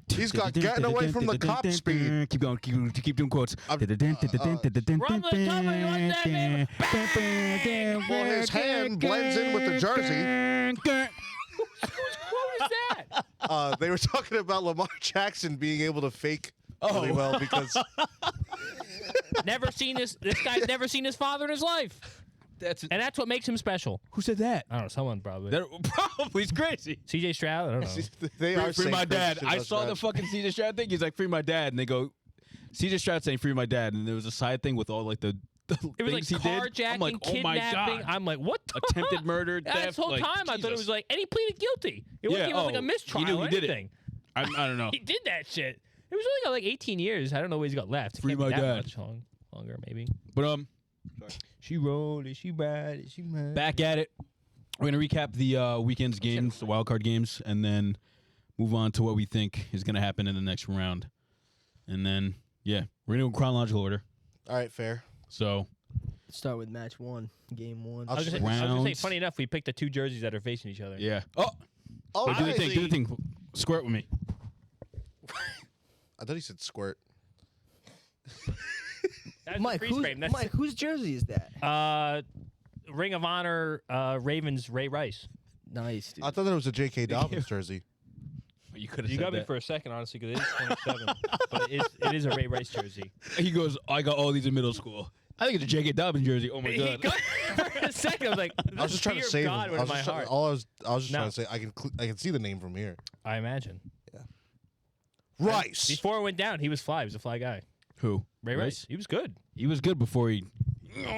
He's got getting away from the cop speed. Keep going. Keep doing quotes. From the top of your Well, his hand blends in with the jersey. Whose quote is that? They were talking about Lamar Jackson being able to fake really well because Never seen this. This guy's never seen his father in his life, and that's what makes him special. Who said that? I don't know. Someone probably. Probably he's crazy. C.J. Stroud. I don't know. they are Free saying my dad. Christian I does saw that. the fucking CJ Stroud thing. He's like, free my dad. And they go, CJ Stroud saying, free my dad. And there was a side thing with all like the It was things like he did. carjacking, I'm like, oh my kidnapping. God. I'm like, what? The Attempted murder, That theft. whole like, time, I thought it Jesus. was like, and he pleaded guilty. It wasn't even like a mistrial he knew or he did anything. it. I don't know. He did that shit. It was only got like 18 years. I don't know what he's got left. It Free can't be my that dad. much longer, maybe. But She rolled. Is she bad? Is she mad? back at it. We're gonna recap the weekend's games, the wild card games, and then move on to what we think is gonna happen in the next round. And then we're gonna go in chronological order. All right, fair. So Start with match 1, game 1. I was gonna say, rounds. funny enough, we picked the two jerseys that are facing each other. yeah. Oh, Oh, do the thing. Do the thing. Squirt with me. I thought he said squirt. That's Mike, the freeze frame. That's whose jersey is that? Ring of Honor Ravens Ray Rice. Nice, dude. I thought that was a J.K. Dobbins jersey. You could have You said got me that. for a second, honestly, because it is 27. But it is a Ray Rice jersey. He goes, I got all these in middle school. I think it's a J.K. Dobbins jersey. Oh my He god. got for a second. I was like, I was just trying to fear of save God him. went in my heart. I was just No. trying to say I can see the name from here. I imagine. Rice. Before it went down, he was fly. He was a fly guy. Who? Ray Rice. He was good. He was good before he.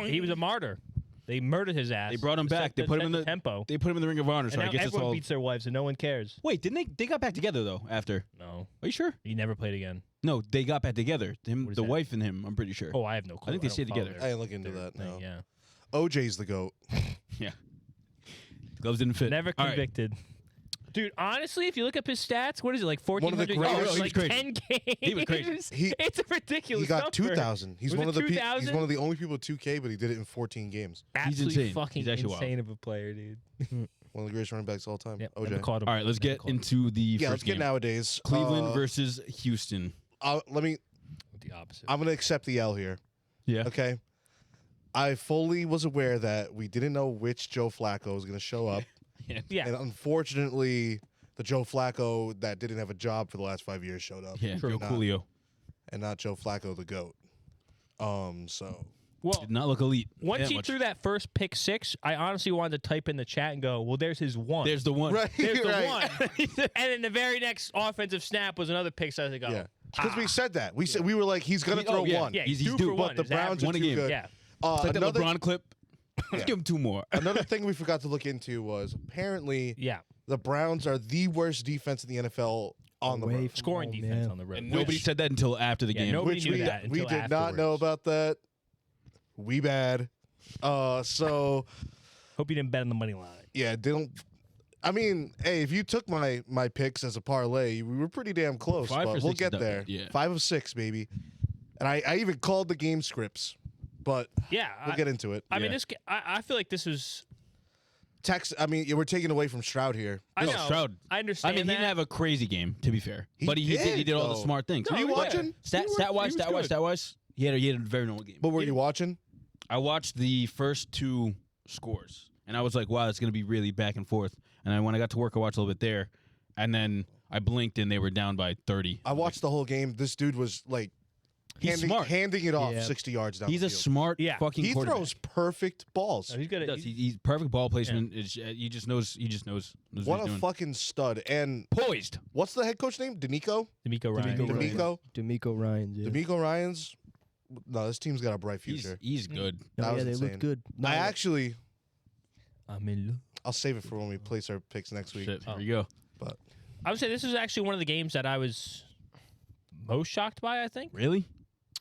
He was a martyr. They murdered his ass. They brought him To back. set They put him in set the tempo. They put him in the Ring of Honor. So And I now guess it's everyone all. beats their wives and no one cares. Wait, didn't they? They got back together though after. No, Are you sure? he never played again. No, they got back together. Him, What is the that? wife and him. I'm pretty sure. Oh, I have no clue. think they don't stayed follow together. I didn't look into that. their No. thing, Yeah. OJ's the goat. Yeah. Gloves didn't fit. Never All right. convicted. Dude, honestly, if you look up his stats, what is it, like One of the 1,400 greatest- yards, Oh, he was like crazy. 10 games? He was crazy. It's a ridiculous He got number. 2,000. He's Was one it of the 2,000? he's one of the only people with 2K, but he did it in 14 games. Absolutely insane. fucking He's actually insane of a player, dude. One of the greatest running backs of all time. Yep, OJ. never caught him. All right, let's Never get caught him. into the Yeah, first let's get game. nowadays. Cleveland versus Houston. Let me. The opposite. I'm gonna accept the L here. Yeah. Okay. I fully was aware that we didn't know which Joe Flacco was gonna show up, yeah. and unfortunately, the Joe Flacco that didn't have a job for the last 5 years showed up. Yeah. Joe Not- Coolio and not Joe Flacco the goat. So Well, did not look elite. once that he much. threw that first pick six, I honestly wanted to type in the chat and go, well, there's his one. There's the one. right, There's the right. one. And then the very next offensive snap was another pick. So I was like, oh, Yeah, because we said that we were like he's gonna throw yeah. one. yeah, He's he's due, due for but one. the His Browns average- are One a too game. good. Yeah. It's like that another, LeBron clip. Let's give him two more. another thing we forgot to look into was apparently Yeah. the Browns are the worst defense in the NFL on the Away road. from Scoring home, defense man. on the road. And nobody said that until after the Yeah, game. nobody Which knew we, that we until did not know afterwards. about that. We bad. So Hope you didn't bet on the money line. yeah, didn't. I mean, hey, if you took my picks as a parlay, we were pretty damn close. 5 but or we'll 6 is get not there. bad, yeah. 5 of 6, baby. And I even called the game scripts, but Yeah. we'll get into it. I mean, Yeah. I feel like this was. We're taking away from Stroud here. I No, know. Stroud. I I understand. mean, he that. didn't have a crazy game, to be fair. He But he did, did all the though. smart things. Were you yeah. watching? Stat wise, good. stat wise, he had a very normal game. But were you watching? I watched the first 2 scores, and I was like, wow, it's going to be really back and forth. And then when I got to work, I watched a little bit there, and then I blinked, and they were down by 30. I watched the whole game. This dude was like He's smart. handing it off Yeah. 60 yards down He's the a field. smart Yeah. fucking He quarterback. throws perfect balls. No, he's good He at. does. He's perfect ball placement. He just knows. He just knows What what a he's doing. fucking stud. And Poised. what's the head coach name? D'Amico? D'Amico Ryan. D'Amico D'Amico? D'Amico Ryans. Yeah. D'Amico Ryans? No, this team's got a bright future. He's good. No, that yeah, was they insane. look good. No, I yeah. actually, I'm in love. I'll save it for when we place our picks next week. Shit. Oh. Here you go. But I would say this is actually one of the games that I was most shocked by. I think. Really?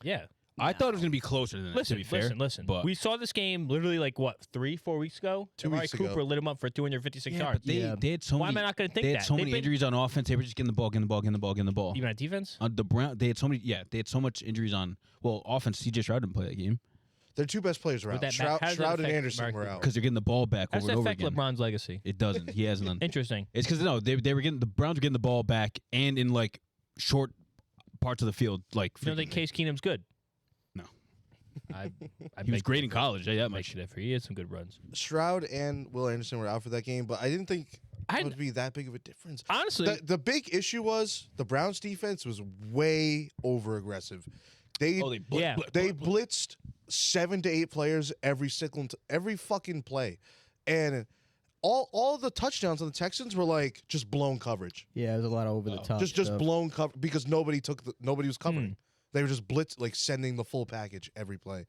Yeah. I thought it was gonna be closer than that. Listen, to be fair. listen. But We saw this game literally like what 3-4 weeks ago. 2 Amari weeks ago. Cooper lit him up for 256 yeah, yards. but they, Yeah. they had so Why many. am I not going to think They that? had so They've many been- injuries on offense. They were just getting the ball. Even on defense. The Brown, they had so many. Yeah, they had so much injuries on. Well, offense. CJ Stroud didn't play that game. Their two best players are Would out. that ma- how does that Shroud and affect Anderson Mark were Cooper? out. Because they're getting the ball back How does over that and over affect again. LeBron's legacy? It doesn't. He has none. Interesting. It's because they were getting the Browns were getting the ball back and in like short parts of the field. Like You don't think Case Keenum's good? No. I he was great in college. Yeah, that Make much. it differ. He had some good runs. Shroud and Will Anderson were out for that game, but I didn't think it would be that big of a difference. Honestly, The big issue was the Browns defense was way over aggressive. They blitzed 7 to 8 players every fucking play, and all the touchdowns on the Texans were like just blown coverage. Yeah, it was a lot of over the top. Just blown cover because nobody was covering. They were just blitz like sending the full package every play.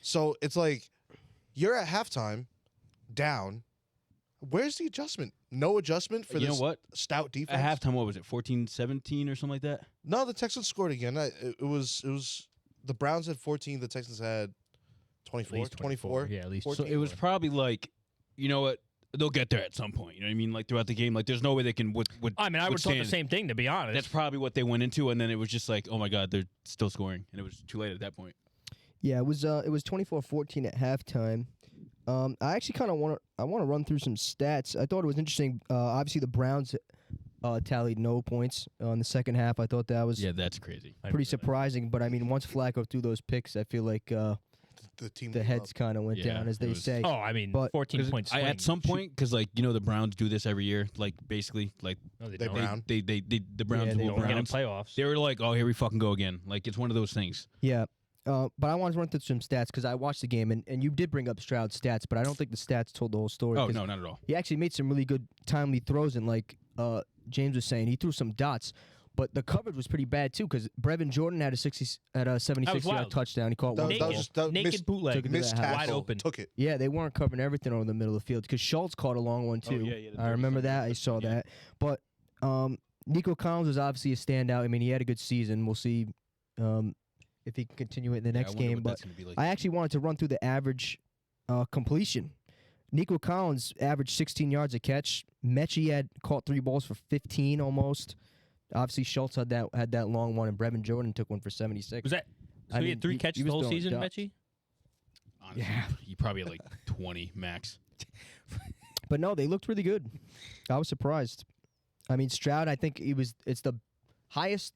So it's like you're at halftime, down. Where's the adjustment? No adjustment for this stout defense. At halftime, what was it? 14-17 or something like that? No, the Texans scored again. It was the Browns had 14. The Texans had 24. 24. Yeah, at least. 14. So it was probably like, you know what? They'll get there at some point. You know what I mean? Like throughout the game, like there's no way they can. I mean, I would thought the same thing, to be honest. That's probably what they went into, and then it was just like, oh my god, they're still scoring, and it was too late at that point. Yeah, it was 24-14 at halftime. I actually kind of want to run through some stats. I thought it was interesting. Obviously, the Browns tallied no points in the second half. I thought that was that's crazy. pretty surprising. But I mean, once Flacco threw those picks, I feel like the heads kind of went down, as they say. Oh, I mean, But 14 points. At some point, because like you know the Browns do this every year, like basically like they Brown. the Browns they will don't get in Browns. playoffs. They were like, oh, here we fucking go again. Like it's one of those things. Yeah. But I want to run through some stats because I watched the game, and you did bring up Stroud's stats, but I don't think the stats told the whole story. Oh 'cause no, not at all. He actually made some really good timely throws, and like James was saying, he threw some dots. But the coverage was pretty bad too, because Brevin Jordan had a 76-yard touchdown. He caught one. Naked bootleg, took it to missed the house. wide open. Took it. Yeah, they weren't covering everything over the middle of the field because Schultz caught a long one too. The I remember that. I saw that. But Nico Collins was obviously a standout. I mean, he had a good season. We'll see if he can continue it in the next game. But I actually wanted to run through the average completion. Nico Collins averaged 16 yards a catch. Mechie had caught 3 balls for 15 almost. Obviously, Schultz had that long one, and Brevin Jordan took one for 76. Was that? So he had 3 catches the whole season, Mechie? Honestly, he probably had like 20 max. But no, they looked really good. I was surprised. I mean, Stroud, I think it's the highest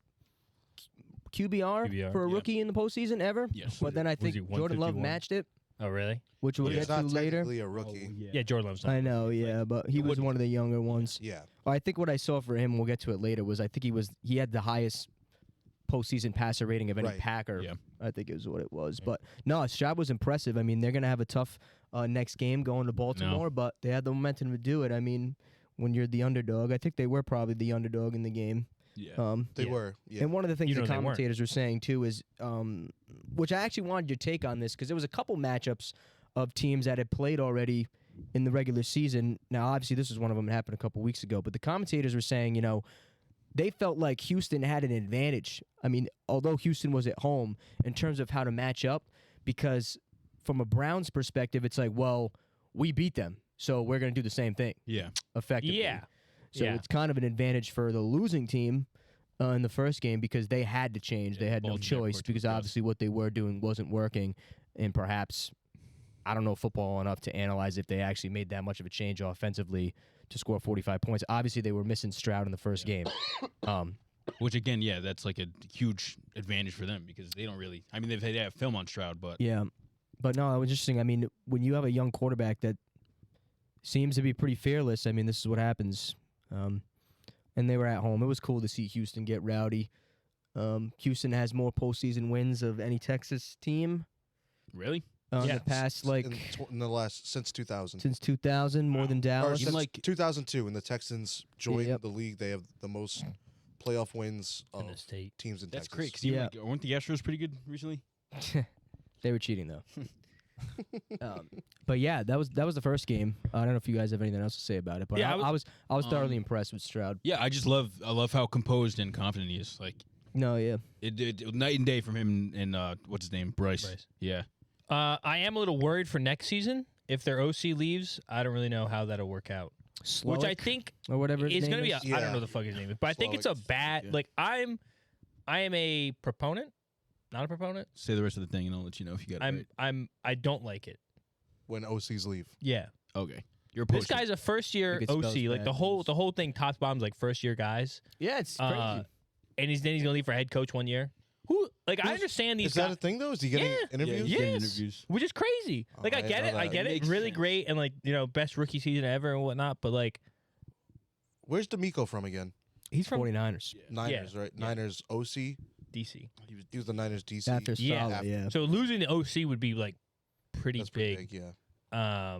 QBR for a rookie in the postseason ever. Yes. But then I think Jordan Love matched it. Oh, really? Which we'll get to later. Technically a rookie. Yeah, Jordan Love's not. I know, yeah, but he was one of the younger ones. Yeah. I think what I saw for him, we'll get to it later, was I think he had the highest postseason passer rating of any Packer. Yeah. I think is what it was. But no, Stroud was impressive. I mean, they're gonna have a tough next game going to Baltimore, but they had the momentum to do it. I mean, when you're the underdog, I think they were probably the underdog in the game. Yeah. They were. Yeah. And one of the things the they commentators were saying too is, which I actually wanted your take on this because there was a couple matchups of teams that had played already in the regular season. Now, obviously, this was one of them that happened a couple weeks ago, but the commentators were saying, they felt like Houston had an advantage. I mean, although Houston was at home in terms of how to match up, because from a Browns perspective, it's like, well, we beat them, so we're going to do the same thing. Yeah. Effectively. Yeah. So it's kind of an advantage for the losing team in the first game because they had to change. They had no choice because obviously what they were doing wasn't working, and perhaps I don't know football enough to analyze if they actually made that much of a change offensively to score 45 points. Obviously, they were missing Stroud in the first game. Which, again, that's like a huge advantage for them because they don't really – I mean, they have film on Stroud, but – Yeah. But no, it was interesting. I mean, when you have a young quarterback that seems to be pretty fearless, I mean, this is what happens. And they were at home. It was cool to see Houston get rowdy. Houston has more postseason wins of any Texas team. Really? In the past, in the last since 2000. Since 2000, more than Or Dallas. since like 2002, when the Texans joined Yep. the league, they have the most playoff wins of in the state. teams in That's Texas. great because weren't the Astros pretty good recently? They were cheating though. But yeah, that was the first game. I don't know if you guys have anything else to say about it, but Yeah, I was thoroughly impressed with Stroud. Yeah, I love how composed and confident he is. Like No, yeah. it night and day from him and what's his name, Bryce. Yeah. I am a little worried for next season. If their OC leaves, I don't really know how that'll work out. Slowick, Which I think or whatever is going to be. is. I don't know the fuck his name is, but I think it's a bad. Yeah. Like I am a proponent Not a proponent. Say the rest of the thing, and I'll let you know if you got it right. I don't like it. When OCs leave. Yeah. Okay. You're This guy's a first year Like it OC. spells Like the whole thing, top to bottom's like first year guys. Yeah, it's crazy. And he's gonna leave for head coach 1 year. Who? Like I understand these Is that guys. a thing though? Is he getting interviews? Yes. interviews. Which is crazy. Oh, Like I I didn't get know it. that. I get It it. makes Really sense. great and like best rookie season ever and whatnot. But like Where's D'Amico from again? he's from 49ers. Niners, right? Yeah. Niners OC. DC. He was the Niners DC. After Yeah. Saleh, yeah. So losing the OC would be like pretty That's big. pretty big, yeah.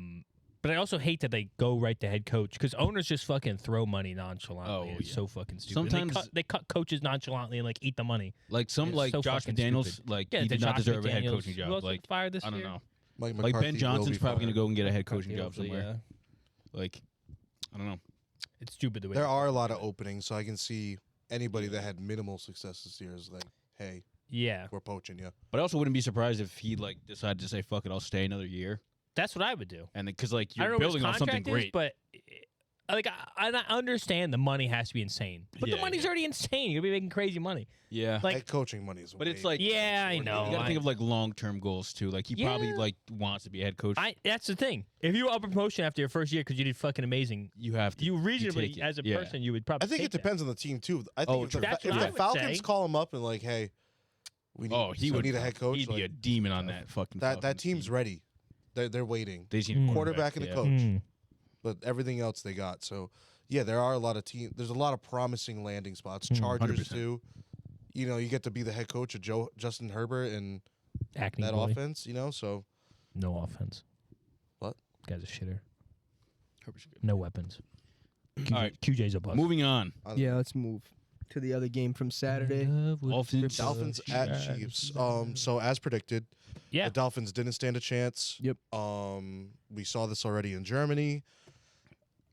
But I also hate that they go right to head coach because owners just fucking throw money nonchalantly. Oh, It's yeah. so fucking stupid. And Sometimes- they cut coaches nonchalantly and like eat the money. Like some It's like so Josh fucking McDaniels, stupid. like Yeah, he the did not Josh deserve a head McDaniels. coaching Who job. else Like fired this I don't year? know. Mike Like McCarthy Ben will Johnson's be probably fired. gonna go and get a head coaching job Hopefully, somewhere. yeah. Like I don't know. It's stupid the way There they are do a lot it. of openings, so I can see anybody that had minimal success this year is like, hey, Yeah, we're poaching you. But I also wouldn't be surprised if he like decided to say, "Fuck it, I'll stay another year." that's what I would do. And because like I you're don't know what his building on something contract is, great. but like I understand the money has to be insane, but the Yeah. money's already insane. You're gonna be making crazy money. Yeah. Like- Head coaching money is But it's way- like Yeah, I know. you gotta I- think of like long-term goals too. Like he probably Yeah. like wants to be a head coach. That's the thing. If you were up a promotion after your first year because you did fucking amazing, you have to. you take reasonably it. as a Yeah. person you would probably. I think take it depends on the team too. I think Oh, if the, true. That's if what the I would Falcons say. call him up and like, hey, we need, Oh, he we would need a head coach. He'd be a like, demon on that fucking. that Falcons team's team. ready. They're waiting. They just need a Quarterback and a yeah. coach. Mm. But everything else they got. So yeah, there are a lot of teams. There's a lot of promising landing spots. Chargers 100%. too. You know, you get to be the head coach of Justin Herbert and Acne that boy. offense. You know, so No offense. What? Guy's a shitter. Herbert's good. No weapons. All right. QJ's a bust. Moving on. Yeah, let's move to the other game from Saturday. Dolphins. Dolphins at Chiefs. So as predicted, Yeah. the Dolphins didn't stand a chance. Yep. We saw this already in Germany.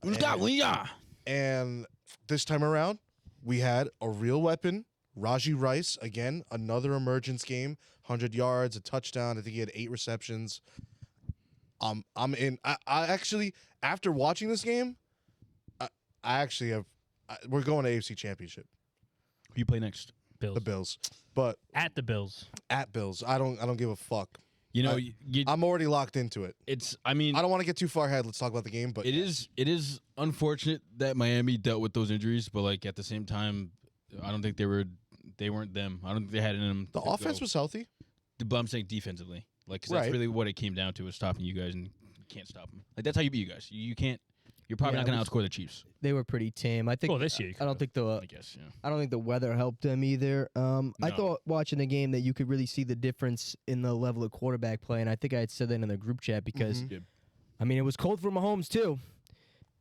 Yeah. And this time around, we had a real weapon, Raji Rice. Again, another emergence game, 100 yards, a touchdown. I think he had 8 receptions. I'm in. I actually, after watching this game, I actually have. We're going to AFC Championship, Who you play next? Bills. the Bills, but At the Bills. at Bills, I don't give a fuck. You know, I- you, I'm already locked into it. it's. I mean, I don't want to get too far ahead. Let's talk about the game, but it is unfortunate that Miami dealt with those injuries, but like at the same time, I don't think they weren't them. I don't think they had it in them. the offense was healthy. But I'm saying defensively, like 'cause Right. that's really what it came down to was stopping you guys, and you can't stop them. Like that's how you beat you guys. You can't. You're probably Yeah, not going it to outscore the Chiefs. They were pretty tame. I think. Well, this year you I don't think I guess. Yeah. I don't think the weather helped them either. I No. thought watching the game that you could really see the difference in the level of quarterback play, and I think I had said that in the group chat because, Mhm. I mean, it was cold for Mahomes too,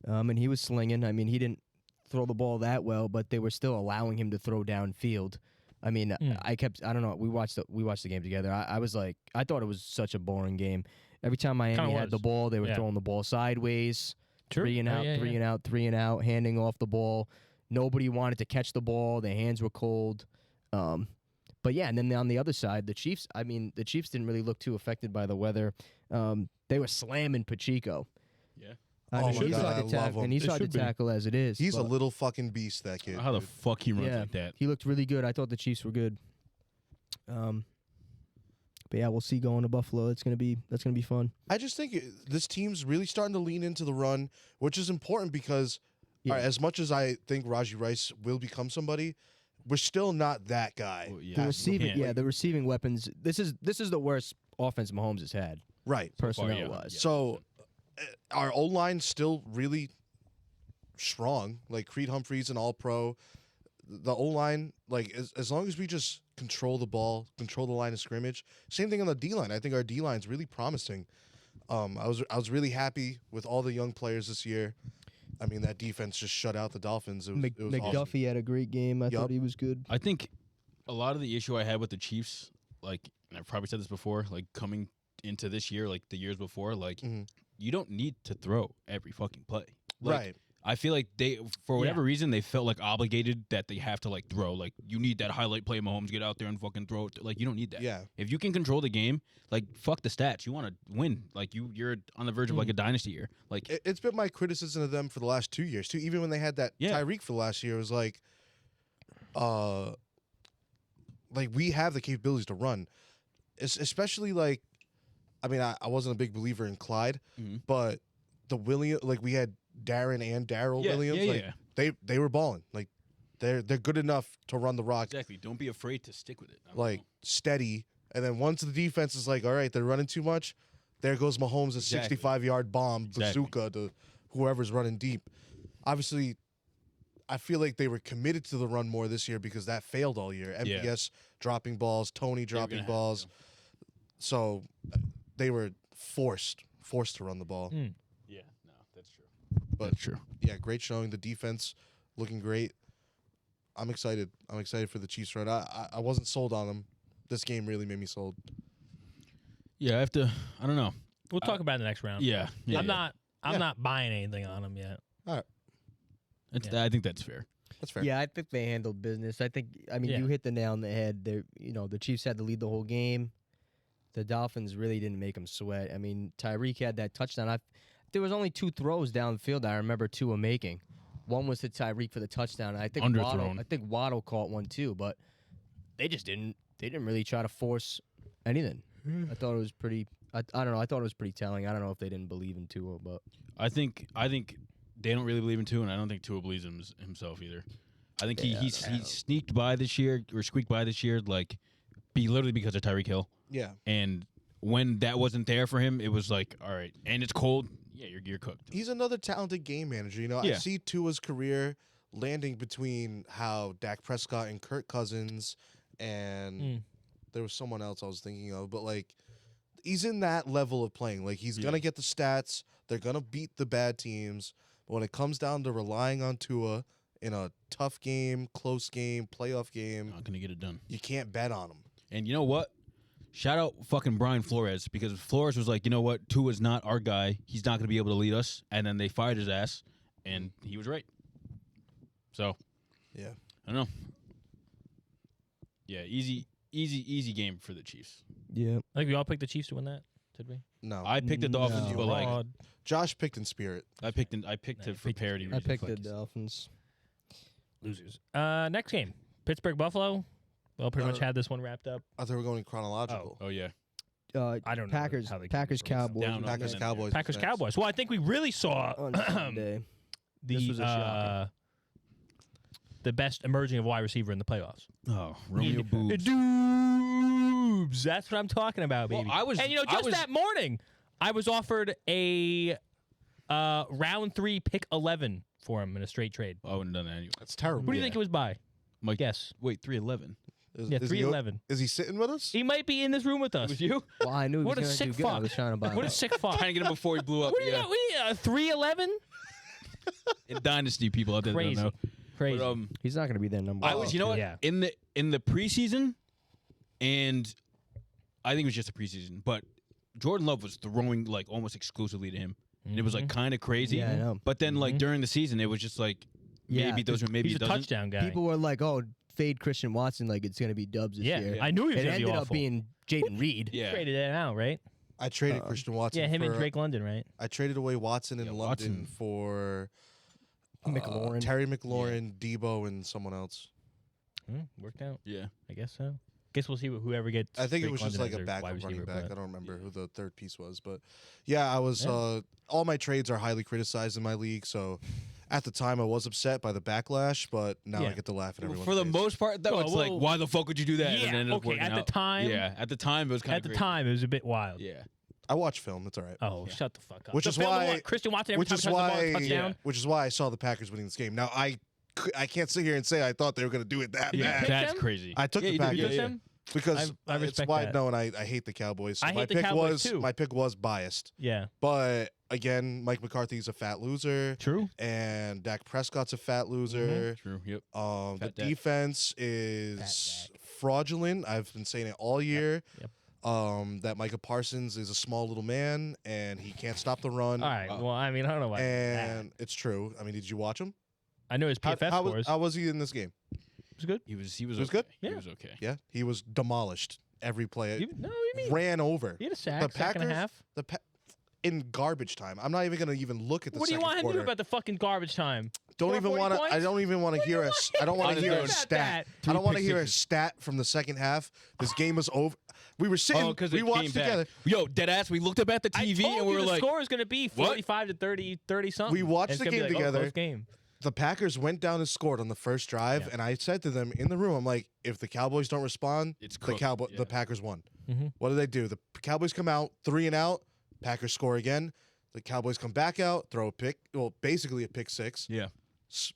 and he was slinging. I mean, he didn't throw the ball that well, but they were still allowing him to throw downfield. I mean, I don't know. We watched the game together. I was like, I thought it was such a boring game. Every time Miami Kinda had the was. ball, they were Yeah. throwing the ball sideways. True. 3 and out, Yeah, 3 and out, 3 and out, handing off the ball. Nobody wanted to catch the ball. Their hands were cold. But yeah, and then on the other side, the Chiefs. I mean, the Chiefs didn't really look too affected by the weather. They were slamming Pacheco. Yeah. I Oh mean, my he's God, hard I to love tackle, him. and he's They hard to should be. tackle as it is. He's a but little fucking beast, that kid. How the dude. fuck he runs Yeah. like that? he looked really good. I thought the Chiefs were good. But yeah, we'll see going to Buffalo. That's gonna be fun. I just think this team's really starting to lean into the run, which is important because Yeah. all right, as much as I think Raji Rice will become somebody, we're still not that guy. Well, yeah. The As- receiving, can't. yeah, the receiving weapons. This is the worst offense Mahomes has had Right. personnel yeah. wise. So our O line's still really strong. Like Creed Humphrey's an all pro. The O line, like as long as we just control the ball, control the line of scrimmage. Same thing on the D line. I think our D line's really promising. I was really happy with all the young players this year. I mean, that defense just shut out the Dolphins. It was McDuffie awesome. had a great game. I Yup. thought he was good. I think a lot of the issue I had with the Chiefs, like, and I've probably said this before, like coming into this year, like the years before, like Mhm. you don't need to throw every fucking play. Like, Right. I feel like they, for whatever reason, they felt like obligated that they have to like throw. Like you need that highlight play, Mahomes, get out there and fucking throw it. Like you don't need that. Yeah. If you can control the game, like fuck the stats. You want to win. Like you're on the verge of like a dynasty year. Like It's been my criticism of them for the last 2 years too. Even when they had that Yeah. Tyreek for the last year, it was like, like we have the capabilities to run, especially like, I mean, I wasn't a big believer in Clyde, but the Williams, like we had Darren and Darryl Williams, like they were balling. Like they're good enough to run the rock. Exactly. Don't be afraid to stick with it. Like steady, and then once the defense is like, all right, they're running too much, there goes Mahomes' 65-yard bomb bazooka to whoever's running deep. Obviously, I feel like they were committed to the run more this year because that failed all year. MVS dropping balls, Tony dropping balls. So they were forced to run the ball. Yeah, no, that's true. But that's true. Yeah, great showing. The defense looking great. I'm excited. I'm excited for the Chiefs run. I wasn't sold on them. This game really made me sold. Yeah, I have to. I don't know. We'll talk about it in the next round. Yeah. I'm not buying anything on them yet. All right. I think that's fair. That's fair. Yeah, I think they handled business. I mean, you hit the nail on the head. The Chiefs had to lead the whole game. The Dolphins really didn't make them sweat. I mean, Tyreek had that touchdown. There was only 2 throws downfield I remember Tua making. One was to Tyreek for the touchdown. I think Waddle caught one too, but they just didn't. They didn't really try to force anything. I thought it was pretty. I don't know. I thought it was pretty telling. I don't know if they didn't believe in Tua, but I think they don't really believe in Tua, and I don't think Tua believes in himself either. I think he squeaked by this year, like literally because of Tyreek Hill. Yeah. And when that wasn't there for him, it was like, all right, and it's cold. Yeah, you're cooked. He's another talented game manager. You know, I see Tua's career landing between how Dak Prescott and Kirk Cousins, and there was someone else I was thinking of, but like he's in that level of playing. Like he's gonna get the stats. They're gonna beat the bad teams. But when it comes down to relying on Tua in a tough game, close game, playoff game, not gonna get it done. You can't bet on him. And you know what? Shout out fucking Brian Flores, because Flores was like, you know what? Tua's not our guy. He's not going to be able to lead us. And then they fired his ass, and he was right. So, yeah. I don't know. Yeah, easy game for the Chiefs. Yeah. I think we all picked the Chiefs to win that, did we? No. I picked the Dolphins, but like Josh picked in spirit. I picked it for parity reasons. I picked the Dolphins. Losers. Next game, Pittsburgh-Buffalo. Well, pretty much had this one wrapped up. I thought we were going chronological. Oh yeah. I don't know. Packers Cowboys. Packers Cowboys. Well, I think we really saw On Sunday. this was a the best emerging of wide receiver in the playoffs. Oh, Romeo Boobs. Doobs. That's what I'm talking about, baby. Well, that morning, I was offered a round 3 pick 11 for him in a straight trade. I wouldn't have done that anyway. That's terrible. Who do you think it was by? Mike, guess. Wait, 311. Yeah, 311. Is he sitting with us? He might be in this room with us. With you? Well, I knew he was What a going to sick do good. fuck. I was trying to buy What a him. sick fuck. Trying to get him before he blew up. What do you got? 311? In Dynasty, people out there Crazy. don't know. Crazy. But, He's not going to be their number. I was, you know what? Yeah. In the preseason, and I think it was just the preseason, but Jordan Love was throwing like almost exclusively to him, and it was like kind of crazy. Yeah, I know. But then like during the season, it was just like maybe those or maybe He's it a doesn't. touchdown guy. People were like, "Oh, fade Christian Watson like it's going to be Dubs this year." I knew he was It going to be ended awful. up being Jaden Reed. Yeah. Traded that out, right? I traded Christian Watson. Yeah, him for, and Drake London, right? I traded away Watson in London Watson. for McLaurin. Terry McLaurin, Debo, and someone else. Worked out. Yeah. I guess so. Guess we'll see whoever gets. I think it Drake was just London like as a their backup wide running receiver, back. but- I don't remember who the third piece was, but yeah, I was. All my trades are highly criticized in my league, so at the time I was upset by the backlash, but now I get to laugh at everyone. For the most part, that was like, why the fuck would you do that? Yeah, And it ended up okay, working at the out. time- Yeah, at the time it was kind At of the time, it was a bit wild. Yeah. I watch film. It's all right. Oh, shut the fuck up. Which The is film why- what? Christian Watson every Which time is touches the ball, why, touchdown. which is why I saw the Packers winning this game. Now I can't sit here and say I thought they were going to do it that bad. picked That's them? crazy. I took the you did, Packers. yeah. Because I it's respect wide that. known I hate the Cowboys. So I my hate the pick Cowboys, was too. my pick was biased. Yeah. But again, Mike McCarthy's a fat loser. True. And Dak Prescott's a fat loser. True. Yep. The Fat Dak. defense is fraudulent. I've been saying it all year. Yep. That Micah Parsons is a small little man and he can't stop the run. All right. Well, I mean, I don't know why. And it's true. I mean, did you watch him? I know his PFF scores. How was he in this game? It was good. He was was okay. good? He Yeah. was okay. Yeah, he was demolished every play. No, you mean Ran over. he had a sack, The sack and a Packers- half. in garbage time. I'm not even going to even look at the What do you second want him to quarter. do about the fucking garbage time? Don't Score even 40 want to. points? I don't even want to hear a. I don't want to hear a about stat. that? I don't want to pick hear a sixes. stat from the second half. This game was over. We were sitting. because we watched together. Yo, deadass. We looked up at the TV I told and we you were the like, score is going to be 45 to 30 something. We watched And it's the gonna game be like, together. close game. The Packers went down and scored on the first drive, Yeah. and I said to them in the room, I'm like, if the Cowboys don't respond, It's the cooked, yeah. the Packers won. Mhm. What do? The Cowboys come out 3 and out. Packers score again. The Cowboys come back out, throw a pick. Well, basically a pick six. yeah.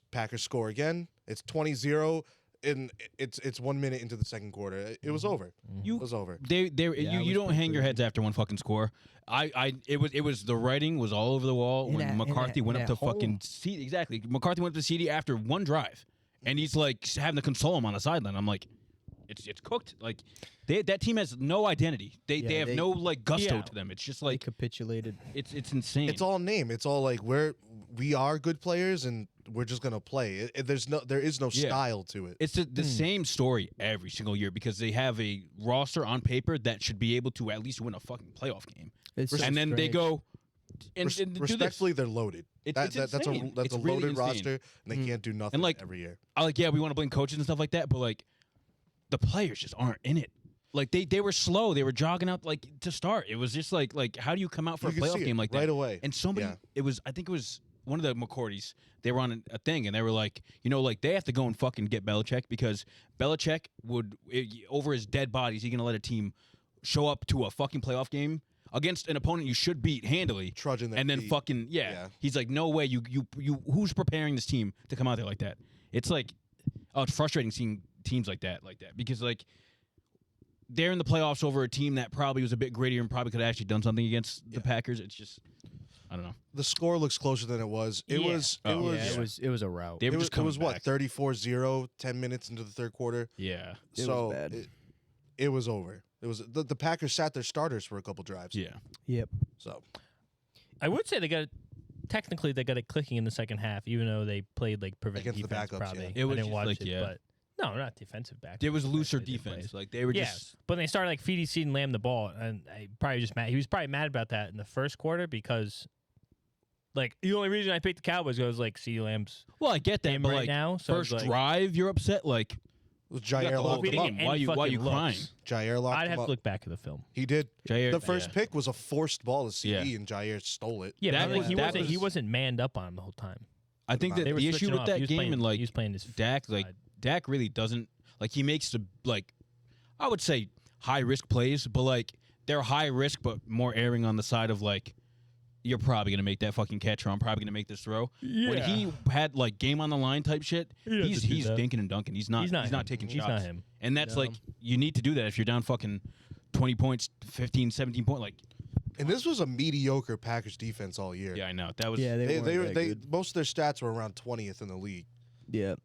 Packers score again. It's 20-0, and it's 1 minute into the second quarter. It was over. It was over. You it was don't hang pretty your crazy. heads after one fucking score. It was the writing was all over the wall In when at- McCarthy in went at up to home. fucking CD. Exactly, McCarthy went up to CD after one drive, and he's like having to console him on the sideline. I'm like, it's cooked. Like that team has no identity. They have they- no like gusto Yeah. to them. It's just They like capitulated. it's insane. It's all name. It's all like we are good players, and we're just gonna play. There is no Yeah. style to it. It's the same story every single year because they have a roster on paper that should be able to at least win a fucking playoff game, It's so and then they strange. go and do this. Respectfully, they're loaded. It's That's insane. a It's loaded really insane. roster, and they can't do nothing like, every year. Yeah, we want to blame coaches and stuff like that, but like the players just aren't in it. Like they were slow. They were jogging out like to start. It was just like how do you come out for You a can playoff see game it like that right away. And somebody, Yeah. I think it was one of the McCourtys. They were on a thing and they were like, like they have to go and fucking get Belichick because Belichick would over his dead body. Is he gonna let a team show up to a fucking playoff game against an opponent you should beat handily? Trudging their and then feet. fucking Yeah. He's like, no way. You who's preparing this team to come out there like that? It's like, it's frustrating seeing teams like that because like they're in the playoffs over a team that probably was a bit grittier and probably could have actually done something against the Packers. It's just, I don't know. The score looks closer than it was. It Yeah. was. Oh, Yeah, it was a rout. They were It was, just coming what back. 34-0, 10 minutes into the third quarter. Yeah, It was so bad. It was over. It was the Packers sat their starters for a couple drives. yeah. Yep. So I would say they got it clicking in the second half, even though they played like prevent Against the defense. backups, Probably yeah. It was I didn't just watch like, it, yeah. but no, not defensive back. There was looser They did play. defense. Like they were Yeah, just. but they started like feeding seed and lamb the ball, and I probably just mad. He was probably mad about that in the first quarter because, like, the only reason I picked the Cowboys was like CeeDee Lamb's Well, I get that, game but right like now. So first it's like, drive, you're upset. Like it was you got Jair the whole locked we him didn't up. get game. Why any you fucking crying? looks. Jair locked I'd him have up. to look back at the film. He did. Jair, The first yeah. pick was a forced ball to CD, and Jair stole it. Yeah, That but was- he that wasn't. He was- wasn't manned up on him the whole time. I think They that were the issue switching with off. that He was game playing- and like he was playing his Dak, like side. Dak really doesn't like he makes the like I would say high risk plays, but like they're high risk but more erring on the side of like you're probably gonna make that fucking catch or I'm probably gonna make this throw. When he had like game on the line type shit, doesn't he's do that. dinking and dunking. He's not him. taking He's shots. not him. And that's No. like you need to do that if you're down fucking 20 points, 15, 17 points. Like And this was a mediocre Packers defense all year. yeah, I know. That was Yeah, they weren't that good. most of their stats were around 20th in the league. Yeah.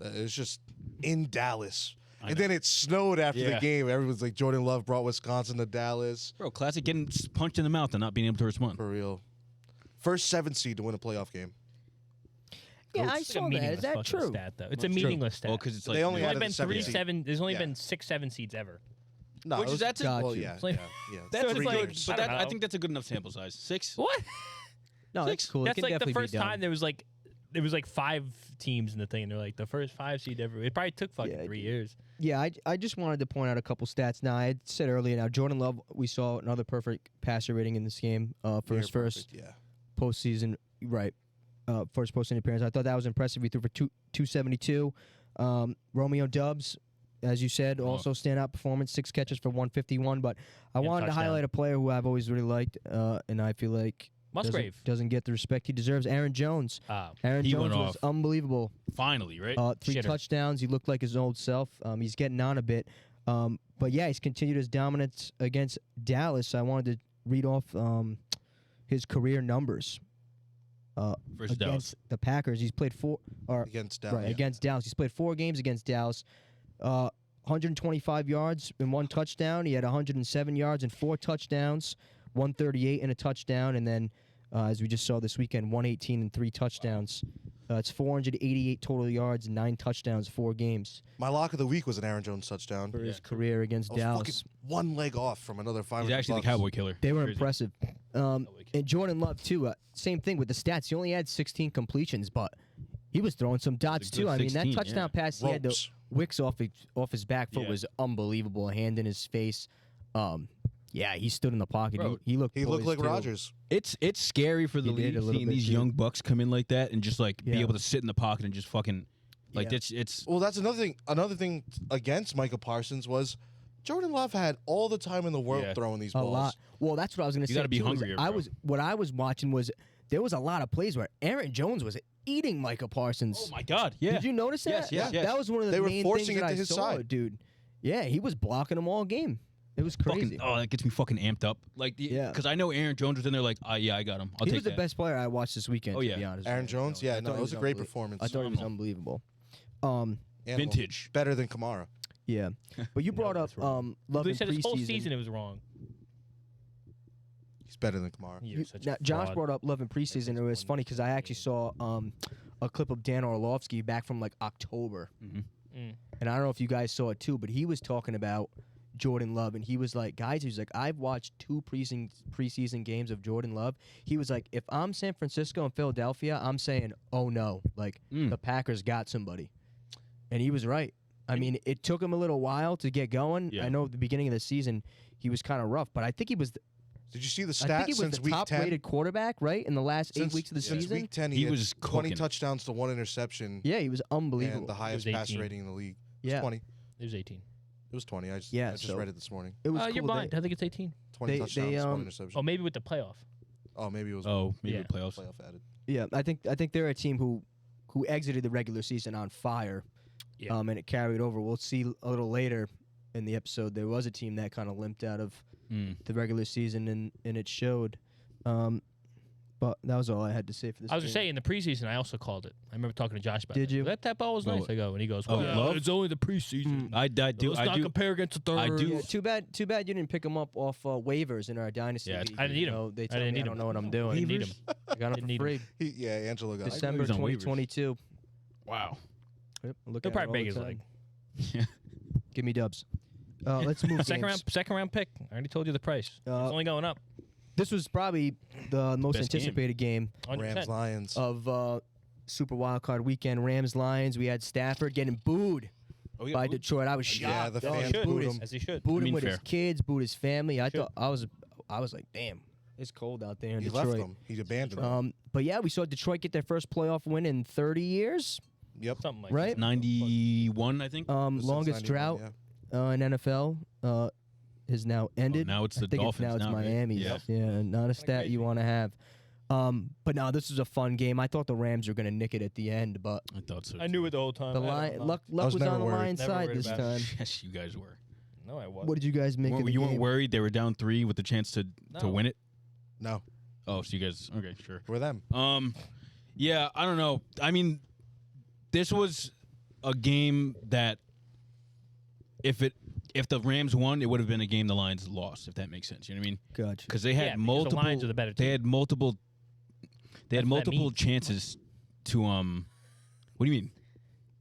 It's just in Dallas. I And know. then it snowed after Yeah. the game. Everyone's like, Jordan Love brought Wisconsin to Dallas. bro, classic getting punched in the mouth and not being able to respond. For real. First 7 seed to win a playoff game. Yeah, I It's like a saw that. meaningless Is that fucking true? Stat, though. It's a It's true. meaningless stat. Well, because it's like They only There's had only it been at 7 three seed. seven. There's only Yeah. been 6-7 seeds ever. No, Which it is was- that's a, Got well, you. yeah, Like- yeah, yeah. that's it's a like- good, I but don't I know. think that's a good enough sample size. 6. What? No, that's cool. It That's can like the definitely be first done. time there was like 5 teams in the thing, and they're like the first 5 seed ever. It probably took fucking Yeah, 3 years. Yeah, I just wanted to point out a couple stats. Now, I had said earlier, now Jordan Love, we saw another perfect passer rating in this game for Near his first perfect, yeah. postseason, right? First postseason appearance. I thought that was impressive. He threw for 272. Romeo Dubs, as you said, also standout performance, 6 catches for 151. But I And wanted to touchdown. highlight a player who I've always really liked, and I feel like Musgrave. doesn't get the respect he deserves. Aaron Jones. Aaron He Jones went was off. unbelievable. Finally, right? 3 Shitter. touchdowns. He looked like his old self. He's getting on a bit. But yeah, he's continued his dominance against Dallas. I wanted to read off his career numbers Versus Dallas. against the Packers. He's played Against Dallas. against Dallas. He's played 4 games against Dallas. 125 yards and 1 touchdown. He had 107 yards and 4 touchdowns. 138 and a touchdown, and then as we just saw this weekend, 118 and 3 touchdowns. It's 488 total yards and 9 touchdowns, 4 games My lock of the week was an Aaron Jones touchdown. for his career against I was Dallas. fucking one leg off from another 500 He's actually the bucks. Cowboy killer. They were Crazy. impressive. And Jordan Love too. Same thing with the stats. He only had 16 completions, but he was throwing some dots good too. I mean, 16, that touchdown pass he had the Ropes. wicks off his back foot Yeah. was unbelievable. A hand in his face. Yeah, he stood in the pocket. Bro, He looked. He looked poised, like too. Rodgers. It's scary for the He did league a little seeing bit, these too. young bucks come in like that and just like Yeah. be able to sit in the pocket and just fucking like Yeah. it's Well, that's another thing. Another thing against Micah Parsons was Jordan Love had all the time in the world Yeah. throwing these A balls. lot. Well, that's what I was going to say. You gotta be too, is hungrier, I bro. was what I was watching was there was a lot of plays where Aaron Jones was eating Micah Parsons. oh my god, yeah. Did you notice that? Yes, yes. That was one of the They were main forcing things it that to I his saw, side. dude. Yeah, he was blocking them all game. It was crazy. Fucking, oh, that gets me fucking amped up. Like, Yeah. because I know Aaron Jones was in there. Like, yeah, I got him. I'll he take was the that. best player I watched this weekend. Oh, to yeah. be honest. Aaron with you. Jones, I yeah, thought no, he it was a great unbelie- performance. I thought he was Phenomenal. unbelievable. Animal. Vintage. Better than Kamara. Yeah, but you brought up that's wrong. Love They in said his whole preseason. season it was wrong. He's better than Kamara. You're such Now, a Josh fraud. brought up Love in preseason. It was one funny because I actually saw a clip of Dan Orlovsky back from like October, Mm. and I don't know if you guys saw it too, but he was talking about Jordan Love, and he was like, guys, he's like, I've watched 2 preseason games of Jordan Love. He was like, if I'm San Francisco and Philadelphia, I'm saying, oh no, like the Packers got somebody, and he was right. I mean, it took him a little while to get going. Yeah. I know at the beginning of the season he was kind of rough, but I think he was. Did you see the I think stats he was since the week 10? top-rated quarterback, right, in the last 8 Since- weeks of the since season. week 10, He he had was 20 cooking. touchdowns to 1 interception. Yeah, he was unbelievable. And the highest was passer 18. rating in the league. It was Yeah. 20. It was 18. It was 20. I just So- read it this morning. It was You're cool. blind. I think it's 18. 20 They- touchdowns, they, 1 interception. Oh, maybe with the playoff. Oh, maybe it was Oh, maybe Yeah. the playoffs. playoff added. Yeah, I think they're a team who exited the regular season on fire, Yeah. and it carried over. We'll see a little later in the episode. There was a team that kind of limped out of the regular season, and it showed. But that was all I had to say for this. I was game. gonna say in the preseason, I also called it. I remember talking to Josh about Did it. you? That ball was Oh, nice. I go, and he goes, oh, "Well, Love? it's only the preseason. I do. Let's I not do. compare against the third." I do. Yeah, too bad you didn't pick him up off waivers in our dynasty. Yeah, league. I didn't need him. You know, they I tell didn't me I need don't him. know what I'm doing. Didn't need him. I got him Didn't for need free. Yeah, Angelo got it. December He was on waivers. 2022. Wow. Yep, look He'll at it probably all break the his time. leg. Give me dubs. Let's move. Second games. round pick. I already told you the price. It's only going up. This was probably the most Best game. anticipated game 100%. Rams, Lions. of Super Wildcard Weekend. Rams, Lions. We had Stafford getting booed Oh, yeah. by Detroit. I was shocked. Yeah, the Oh, fans he booed his- him. As he should. Booed I mean, him with fair. his kids. Booed his family. I Should. thought I was like, damn, it's cold out there in He Detroit. left them. He abandoned them. But yeah, we saw Detroit get their first playoff win in 30 years. Yep. Something like Right? that. 91, I think. Since Longest 91, drought yeah. in NFL has now ended. now it's I the think Dolphins now it's now, right? Miami. Yeah. Not a stat you want to have. But no, this was a fun game. I thought the Rams were going to nick it at the end, but I thought so. I knew it the whole time. the I don't line, know. luck was was never on the worried. Lions Never side worried this about it. time. Yes, you guys were. No, I wasn't. What did you guys make of the You game? weren't worried they were down 3 with the chance to No. win it? No, Oh, so you guys okay, sure. we're them. Yeah, I don't know. I mean, this was a game that if the Rams won, it would have been a game the Lions lost, if that makes sense. You know what I mean? Gotcha. Because they Yeah, had because the multiple Lions are the better They team. had multiple That's what that means. chances to what do you mean?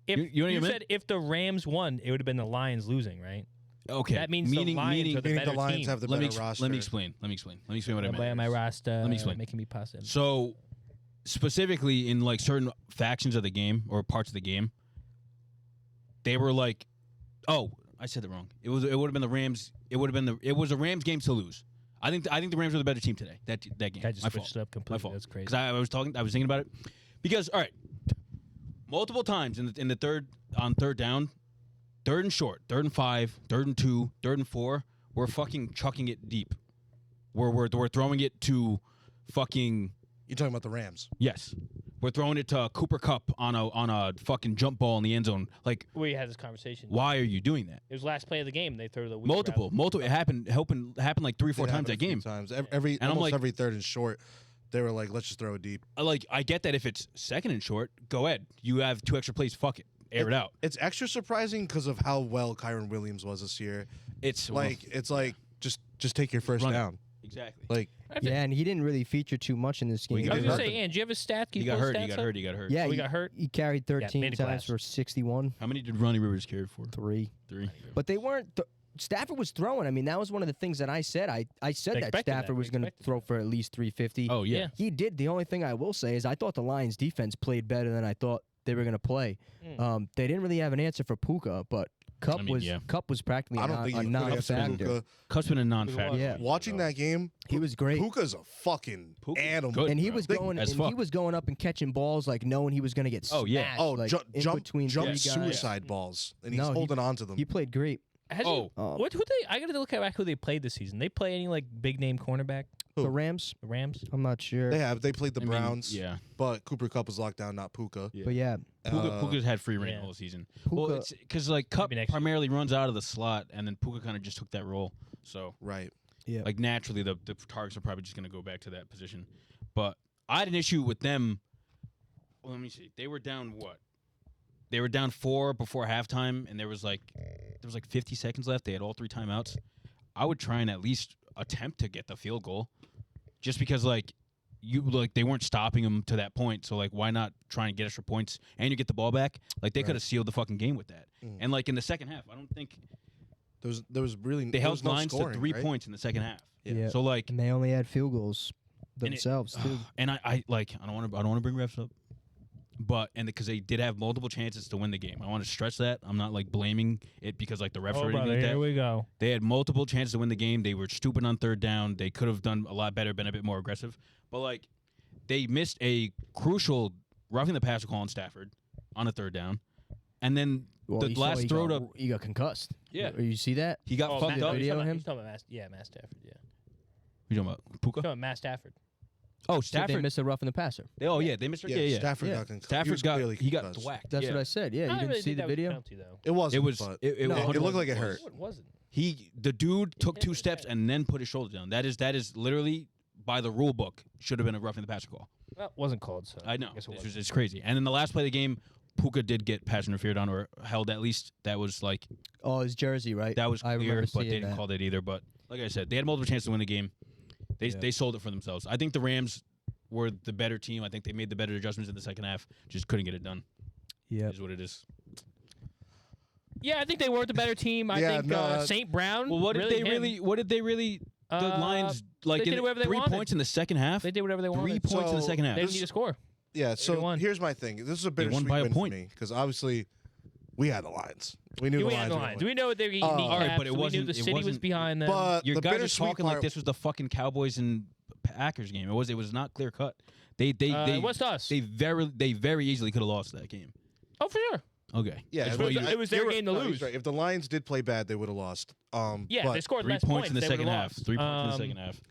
If You know what I meant? said if the Rams won, it would have been the Lions losing, right? Okay. That means meaning, the Lions meaning, are the Meaning better the Lions team. have the let me better roster. let me explain what I meant. By my roster. Let me explain. Making me positive. So, specifically in like certain factions of the game or parts of the game, they were like, "Oh, I said it wrong. It would have been the Rams. It was a Rams game to lose. I think the Rams were the better team today. That game. I just My switched fault. it up completely. My fault. That's crazy. Because I was thinking about it. Because all right, multiple times in the third down, 3rd and short, 3rd and 5, 3rd and 2, 3rd and 4, we're fucking chucking it deep. We're throwing it to fucking You're talking about the Rams. yes. We're throwing it to Cooper Kupp on a fucking jump ball in the end zone. Like, We had this conversation. why are you doing that? It was last play of the game. They threw the weak Multiple. It happened like 3-4 It times happened that a few game. Times. And I'm Almost like- every 3rd and short, they were like, let's just throw it deep. Like, I get that if it's 2nd and short, go ahead. You have 2 extra plays. Fuck it, air it out. It's extra surprising because of how well Kyron Williams was this year. It's It's like just take your first Run it. down. exactly. Like Yeah, and he didn't really feature too much in this Well, game. he I was got going to hurt. say, Ann, do you have a stat? Can He you got pull hurt. stats He got up? hurt. He got hurt. Yeah, Oh, he he got hurt? He carried 13 made a times glass. for 61. How many did Ronnie Rivers carry for? 3. 3. But they weren't Stafford was throwing. I mean, that was one of the things that I said. I said that Expected that. Stafford was We going to expected throw that. for at least 350. Oh yeah. Yeah. He did. The only thing I will say is I thought the Lions defense played better than I thought they were going to play. They didn't really have an answer for Puka, but Cup was practically I don't a think you could answer non-factor. Puka. Cup's been a non-factor. Yeah. Watching that game, He was great. Puka's a fucking Puka's animal. good. And he bro. was going, As and fuck. he was going up and catching balls like knowing he was going to get Oh, yeah. smashed. Oh, like, in jump between jump three guys. suicide balls, and he's No, he- holding on to them. He played great. Who they? I gotta look at who they played this season. They play any like big name cornerback? Who? The Rams, The Rams. I'm not sure. They played the I mean, Browns, yeah. but Cooper Kupp was locked down, not Puka. Yeah. But yeah, Puka's had free reign yeah. all season. Puka, Well, it's because like Cup Maybe next year. primarily runs out of the slot, and then Puka kind of just took that role. So Right. yeah. like naturally, the targets are probably just going to go back to that position. But I had an issue with them. Well, let me see. They were down what? They were down 4 before halftime, and there was like 50 seconds left. They had all 3 timeouts. I would try and at least attempt to get the field goal, just because they weren't stopping them to that point. So like, why not try and get extra points and you get the ball back? Like they could have sealed the fucking game with that. And like in the second half, I don't think There was really they there held was no Lions scoring, to 3 right? points in the second half. Yeah. So like, and they only had field goals And it- themselves too. and I don't want to bring refs up, but because they did have multiple chances to win the game. I want to stress that I'm not like blaming it because like the refs or anything like that. Here we go. They had multiple chances to win the game. They were stupid on third down. They could have done a lot better, been a bit more aggressive. But like, they missed a crucial roughing the passer call on Stafford on a third down, and then Well, the you saw last throw to he got concussed. Yeah. You see that? he got fucked Matt- up. video of him? He's talking about Matt Stafford. Yeah. You talking about Puka? He's talking about Matt Stafford. Oh, They Stafford. missed a rough in the passer. They missed. Yeah. Stafford Yeah. got concussed. Stafford got clearly he got concussed. thwacked. That's yeah. what I said. Yeah, I you don't didn't really see think the that was video? penalty, though. It wasn't. It was. But It No, was it looked like it hurt. It wasn't. The dude took hit 2 his steps head. and then put his shoulder down. That is literally by the rule book should have been a roughing the passer call. Well, it wasn't called, so I know. guess it It's, wasn't. it's crazy. And in the last play of the game, Puka did get pass interfered on or held at least. That was like Oh, his jersey, right? that was I clear, remember but they seeing didn't that. call that either. But like I said, they had multiple chances to win the game. They sold it for themselves. I think the Rams were the better team. I think they made the better adjustments in the second half. Just couldn't get it done. Yeah. Is what it is. Yeah, I think they were the better team. I Yeah, think no, St. Brown. Well, what did they him. really? What did they really? The Lions they did whatever they 3 wanted. points in the second half. They did whatever they 3 wanted. points in the So- second half. They didn't need to score. Yeah, so won. here's my thing. This is a won bittersweet by a win point. for me because obviously we had the Lions. We knew We the had Lions. the were gonna Lions. win. We know what they were eating. all right, but it we knew wasn't- the it city was wasn't- behind them. But Your the guys are bittersweet talking part, like this was the fucking Cowboys and Packers game. It was not clear cut. They it was to us. They very easily could have lost that game. Oh, for sure. Okay. Yeah, That's it what was, you- it was their you're game to right. No, he's lose. right. If the Lions did play bad, they would have lost. Yeah, but, they scored 3 less points in the they second would've half. lost. 3 points in the second half.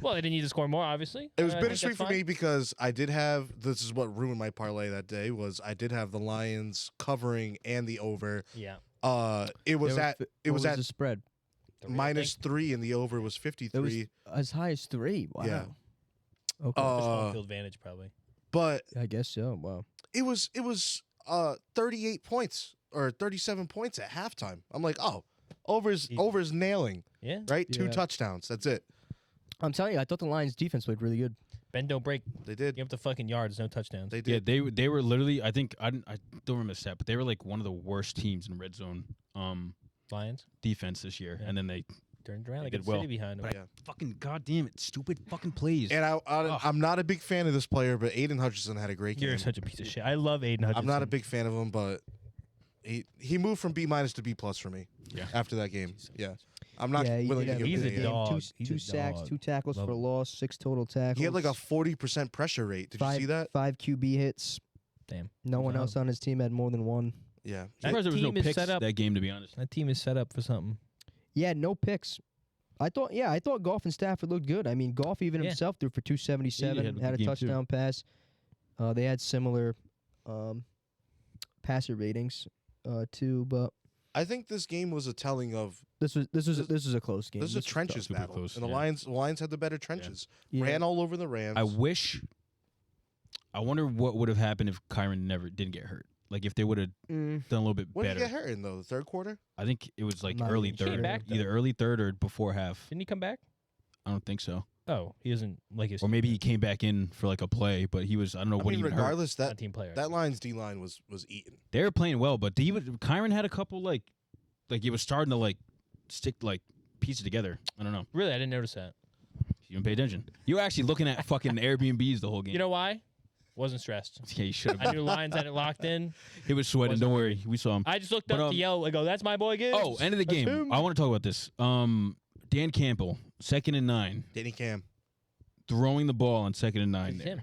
Well, they didn't need to score more, obviously. It was I think bittersweet that's for me fine. because I did have. This is what ruined my parlay that day. Was I did have the Lions covering and the over. Yeah. It was They were at fi- it what was was at the spread. -3 and the over was It 53. was as high as 3. Wow. Yeah. Okay. Just home field advantage, probably. But I guess so. Wow. it was 38 points or 37 points at halftime. I'm like, oh, over's nailing, Yeah. right? 2 Yeah. touchdowns. That's it. I'm telling you, I thought the Lions defense played really good. Bend, don't break. They did. Give up the fucking yards, no touchdowns. They Yeah, did. they were literally. I think I don't remember the stat, but they were like one of the worst teams in red zone Lions defense this year, Yeah. and then they turned around. They They did got the well. city behind them. Yeah. fucking goddamn it, stupid fucking plays. And I'm not a big fan of this player, but Aiden Hutchinson had a great game. You're such a piece of shit. I love Aiden Hutchinson. I'm not a big fan of him, but he moved from B- to B+ for me. Yeah. After that game. Yeah. I'm not yeah, willing to give he's him a an A. dog. Two, He's two a sacks, dog. 2 tackles Love for him. loss, 6 total tackles. He had like a 40% pressure rate. Did you see that? 5 QB hits. Damn. No one Wow. else on his team had more than 1. Yeah. I'm surprised there was no team is picks set up- that game, to be honest. That team is set up for something. Yeah, no picks. I thought Goff and Stafford looked good. I mean, Goff even Yeah. himself threw for 277, Yeah, he had a had a good game, too. touchdown pass. They had similar passer ratings too, but I think this game was a telling of this was a close game. this is a trenches super battle. close, And the yeah. Lions had the better trenches. Yeah. Ran all over the Rams. I wonder what would have happened if Kyron didn't get hurt. Like if they would have Mm. done a little bit When did better. he get hurt in though? The third quarter? I think it was like Not early even third, sure. Back, though. either early third or before half. Didn't he come back? I don't think so. Oh, he isn't like his Or maybe he came back in for like a play, but he was I don't know I what mean, he hurt. regardless, not a that team player. that Lions D line was eaten. They were playing well, but Kyron had a couple like he was starting to like piece it together. I don't know. Really, I didn't notice that. You didn't pay attention. You were actually looking at fucking Airbnbs the whole game. You know why? Wasn't stressed. Yeah, you should have. I knew Lions had it locked in. He was sweating. Don't worry. We saw him. I just looked up to yell. I go, that's my boy Gibbs. Oh, end of the That's game. him. I want to talk about this. Dan Campbell, 2nd and 9. Danny Cam. Throwing the ball on 2nd and 9 It's there. him.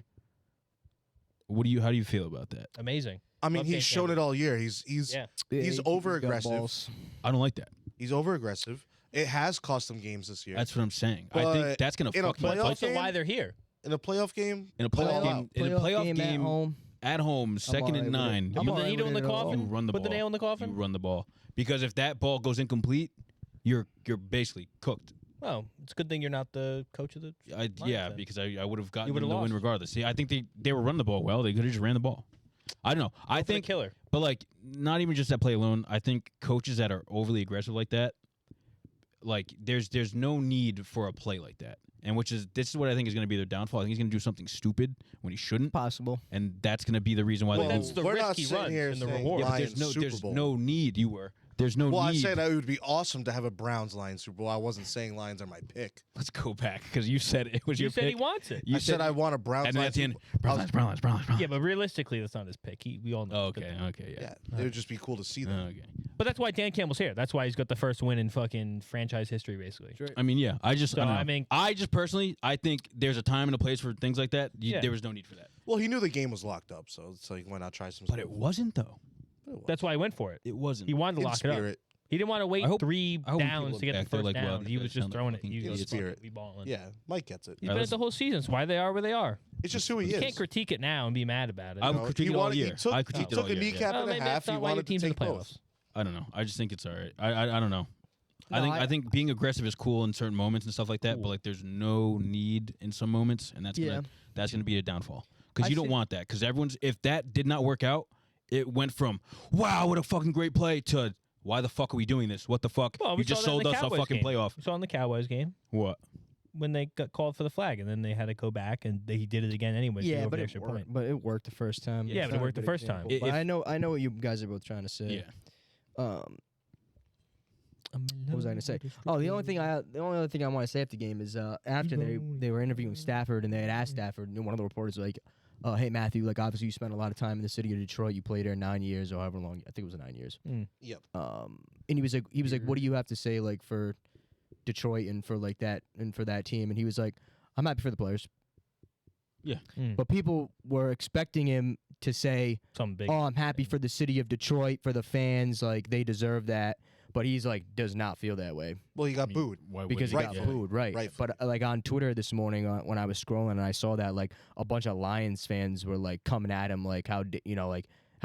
How do you feel about that? Amazing. I mean, Love he's Dan shown Campbell. it all year. He's Yeah. He's over aggressive. I don't like that. He's over aggressive. It has cost them games this year. That's what I'm saying. I But think that's going to in a fuck him But up. it's also game? why they're here. In a playoff game, In a playoff game, at home. at home, 2nd alright and with it. 9, I'm Put the alright needle in with the it at all. coffin. You run the Put the ball. nail in the coffin. you run the ball. Because if that ball goes incomplete, you're basically cooked. Oh, it's a good thing you're not the coach of the. Yeah, Lions, then. because I would have gotten You them would've the win lost. regardless. See, I think they were running the ball well. They could have just ran the ball. I don't know. I Go for the think, killer. but like, not even just that play alone. I think coaches that are overly aggressive like that, like, there's no need for a play like that. And this is what I think is going to be their downfall. I think he's going to do something stupid when he shouldn't, Possible. and that's going to be the reason why Well, they that's lose. the we're risk not he sitting runs here and the saying reward. Yeah, but Lions there's Super Bowl. no need. There's no Well, need. I said it would be awesome to have a Browns Lions Super Bowl. I wasn't saying Lions are my pick. Let's go back because you said it was You your said pick. he wants it. You I said I want a Browns and then at Lions the end, Super Bowl. Brown Lions. Yeah, but realistically, that's not his pick. We all know. Okay, Yeah, it would just be cool to see them. Okay. But that's why Dan Campbell's here. That's why he's got the first win in fucking franchise history, basically. I mean, yeah. I So, don't know. I mean- I just personally, I think there's a time and a place for things like that. Yeah. There was no need for that. Well, he knew the game was locked up, so it's like, why not try some But stuff? it wasn't though. That's why he went for it. It wasn't. He wanted to In lock it up. spirit. He didn't want to wait I hope- 3 I hope when downs people to get the look back, they're first like, down. wow, He was these just guys throwing it. sound He like was fucking idiots. we balling. Yeah, Mike gets it. He's All been right, at the whole season. It's why they are where they are. It's just who he You is. can't critique it now and be mad about it. I would know, critique he it all wanted- he year. took- I he critique it took all a year. kneecap Well, and a maybe half. that's He not why your wanted to team's in take the both. playoffs. I don't know. I just think it's all right. I don't know. No, I think being aggressive is cool in certain moments and stuff like that, but Cool. like there's no need in some moments, and that's Yeah. gonna be a downfall because I you don't see- want that. Because if that did not work out, it went from wow, what a fucking great play to why the fuck are we doing this? What the fuck? Well, we you just saw that in sold the us a Cowboys fucking game. playoff. We saw in the Cowboys game What? when they got called for the flag, and then they had to go back, and he did it again anyway. to Yeah, go but for the it extra worked. point. But it worked the first time. Yeah, It's but it not a worked the good first time. example. But If- I know what you guys are both trying to say. Yeah. What was I going to say? Oh, the only other thing I want to say after the game is after they were interviewing Stafford and they had asked Stafford, and one of the reporters was like, "Hey Matthew, like obviously you spent a lot of time in the city of Detroit. You played there 9 years or however long. I think it was 9 years." Yep. And he was like, "What do you have to say like for Detroit and for like that and for that team?" And he was like, "I'm happy for the players." Yeah. But people were expecting him to say, Something big. "Oh, I'm happy for the city of Detroit, for the fans, like they deserve that." But he's like, does not feel that way Well, he got booed. because he got Rightfully. booed, right? Rightfully. But like on Twitter this morning when I was scrolling and I saw that like a bunch of Lions fans were like coming at him like how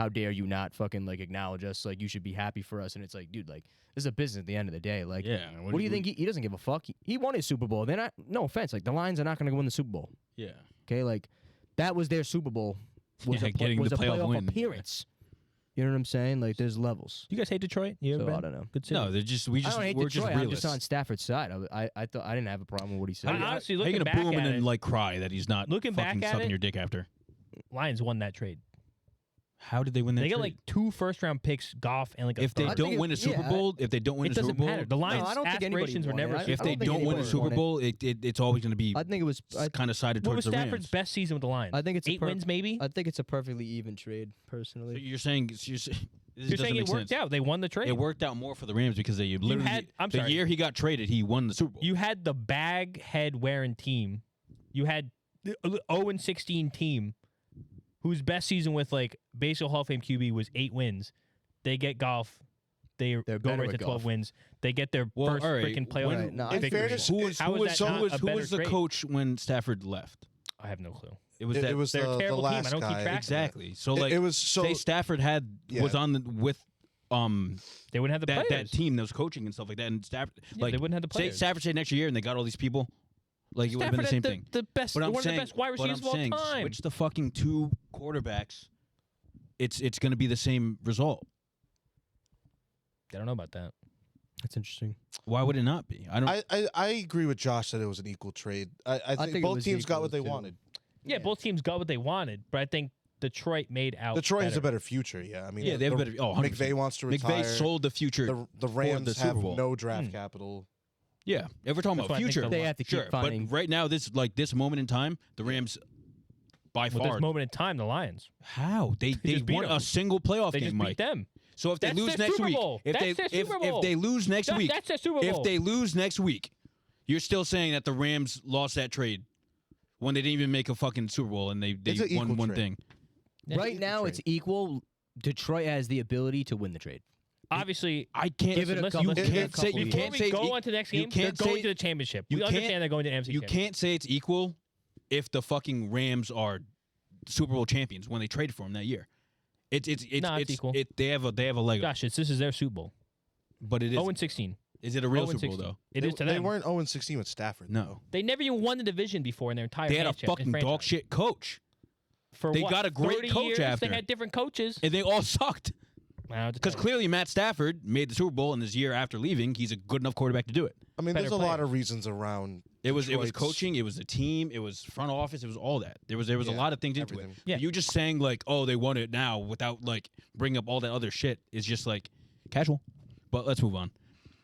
dare you not fucking like acknowledge us, like you should be happy for us. And it's like, dude, like this is a business at the end of the day. Like, Yeah. what do you think? He doesn't give a fuck. He won his Super Bowl. They're not. No offense. Like the Lions are not going to win the Super Bowl. Yeah. Okay, like that was their Super Bowl. Was Yeah, a getting the playoff playoff win. appearance. You know what I'm saying? Like there's levels. You guys hate Detroit? You ever So been? I don't know. Good city. No, they're just we I don't hate we're Detroit. just I'm realists. just on Stafford's side. I thought I didn't have a problem with what he said. I- honestly, How you looking gonna boo back him and at then it- like cry that he's not Looking back fucking at sucking it- your dick after? Lions won that trade. How did they win that? They got trade? like 2 first-round picks, Goff, and like a if they third. I don't think win a Super yeah, Bowl, if they don't win It a Super doesn't Bowl, matter. The Lions' I don't think anybody aspirations were won it. never. I- Super if Bowl. they don't think don't win a anybody Super won it. Bowl, it's always going to be I think it was. kind of sided What towards was the Stafford's Rams. best season with the Lions? I think it's 8 wins, maybe. I think it's a perfectly even trade, personally. So you're saying this You're doesn't saying make it worked sense. out. They won the trade. It worked out more for the Rams because they literally I'm the sorry. year he got traded, he won the Super Bowl. You had the bag head wearing team. You had the 0-16 team whose best season with like baseball Hall of Fame QB was 8 wins. They get Goff. They're go better right to with 12 Goff. wins. They get their Well, first all right, freaking playoff when- Right, no, victory. in fairness, who was How who is was that who not was a who better was the trade? coach when Stafford left? I have no clue. It was It that was They're a the terrible team. I last don't keep guy. track. exactly. So like it was so say Stafford was Yeah. on the with They wouldn't have the that players. team, those coaching and stuff like that, and Stafford Yeah, like they wouldn't have the say players. Stafford stayed next year and they got all these people, like it would have been the same Stafford thing. had the best, But I'm one saying, of the best wide but I'm receivers of all saying, time. switch the fucking 2 quarterbacks. It's going to be the same result. I don't know about that. That's interesting. Why would it not be? I don't. I agree with Josh that it was an equal trade. I think think it both was teams got equal, what they too. wanted. Yeah, both teams got what they wanted, but I think Detroit made out. Detroit has a better future. Yeah, I mean, Yeah, they have better. Oh, 100%. McVay wants to retire. McVay sold the future. The Rams the Super have Bowl. no draft capital. Yeah, if we're talking That's about why I think future, They have to keep sure. finding. But right now, this moment in time, the Rams, by With far, this moment in time, the Lions. how they just beat won them. a single playoff They game, just Mike. beat them. So if they That's lose their next Super week, Bowl. if That's their Super Bowl. if they lose next week, That's their Super Bowl. if they lose next week, you're still saying that the Rams lost that trade when they didn't even make a fucking Super Bowl and they It's an won equal one trade. thing. Right now, it's equal. Detroit has the ability to win the trade. Obviously, I can't. Give it a listen, couple- you listen, can't say. You before can't we say. go on to the next game, they're can't going say- to the championship. you We can't- understand they're going to the NFC You championship. can't say it's equal if the fucking Rams are Super Bowl champions when they traded for him that year. It's equal. They have a leg up, Gosh, this is their Super Bowl. but it is. 0-16. Is it a real 0-16. Super Bowl though? It is to They them. weren't 0-16 with Stafford. No, They never even won the division before in their entire they had a franchise- fucking dog franchise. shit coach, For they what, got a great 30 coach years, after. They had different coaches. and they all sucked. Because Because clearly Matt Stafford made the Super Bowl, and this year after leaving, he's a good enough quarterback to do it. I mean, Better there's a lot players. of reasons around. It was Detroit's- coaching, it was the team, it was front office, it was all that. There was a Yeah, lot of things into everything. it. Yeah. You just saying like, oh, they won it now without like bringing up all that other shit is just like casual. But let's move on.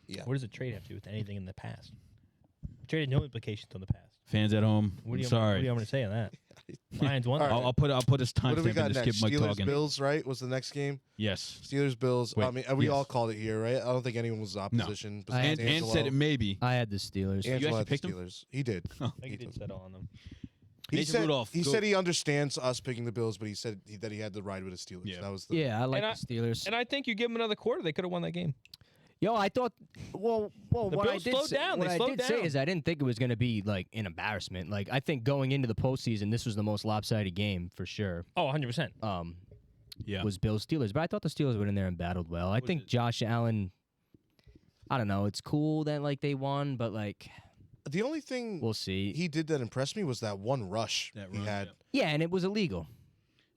Yeah. what does a trade have to do with anything in the past? Trade had no implications on the past. Fans at home, What do I'm you sorry. What do you want to say on that? Lions won. All right. I'll put this What do we timestamp got in to next? skip Mike Steelers talking. Bills, right? Was the next game? Yes. Steelers Bills. I Wait, mean, we yes. all called it here, right? I don't think anyone was opposition. besides And Angelo. said it maybe. I had the Steelers. You Angelo actually had the picked him? Steelers. He did. Oh. I think He he did did. settle on them. He Nathan said Rudolph, he go. said he understands us picking the Bills, but he said that he had to ride with the Steelers. Yeah. That was the Yeah, I like And the Steelers. And I think you give them another quarter, they could have won that game. Yo, I thought. Well, The what I Bills did slowed say, down. what They I slowed did say down. is I didn't think it was going to be like an embarrassment. Like I think going into the postseason, this was the most lopsided game for sure. Oh, 100%. Yeah. Was Bills Steelers, but I thought the Steelers went in there and battled well. I Was think it- Josh Allen. I don't know. It's cool that like they won, but like the only thing we'll see. he did that impressed me was that one rush That he run, had. yeah. Yeah, and it was illegal.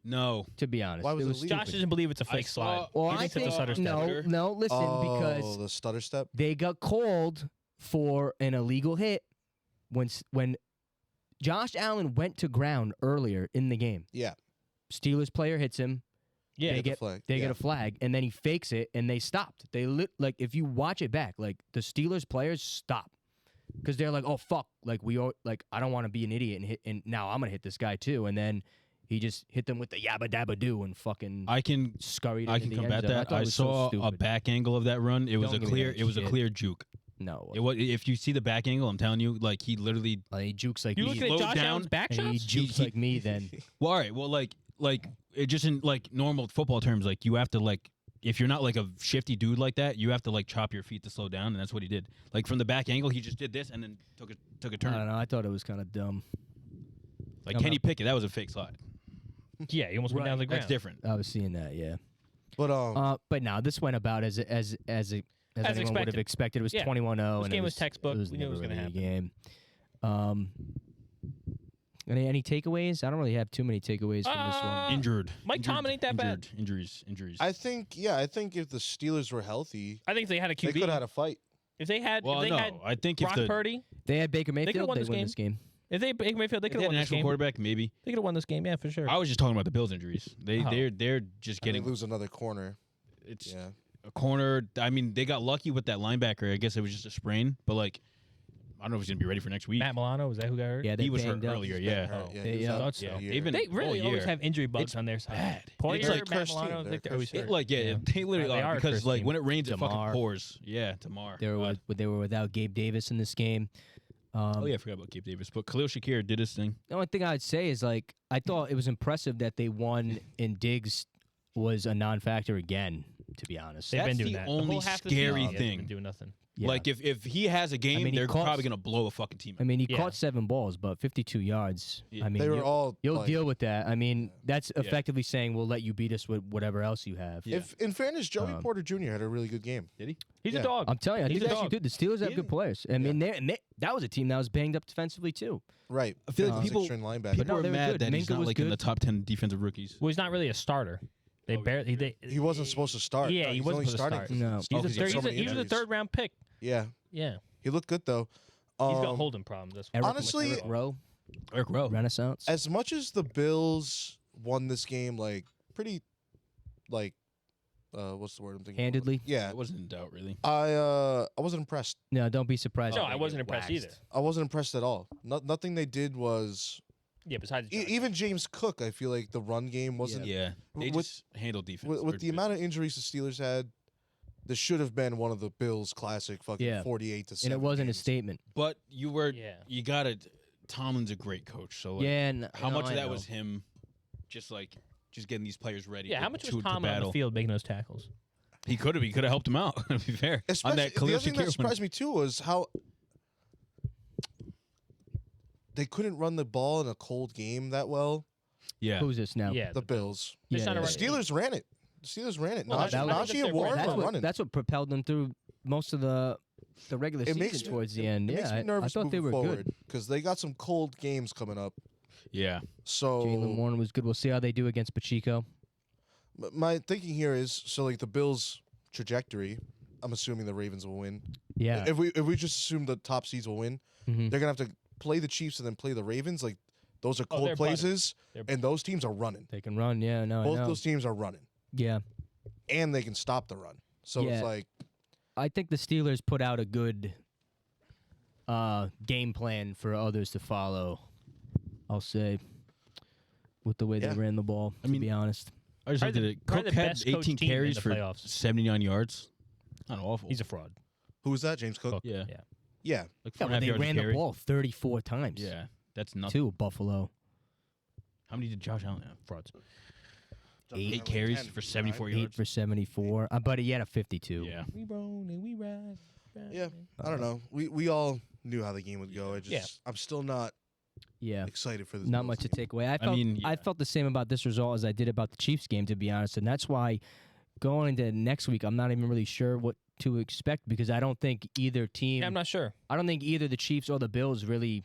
No. To be honest, Why was it was. illegal? Josh doesn't believe it's a I fake saw- slide. Well, He I thinks it's a think stutter step. Stutter. no. Listen, Oh, because the stutter step. they got called for an illegal hit when Josh Allen went to ground earlier in the game. Yeah, Steelers player hits him. Yeah, they the get flag. they Yeah. get a flag, and then he fakes it, and they stopped. They like if you watch it back, like the Steelers players stop because they're like, oh fuck, like we are like I don't want to be an idiot and hit, and now I'm gonna hit this guy too, and then he just hit them with the yabba dabba doo and fucking I can scurried. I into can the combat end zone. that. thought I it was so saw a stupid. back angle of that run. It was Don't a give me clear that it was a shit. clear juke. No, It was, if you see the back angle, I'm telling you, like he literally he jukes like You me. looking at slowed Josh down, Allen's back and he shots? jukes he- like me. Then well, all right, well like it just in like normal football terms, like you have to like if you're not like a shifty dude like that, you have to like chop your feet to slow down, and that's what he did. Like from the back angle, he just did this and then took a I don't turn. know. I thought it was kind of dumb. Like I'm Kenny not- Pickett, that was a fake slide. Yeah, he almost went down the ground. That's different. I was seeing that. Yeah. But But no, this went about as anyone would have expected. expected. It was Yeah. 21-0. This and game it was textbook. It was We knew it was never gonna really a game. Any takeaways? I don't really have too many takeaways from this one. Injured. Mike Injured- Tomlin ain't that bad. Injuries. I think if the Steelers were healthy, I think if they had a they QB. could have had a fight. If they had, Well, if they no, had I think if Brock the Purdy, They had Baker Mayfield. won They this win game. this game. if they Baker Mayfield, they if could they have had won an this actual game. quarterback, maybe. They could have won this game. Yeah, for sure. I was just talking about the Bills' injuries. Oh. They're just And they getting lose another corner. it's Yeah, a corner. I mean, they got lucky with that linebacker. I guess it was just a sprain, but like, I don't know if he's gonna be ready for next week. Matt Milano, was that who got hurt? Yeah, they He was hurt banged up. earlier. He's Yeah. been hurt. Oh. Yeah, They- he was yeah. out Thought so. Yeah, a they've been They really all always year. have injury bugs It's on their side. bad. Poirier, It's like Matt cursed team. Milano, They're they're always cursed hurt. Like they literally They are are because cursed like team. when it rains, it fucking Damar. pours. Yeah, Tamar. They were without Gabe Davis in this game. Oh yeah, I forgot about Gabe Davis, but Khalil Shakir did his thing. The only thing I'd say is like I thought it was impressive that they won and Diggs was a non-factor again. To be honest, They've That's been doing the that. only whole half the scary season, they've thing. been doing nothing. Yeah. Like if he has a game, mean, he they're caught- probably gonna blow a fucking team. I mean, he Yeah. caught 7 balls, but 52 yards. Yeah. I mean, they were all. you'll like, deal with that. I mean, that's effectively saying we'll let you beat us with whatever else you have. Yeah. If in fairness, Joey Porter Jr. had a really good game. Did he? He's Yeah. a dog. I'm telling you, I He's think a they actually dog. do. The Steelers have Yeah. good players. I mean, that was a team that was banged up defensively too. Right. I feel like people- String linebacker. But People no, are they were mad good. that he's Minka not was like in good. the top 10 defensive rookies. Well, he's not really a starter. They Oh, barely. They, He wasn't supposed to start. Yeah, No, he he's wasn't only supposed to starting start. because No. of- He was, because a of third, so he's, a, many he was a injuries. third round pick. Yeah, Yeah, he looked good though. he's got holding problems. That's Honestly- Eric Rowe, Eric Rowe. Renaissance. As much as the Bills won this game like pretty, like, what's the word I'm thinking? Handedly? Yeah, It wasn't in doubt, really. I wasn't impressed. No, don't be surprised. No, if they I wasn't get impressed waxed. either. I wasn't impressed at all. Nothing they did was Yeah, besides even James Cook. I feel like the run game wasn't Yeah, they With- just handled defense. with the amount of injuries the Steelers had. This should have been one of the Bills' classic fucking Yeah. 48-7. And it wasn't a games. statement. But you got to. Tomlin's a great coach. So like, Yeah, and how much of that was him, just getting these players ready? Yeah, to, how much to, was to Tomlin on battle? the field making those tackles? He could have helped him out. To be fair, on Especially, that the Khalil other thing that Shakir one. surprised me too was how they couldn't run the ball in a cold game that well. Yeah, Who's this now? Yeah, The Bills. They're Yeah, trying to The yeah. run- Steelers ran it. The Steelers ran it. Well, Najee, that was- Najee and Warren That's were what, running. that's what propelled them through most of the regular It season makes towards the end. It Yeah, makes me I nervous thought they moving were forward good. because they got some cold games coming up. yeah. So Jalen Warren was good. We'll see how they do against Pacheco. my thinking here is like the Bills' trajectory. I'm assuming the Ravens will win. Yeah. If we just assume the top seeds will win, Mhm. they're gonna have to play the Chiefs and then play the Ravens. Like those are Oh, cold they're places, They're- and those teams are running. They can run. Yeah, no, I Both know. those teams are running, Yeah. and they can stop the run. So Yeah. it's like I think the Steelers put out a good game plan for others to follow. I'll say, with the way Yeah. they ran the ball. I To mean, be honest, I just looked at it. probably Cook the had best coached 18 team in carries the for playoffs. 79 yards. Not awful. He's a fraud. who was that? James Cook. Cook. yeah. Yeah. Yeah, Like yeah, 4.5 but they yards a ran the carry. ball 34 times. Yeah, that's nothing. To Buffalo. How many did Josh Allen have? Frauds. Eight carries for 74 8 yards. for 74. But he had a 52. Yeah. We roll and we ride. Yeah. I don't know. We all knew how the game would go. I'm still not Yeah. excited for this. Not Bills much to team. take away. I felt mean, I yeah. felt the same about this result as I did about the Chiefs game, to be honest, and that's why going into next week, I'm not even really sure what to expect because I don't think either team. Yeah, I'm not sure. I don't think either the Chiefs or the Bills really.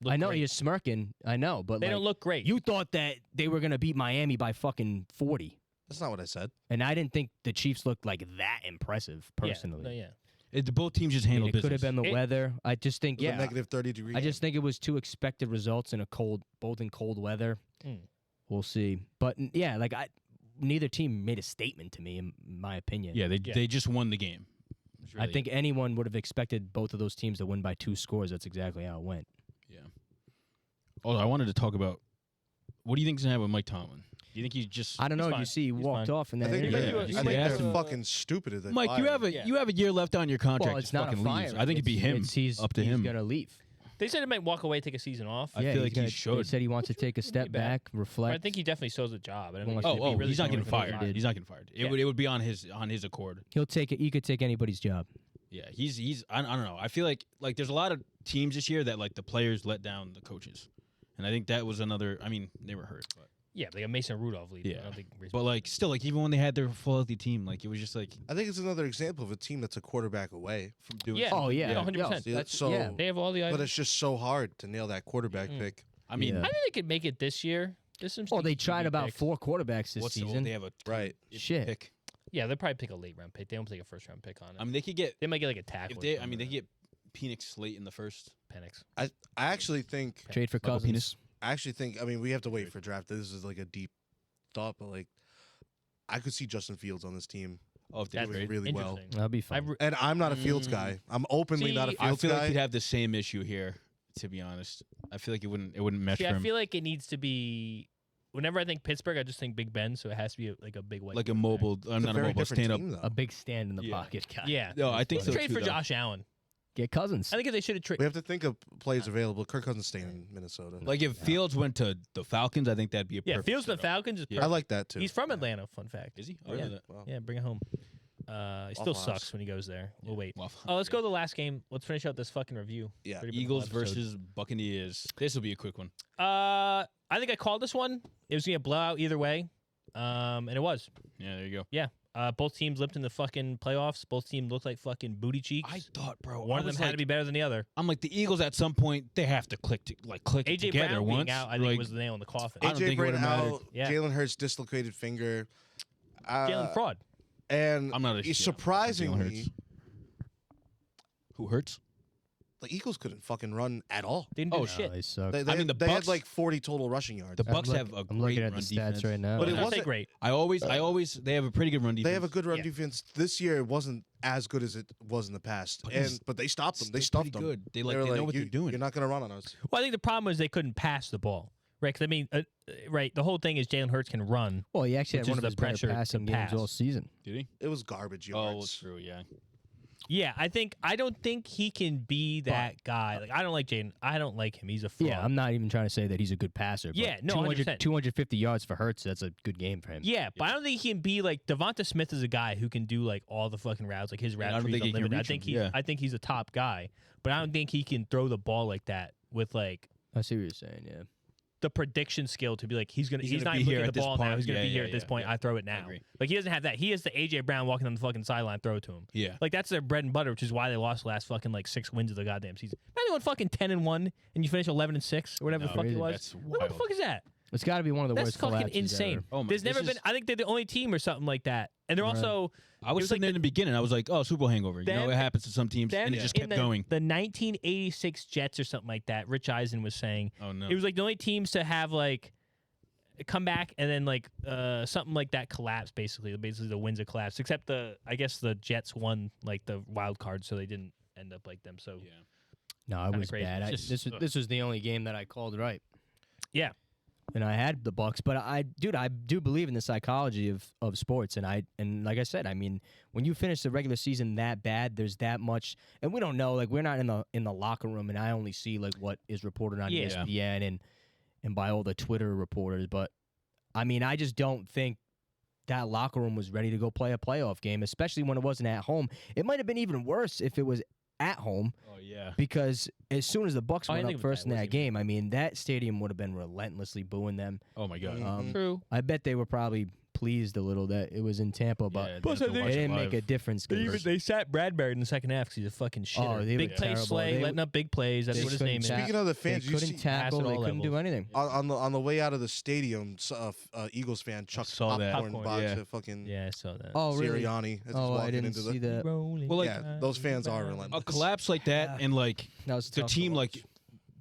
Look I know great. you're smirking. I know, but They like, don't look great. you thought that they were gonna beat Miami by fucking 40, That's not what I said. and I didn't think the Chiefs looked like that impressive personally. Yeah. Both teams just I mean, handled it business. could have been the It- weather. I just think, It was yeah. a negative 30-degree. I just think it was two expected results in both in cold weather. Mm. We'll see, but yeah, like neither team made a statement to me, in my opinion. Yeah, Yeah. they just won the game. It's I really- think anyone would have expected both of those teams to win by 2 scores. That's exactly how it went. Yeah. Oh, I wanted to talk about what do you think's gonna happen with Mike Tomlin? Do you think he's just I don't He's know. fine. You see, he He's walked fine. off in I that think, interview. Yeah. I You think might that's ask him- fucking stupid. That they Mike? You fired have him. a Yeah. you have a year left on your contract. Well, it's just not a fucking fire. leave. I think it'd be him. He's up to he's him. gonna leave. They said he might walk away, take a season off. I Yeah, feel he's like gonna, he should. He said he wants to take a step back. back, But I reflect. think he definitely still has a job. I don't think Oh, if he really he's not getting started from the fired. top. He's not getting fired. It Yeah. would be on his accord. He'll take it. He could take anybody's job. Yeah, he's I don't know. I feel like there's a lot of teams this year that like the players let down the coaches, and I think that was another. I mean, they were hurt, Yeah, they got Mason Rudolph leaving. I Yeah. don't think but like still like even when they had their full healthy team, like it was just like I think it's another example of a team that's a quarterback away. from doing. Yeah. Oh yeah, 100%. See, That's- so, yeah. they have all the but items. it's just so hard to nail that quarterback pick. I mean, Yeah. I think they could make it this year. There's some. Oh, they sneaky tried about picks. 4 quarterbacks this what's season. they have a Right. Shit. pick. Yeah, they'll probably pick a late round pick. They don't take a first round pick on it. I mean, they could get They might get like a tackle. if they. I mean, they could get Penix late in the first. Penix. I actually think. Trade for Michael Cousins. I mean, we have to wait for draft. This is like a deep thought, but like, I could see Justin Fields on this team, Oh, if they That's doing trade. really well. Interesting. That'll be I fun. re- And I'm not a Fields guy. I'm openly not a See, I Fields feel guy. like he'd have the same issue here. To be honest, I feel like it wouldn't mesh See, for I him. feel like it needs to be. Whenever I think Pittsburgh, I just think Big Ben, so it has to be like a big white. like a quarterback. mobile. I'm It's not a very mobile different stand up. team, though. A big stand in the Yeah. pocket guy. Yeah. No, I think so Trade too, for though. Josh Allen. Get Cousins. I think if they should have We traded. have to think of players available. Kirk Cousins staying in Minnesota. Like if Fields went to the Falcons, I think that'd be a Yeah, perfect Fields and the setup. Falcons is Yeah. I perfect. like that too. He's from Atlanta. Fun fact. Is he? Oh, I yeah. didn't know that. Wow. Yeah, bring it home. He still Waffle House. sucks when he goes there. We'll wait. Well, Oh, let's go to the last game. Let's finish out this fucking review. Yeah. 30 minute Eagles episode. versus Buccaneers. This will be a quick one. I think I called this one. It was gonna be a blowout either way, and it was. Yeah, there you go. Yeah. Both teams limped in the fucking playoffs. Both teams looked like fucking booty cheeks. I thought, bro, One of them had to be better than the other. I'm like the Eagles. At some point, they have to click AJ together Brown once. being out, I think, like, was the nail in the coffin. I don't AJ think it Brown would've mattered. out. Yeah. Jalen Hurts dislocated finger. Jalen fraud. And I'm not a he's Jalen surprisingly, Hurts. Who hurts? the Eagles couldn't fucking run at all. They didn't do shit. They suck. They I mean, the they had Bucs- like 40 total rushing yards. The Bucs have a I'm great looking at run the defense. stats right now. But it I'll say wasn't- great. I always they have a pretty good run defense. They have a good run Yeah. defense. This year it wasn't as good as it was in the past. But they stopped them. They Still stuffed pretty them. good. They were know what they're doing. You're not going to run on us. Well, I think the problem was they couldn't pass the ball. Right, 'cause I mean, right. The whole thing is Jalen Hurts can run. Well, he actually which had one is of his the better pressure to passing games pass. all season. Did he? It was garbage Oh, yards. it's true. Yeah. Yeah, I don't think he can be that guy. Like, I don't like Jaden. I don't like him. He's a fraud. Yeah, I'm not even trying to say that he's a good passer. But Yeah, no, 100%. 250 yards for Hurts, that's a good game for him. Yeah, but I don't think he can be like Devonta Smith is a guy who can do like all the fucking routes, like his route I don't trees think he can unlimited. reach him, yeah. I think he's a top guy, but I don't think he can throw the ball like that with like I see what you're saying, yeah. the prediction skill to be like he's gonna not be even here looking at at the this ball now. point. He's gonna Yeah, be here yeah, at this yeah, point. yeah. I throw it I now. agree. Like he doesn't have that. He has the AJ Brown walking on the fucking sideline, throw it to him. Yeah. Like that's their bread and butter, which is why they lost the last fucking like 6 wins of the goddamn season. Imagine going fucking 10-1 and you finish 11-6 or whatever the fuck it crazy. was. That's What the wild. fuck is that? It's got to be one of the That's worst fucking collapses insane. ever. Oh my- There's never this been. is- I think they're the only team or something like that, and they're Right. also. I was was sitting like there in the beginning. I was like, "Oh, Super Bowl hangover." You know, Them- it happens to some teams, and it just in kept the, going. The 1986 Jets or something like that. Rich Eisen was saying Oh no. it was like the only teams to have like come back and then like something like that collapse. Basically the wins a collapse. Except I guess the Jets won like the wild card, so they didn't end up like them. So Yeah. No, it Kinda was crazy. bad. It's just- This was the only game that I called right. yeah. And I had the Bucs, but I do believe in the psychology of sports, and like I said, I mean, when you finish the regular season that bad, there's that much, and we don't know, like we're not in the locker room, and I only see like what is reported on Yeah. ESPN and by all the Twitter reporters, but I mean, I just don't think that locker room was ready to go play a playoff game, especially when it wasn't at home. It might have been even worse if it was at home. Oh yeah. Because as soon as the Bucs I went think up it was first in that that worse game, I mean, that stadium would have been relentlessly booing them. Oh my god. Mhm. True. I bet they were probably pleased a little that it was in Tampa, but Yeah, Plus, they I have to think- watch it it didn't make live. a difference. 'cause They sat Bradbury in the second half because he's a fucking shitter. Oh, they big were play terrible. Slay, They letting up big plays. That's they what his couldn't name is. tap- Speaking of the they fans, you couldn't see tackle. at They all couldn't do levels. anything. on the way out of the stadium, Eagles fan chucked saw that. popcorn Popcorn, box yeah. at fucking Yeah, I saw that. Oh, really? Sirianni as he's Oh, I walking didn't into see the. that. Rolling Well, like, Yeah, those fans are relentless. A collapse like that, and like That was the tough to team, watch. like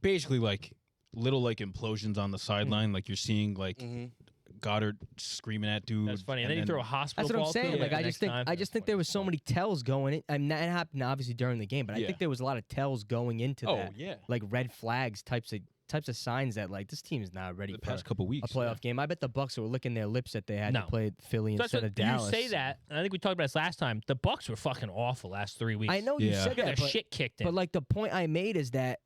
basically like little like implosions on the sideline. Like you're seeing like Mhm. Goddard screaming at dude. That's funny. And then you throw a hospital That's what I'm ball saying. to Like him I the just next think time. there was so many tells going in. I mean, that happened obviously during the game, but I Yeah. think there was a lot of tells going into Oh that, yeah. like red flags types of signs that like this team is not ready The for past couple a weeks. playoff game. I bet the Bucs were licking their lips that they had No. to play Philly So that's instead what, of Dallas. You say that, and I think we talked about this last time. The Bucs were fucking awful last 3 weeks. I know you Yeah. said Got that, their but, shit kicked in. but like the point I made is that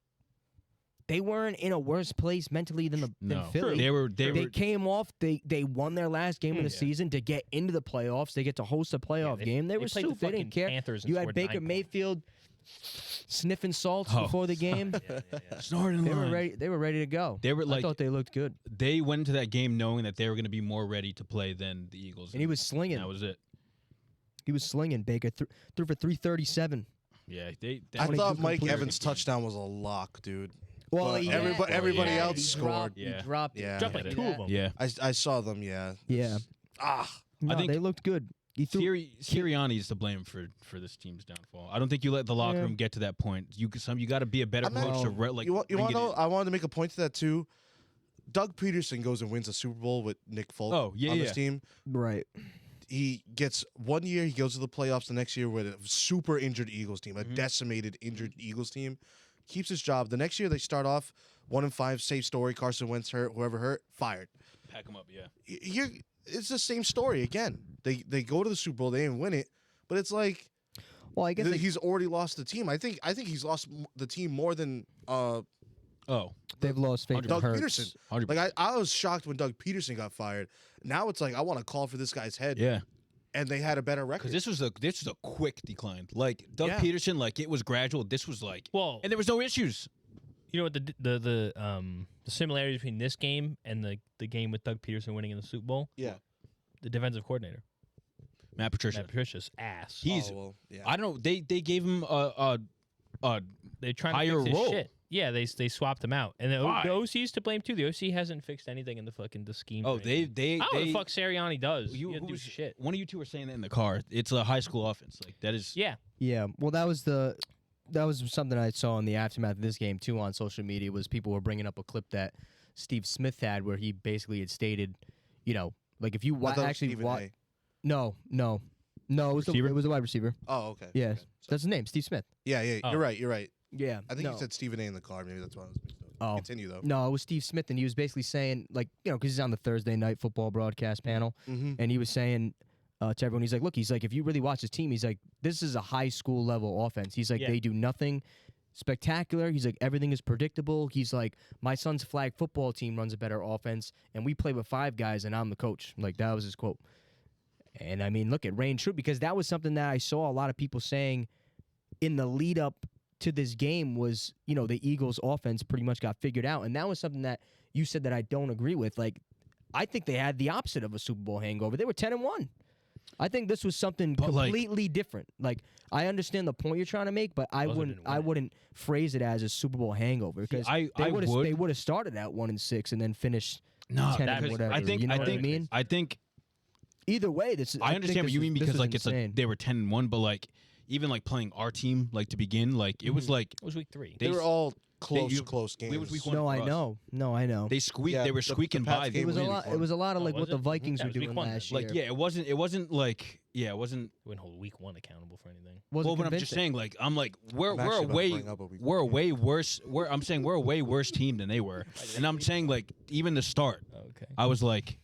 they weren't in a worse place mentally than No, Philly. they were. They came off. They won their last game of the Yeah. season to get into the playoffs. They get to host a playoff game. They were played the stupid. They fucking didn't care. Panthers and You had scored Baker 9 points. Mayfield sniffing salts Oh. before the game. snorting. They were ready. They were ready to go. They were I like thought they looked good, they went into that game knowing that they were going to be more ready to play than the Eagles. and he was slinging. That was it. He was slinging. Baker threw for 337. Yeah. They. I 22 thought Mike completions. Evans' touchdown was a lock, dude. Well, But he everybody had- else he scored. dropped- Yeah. He dropped. Yeah. Dropped Yeah, like they- 2 of them. Yeah. I saw them. Yeah. Yeah. No, think- they looked good. He threw. Sirianni is to blame for this team's downfall. I don't think you let the locker Yeah. room get to that point. You got to be a better I'm not- coach to like. You want bring to it know? in. I wanted to make a point to that too. Doug Peterson goes and wins a Super Bowl with Nick Folk Oh, yeah, on yeah. this team. Right. He gets 1 year. He goes to the playoffs the next year with a super injured Eagles team, a decimated injured Eagles team. Keeps his job. The next year they start off 1-5. Same story. Carson Wentz hurt. Whoever hurt, fired. Pack them up. Yeah. Here it's the same story again. They go to the Super Bowl. They didn't win it, but it's like Well, I guess they, he's already lost the team. I think he's lost the team more than Oh. they've lost faith in Doug Hurts. Peterson. 100%. Like I was shocked when Doug Peterson got fired. Now it's like I want to call for this guy's head. Yeah. And they had a better record. Because this was a quick decline. Like Doug Yeah. Peterson, like it was gradual. This was like, Well, and there was no issues. you know what the similarities between this game and the game with Doug Peterson winning in the Super Bowl? Yeah. The defensive coordinator, Matt Patricia. Matt Patricia's ass. He's. well, yeah. I don't know. They gave him a They trying to higher fix his role. shit. Yeah, they swapped him out, and Why? the OC's to blame too. The OC hasn't fixed anything in the scheme. Oh, or anything. they I don't know what they the fuck Sirianni does. you, He doesn't who do was- shit. One of you two were saying that in the car. It's a high school offense. Like that is. Yeah, Yeah. Well, that was the that was something I saw in the aftermath of this game too on social media. Was people were bringing up a clip that Steve Smith had where he basically had stated, like if you actually watch. No, it was a wide receiver. Oh, okay. Yeah, Okay. that's his name, Steve Smith. Yeah. Oh. You're right. Yeah, I think you said Stephen A in the car. Maybe that's why I was mixed up. Oh. Continue though. No, it was Steve Smith, and he was basically saying, like, because he's on the Thursday night football broadcast panel, and he was saying to everyone, he's like, if you really watch his team, he's like, this is a high school level offense. He's like, they do nothing spectacular. He's like, everything is predictable. He's like, my son's flag football team runs a better offense, and we play with 5 guys, and I'm the coach. Like, that was his quote. And I mean, look, it rang true because that was something that I saw a lot of people saying in the lead up to this game was, the Eagles' offense pretty much got figured out. And that was something that you said that I don't agree with. Like, I think they had the opposite of a Super Bowl hangover. They were 10-1. I think this was something completely different. Like, I understand the point you're trying to make, but I wouldn't phrase it as a Super Bowl hangover because they would have started at 1-6 and then finished 10 and whatever. I think what I mean? I think either way, this. I understand what you mean because like insane. they were 10-1, but like even like playing our team like to begin, like it was like It was week 3. They were all close games. It was week 1. No, I know. They squeaked. Yeah, they were the squeaking Pats by. game It was a lot. It was a lot of like was what the it? Vikings Yeah, were it was week doing 1 last then. year. Like it wasn't like it wasn't. We wouldn't hold week 1 accountable for anything. Wasn't Well, but I'm just convincing. saying, like I'm like we're I'm a actually gonna way bring up a week we're a way worse. I'm saying we're a way worse team than they were, and I'm saying like even the start, Okay. I was like,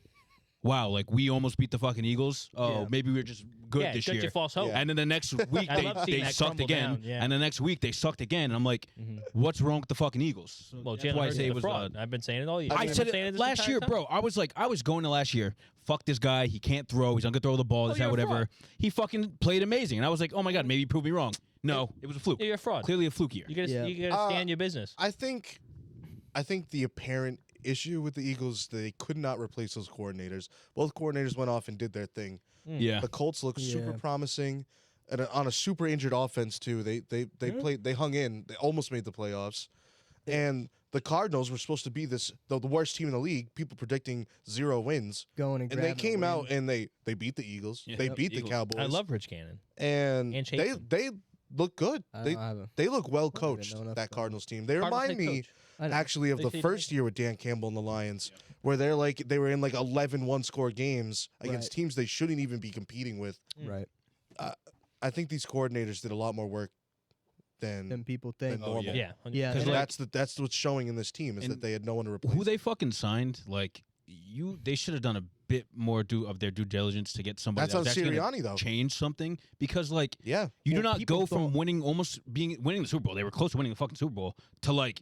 wow, like we almost beat the fucking Eagles. Oh, Yeah. maybe we were just good Yeah, this got year. your false hope. Yeah. And then the next week I love seeing they that sucked crumble again, down, yeah. and the next week they sucked again. And I'm like, Mhm. what's wrong with the fucking Eagles? So Well, that's Jalen why I Hurts say is it a was. fraud. I've been saying it all year. I I've said been saying it this last entire year, time. bro. I was going to last year. Fuck this guy. He can't throw. He's not gonna throw the ball. This, you're that, a whatever. fraud. He fucking played amazing, and I was like, oh my god, maybe he proved me wrong. No, it was a fluke. Yeah, you're a fraud. Clearly a fluke year. You gotta, Yeah. you gotta stay on your business. I think the apparent issue with the Eagles, they could not replace those coordinators. Both coordinators went off and did their thing. Yeah. The Colts look super Yeah. promising, and on a super injured offense too. They played. They hung in. They almost made the playoffs, and the Cardinals were supposed to be the worst team in the league. People predicting 0 wins, going and and they grabbing a came win. out and they beat the Eagles. Yeah. They Yep. beat the Eagles. Cowboys. I love Rich Gannon. and And they Chapin. look good. I They don't have a- they look well I don't even coached. know enough That about Cardinals team. They Cardinals remind head me coach. I know. actually of They the say first year with Dan Campbell and the Lions, where they were in like 11 one-score games against Right. teams they shouldn't even be competing with. Right. I think these coordinators did a lot more work than Than people think. normal. Yeah. Yeah, Because and that's what's showing in this team is And that they had no one to replace. Who they fucking signed? Like they should have done a bit more of their due diligence to get somebody That's that on was actually gonna Sirianni though. change something because like Yeah, you do Well, not people go from thought- winning the Super Bowl. They were close to winning the fucking Super Bowl to like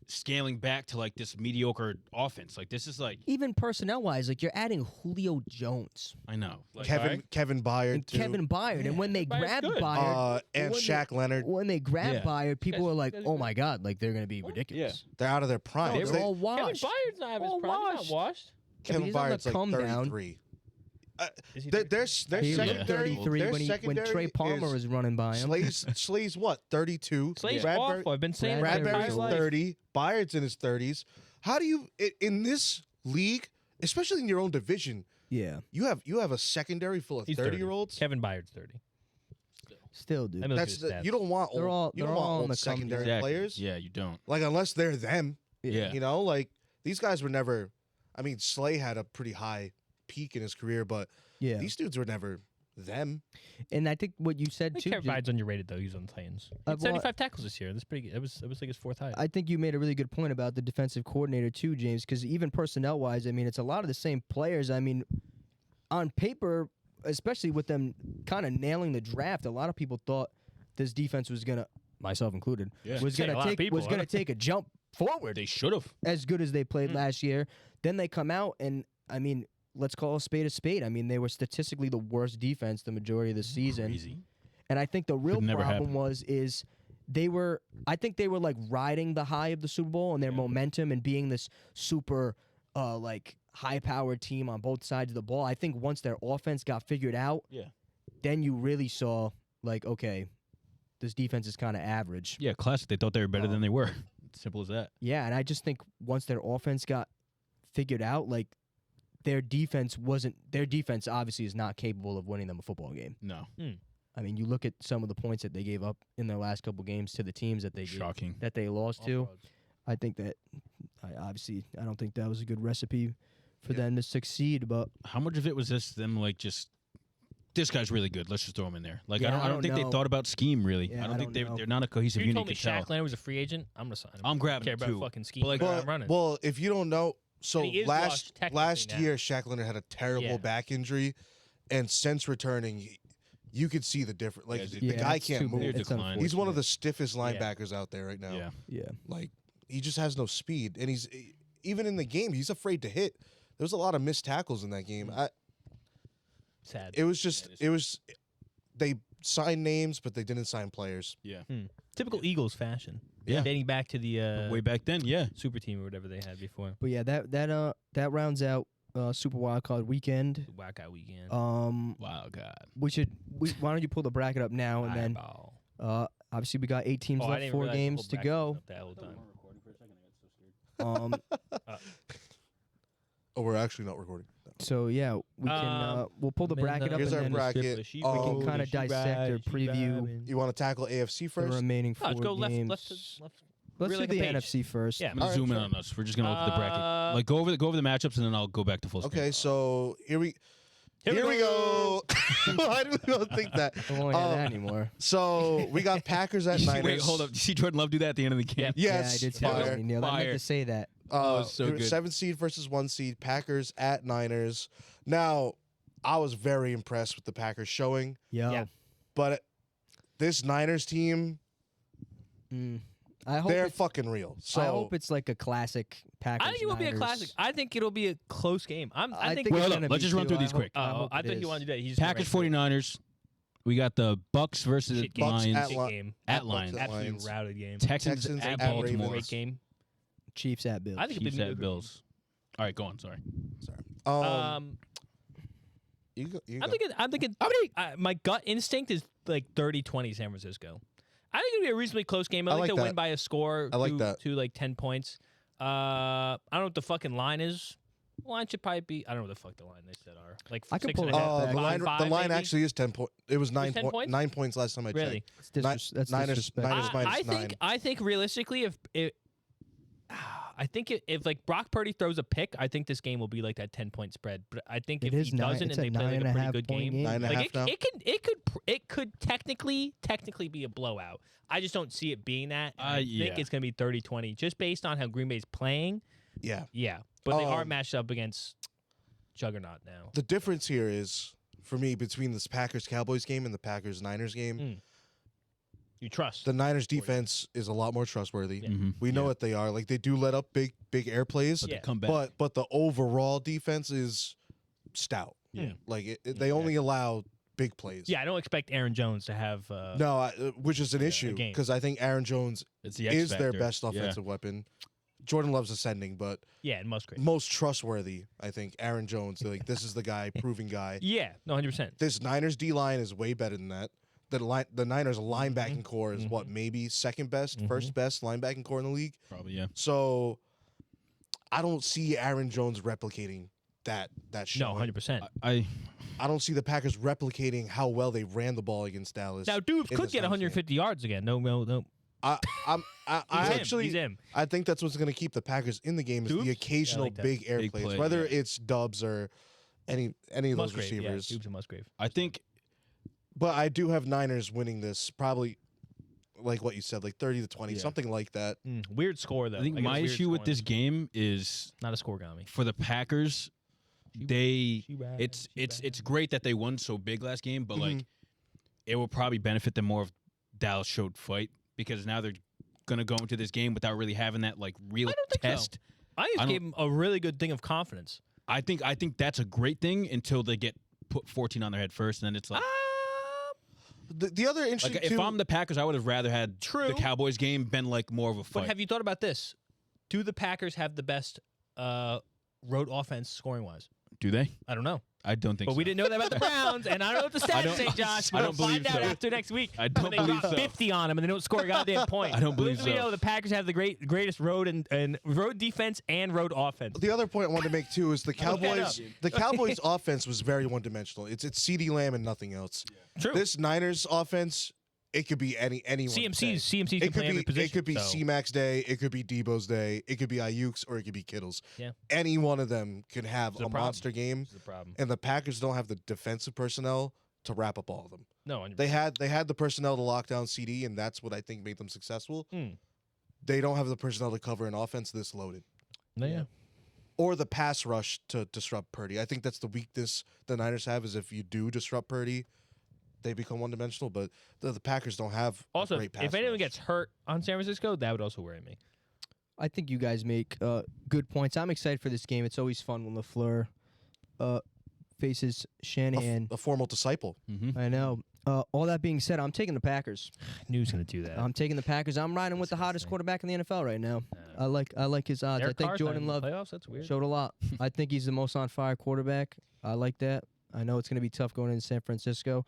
scaling back to like this mediocre offense. Like this is like even personnel wise, like you're adding Julio Jones I know. Like, Kevin Byard and too. Kevin Byard, and when they Byard's grabbed good. Byard, and when Shaq Leonard. when they grabbed Yeah. Byard, people guys- were like, you guys "Oh agree? my god, like they're gonna be ridiculous." They're out of their prime. No, They- they're all Kevin washed. Byard's not having his All prime. He's washed. not washed. Kevin he's on the Byard's like come down. 33. Is he Their 33? He was secondary, 33 their when when secondary Trey Palmer is was running by him. Slay's what 32. Slade's Bradbury- awful. I've been saying Bradbury's it my Bradbury's entire life. 30. Byard's in his 30s. How do you in this league, especially in your own division, Yeah, you have a secondary full of He's 30-year-olds? Kevin Byard's 30. still, dude. Let me look at That's his stats. you don't want They're all- you don't they're want all on old the come secondary exactly. players. Yeah, you don't. Like unless they're them, Yeah. you know, like these guys were never. I mean, Slay had a pretty high peak in his career, but Yeah, these dudes were never them. and I think what you said I think too. Kevin Byard's underrated though. He's on the Titans. He Well, had 75 tackles this year. That's pretty good. It was like his 4th highest. I think you made a really good point about the defensive coordinator too, James, because even personnel wise, I mean, it's a lot of the same players. I mean, on paper, especially with them kind of nailing the draft, a lot of people thought this defense was gonna, myself included, Yeah. was Say a gonna lot of take people, was gonna huh? take a jump forward They should have. as good as they played last year. Then they come out and I mean, let's call a spade a spade. I mean, they were statistically the worst defense the majority of the season. Crazy. And I think the real Could never problem happen. is I think they were like riding the high of the Super Bowl and their momentum and being this super like high powered team on both sides of the ball. I think once their offense got figured out, Yeah. then you really saw like, okay, this defense is kind of average. Yeah, classic. They thought they were better than they were. Simple as that. Yeah, and I just think once their offense got figured out, like their defense obviously is not capable of winning them a football game. No. I mean, you look at some of the points that they gave up in their last couple games to the teams that they Shocking. that they lost to. I think that I don't think that was a good recipe for them to succeed. But How much of it was them like just this guy's really good? Let's just throw him in there. Like Yeah, I don't think they know. thought about scheme really. Yeah, I don't think know. they're not a cohesive If you unit. told me You could tell. Shaq Leonard was a free agent, I'm gonna sign him. I'm grabbing care him about too. fucking scheme. But, like, I'm running. Well, if you don't know, so And he is last washed technically now. year Shaq Leonard had a terrible Yeah. back injury, and since returning, you could see the difference. Like Yeah, the guy it's can't too move. bad. It's Decline. He's one of unfortunate. the stiffest linebackers out there right now. Yeah. Yeah. Like he just has no speed, and he's even in the game he's afraid to hit. There was a lot of missed tackles in that game. Sad. It was just they signed names, but they didn't sign players. Yeah. Typical Eagles fashion. Yeah. Dating back to the Way back then, yeah. super team or whatever they had before. But yeah, that rounds out Super Wildcard Weekend. Wildcard Weekend. Wow, God. Why don't you pull the bracket up now and then Eyeball. obviously we got 8 teams Oh, I left, didn't 4 realize the games whole to bracket go. was up that whole time. Oh, we're actually not recording. No. So yeah, we can we'll pull the bracket up Here's and our then bracket. we can kind of dissect or preview You want to tackle AFC the first? remaining 4 let's go games. left. Let's really do like the a page. NFC first. Yeah. I'm gonna All right, zoom in sure. on us. We're just gonna look at the bracket. Uh, Like go over the matchups and then I'll go back to full screen. Okay, so here we Here we go. Why do we don't think that? I don't want to hear that anymore. So we got Packers at Niners. Wait, hold up. Did you see Jordan Love do that at the end of the game? Yep. Yes, yeah, I did see fire. that. Neil. I meant Fire. to say that. Oh, so good. 7 seed versus 1 seed. Packers at Niners. Now, I was very impressed with the Packers showing, Yeah. but this Niners team, I hope they're it's, fucking real. So I hope it's like a classic Packers. I think it will be a Niners. classic. I think it'll be a close game. I think. it's Well, gonna let's be just run too. through these quick. I hope thought it he is. wanted to do that. He just Packers went right 49ers. We got the Bucks versus Shit the game. Lions. at Shit Li- game. At Bucs Lions. at Absolutely Lions. routed game. Texans, Texans at at Baltimore. Ravens. Great game. Chiefs at Bills. I think it'll Chiefs be at Bills. All right, go on. Sorry. Sorry. You go. I'm thinking. My gut instinct is like 30-20 San Francisco. I think it'll be a reasonably close game. I I think like they'll that. win by a score. I like that. To like 10 points. I don't know what the fucking line is. The line should probably be. I don't know what the fuck the line they said are. Like I can 6 pull and it a half, up. the Five, line, the line maybe? actually is 10 points. It was 9 10 points? 9 points last time I checked. Really? That's Niners- disrespectful. Niners minus I think. 9. I think realistically, if like Brock Purdy throws a pick, I think this game will be like that 10-point spread. But I think It if is he nine- doesn't it's and a they play like a pretty 9.5 good point game, game. 9.5 like now? it could technically be a blowout. I just don't see it being that. And I Yeah. think it's going to be 30-20 just based on how Green Bay's playing. Yeah. Yeah, but they are Um, matched up against Juggernaut now. The difference here is, for me, between this Packers-Cowboys game and the Packers-Niners game, You trust. the Niners defense is a lot more trustworthy. Yeah. Mhm. We know Yeah. what they are. Like, they do let up big air plays, But Yeah. they come back. but the overall defense is stout. Yeah. Like, they only allow big plays. Yeah, I don't expect Aaron Jones to have. No, which is an issue game. because I think Aaron Jones It's the X is their factor. best Yeah. offensive weapon. Jordan Love's ascending, but Yeah, and Musgrave. most trustworthy, I think, Aaron Jones. Like, this is the guy, proven guy. Yeah, no, 100%. This Niners D line is way better than that. The Niners linebacking core is what, maybe second best, first best linebacking core in the league. Probably, yeah. So I don't see Aaron Jones replicating that No, showing. 100%. I I don't see the Packers replicating how well they ran the ball against Dallas. Now, Dubes in could this get Niners game. 150 yards again. No. I He's actually him. I think that's what's going to keep the Packers in the game is Dubes? the occasional Yeah, I like that. big air Big plays, play, whether yeah. it's Dubs or any of those Musgrave, receivers. Yeah, Dubes and Musgrave. I think But I do have Niners winning this, probably like what you said, like 30-20, Yeah. something like that. Weird score though. I think Like, my it's weird issue with scoring. this game is Not a scoregami. for the Packers. It's great that they won so big last game, but like it will probably benefit them more if Dallas showed fight because now they're gonna go into this game without really having that like real I don't think so. test. I just I gave him a really good thing of confidence. I think that's a great thing until they get put 14 on their head first, and then it's like. The other interesting Like if I'm the Packers, I would have rather had True. the Cowboys game been like more of a fight. But have you thought about this? Do the Packers have the best road offense scoring wise? Do they? I don't know. I don't think But so. we didn't know that about the Browns, and I don't know what the stats say, Josh. I don't We'll believe find out so. after next week. I don't When they believe drop so. 50 on them, and they don't score a goddamn point. I don't believe We so. know the Packers have the greatest road and road defense and road offense. The other point I wanted to make too is the Look that up, Cowboys. dude. The Cowboys' offense was very one-dimensional. It's CeeDee Lamb and nothing else. True. This Niners offense, it could be anyone. CMC's can It could play every be position. it could be so. C-Mac's day, it could be Debo's day, it could be Ayuk's, or it could be Kittle's. Yeah. Any one of them can have It's a a problem. monster game, This is the problem. and the Packers don't have the defensive personnel to wrap up all of them. No, They had the personnel to lock down CD, and that's what I think made them successful. They don't have the personnel to cover an offense this loaded. yeah. Or the pass rush to disrupt Purdy. I think that's the weakness the Niners have is if you do disrupt Purdy, they become one-dimensional. But the Packers don't have Also, a great pass if anyone rush. gets hurt on San Francisco, that would also worry me. I think you guys make good points. I'm excited for this game. It's always fun when LaFleur faces Shanahan. a formal disciple. Mm-hmm. I know. All that being said, I'm taking the Packers. I knew he was going to do that. I'm taking the Packers. I'm riding with the hottest quarterback in the NFL right now. I like his odds. Derek I think Carr's Jordan not in Love the playoffs. That's weird. showed a lot. I think he's the most on fire quarterback. I like that. I know it's going to be tough going into San Francisco.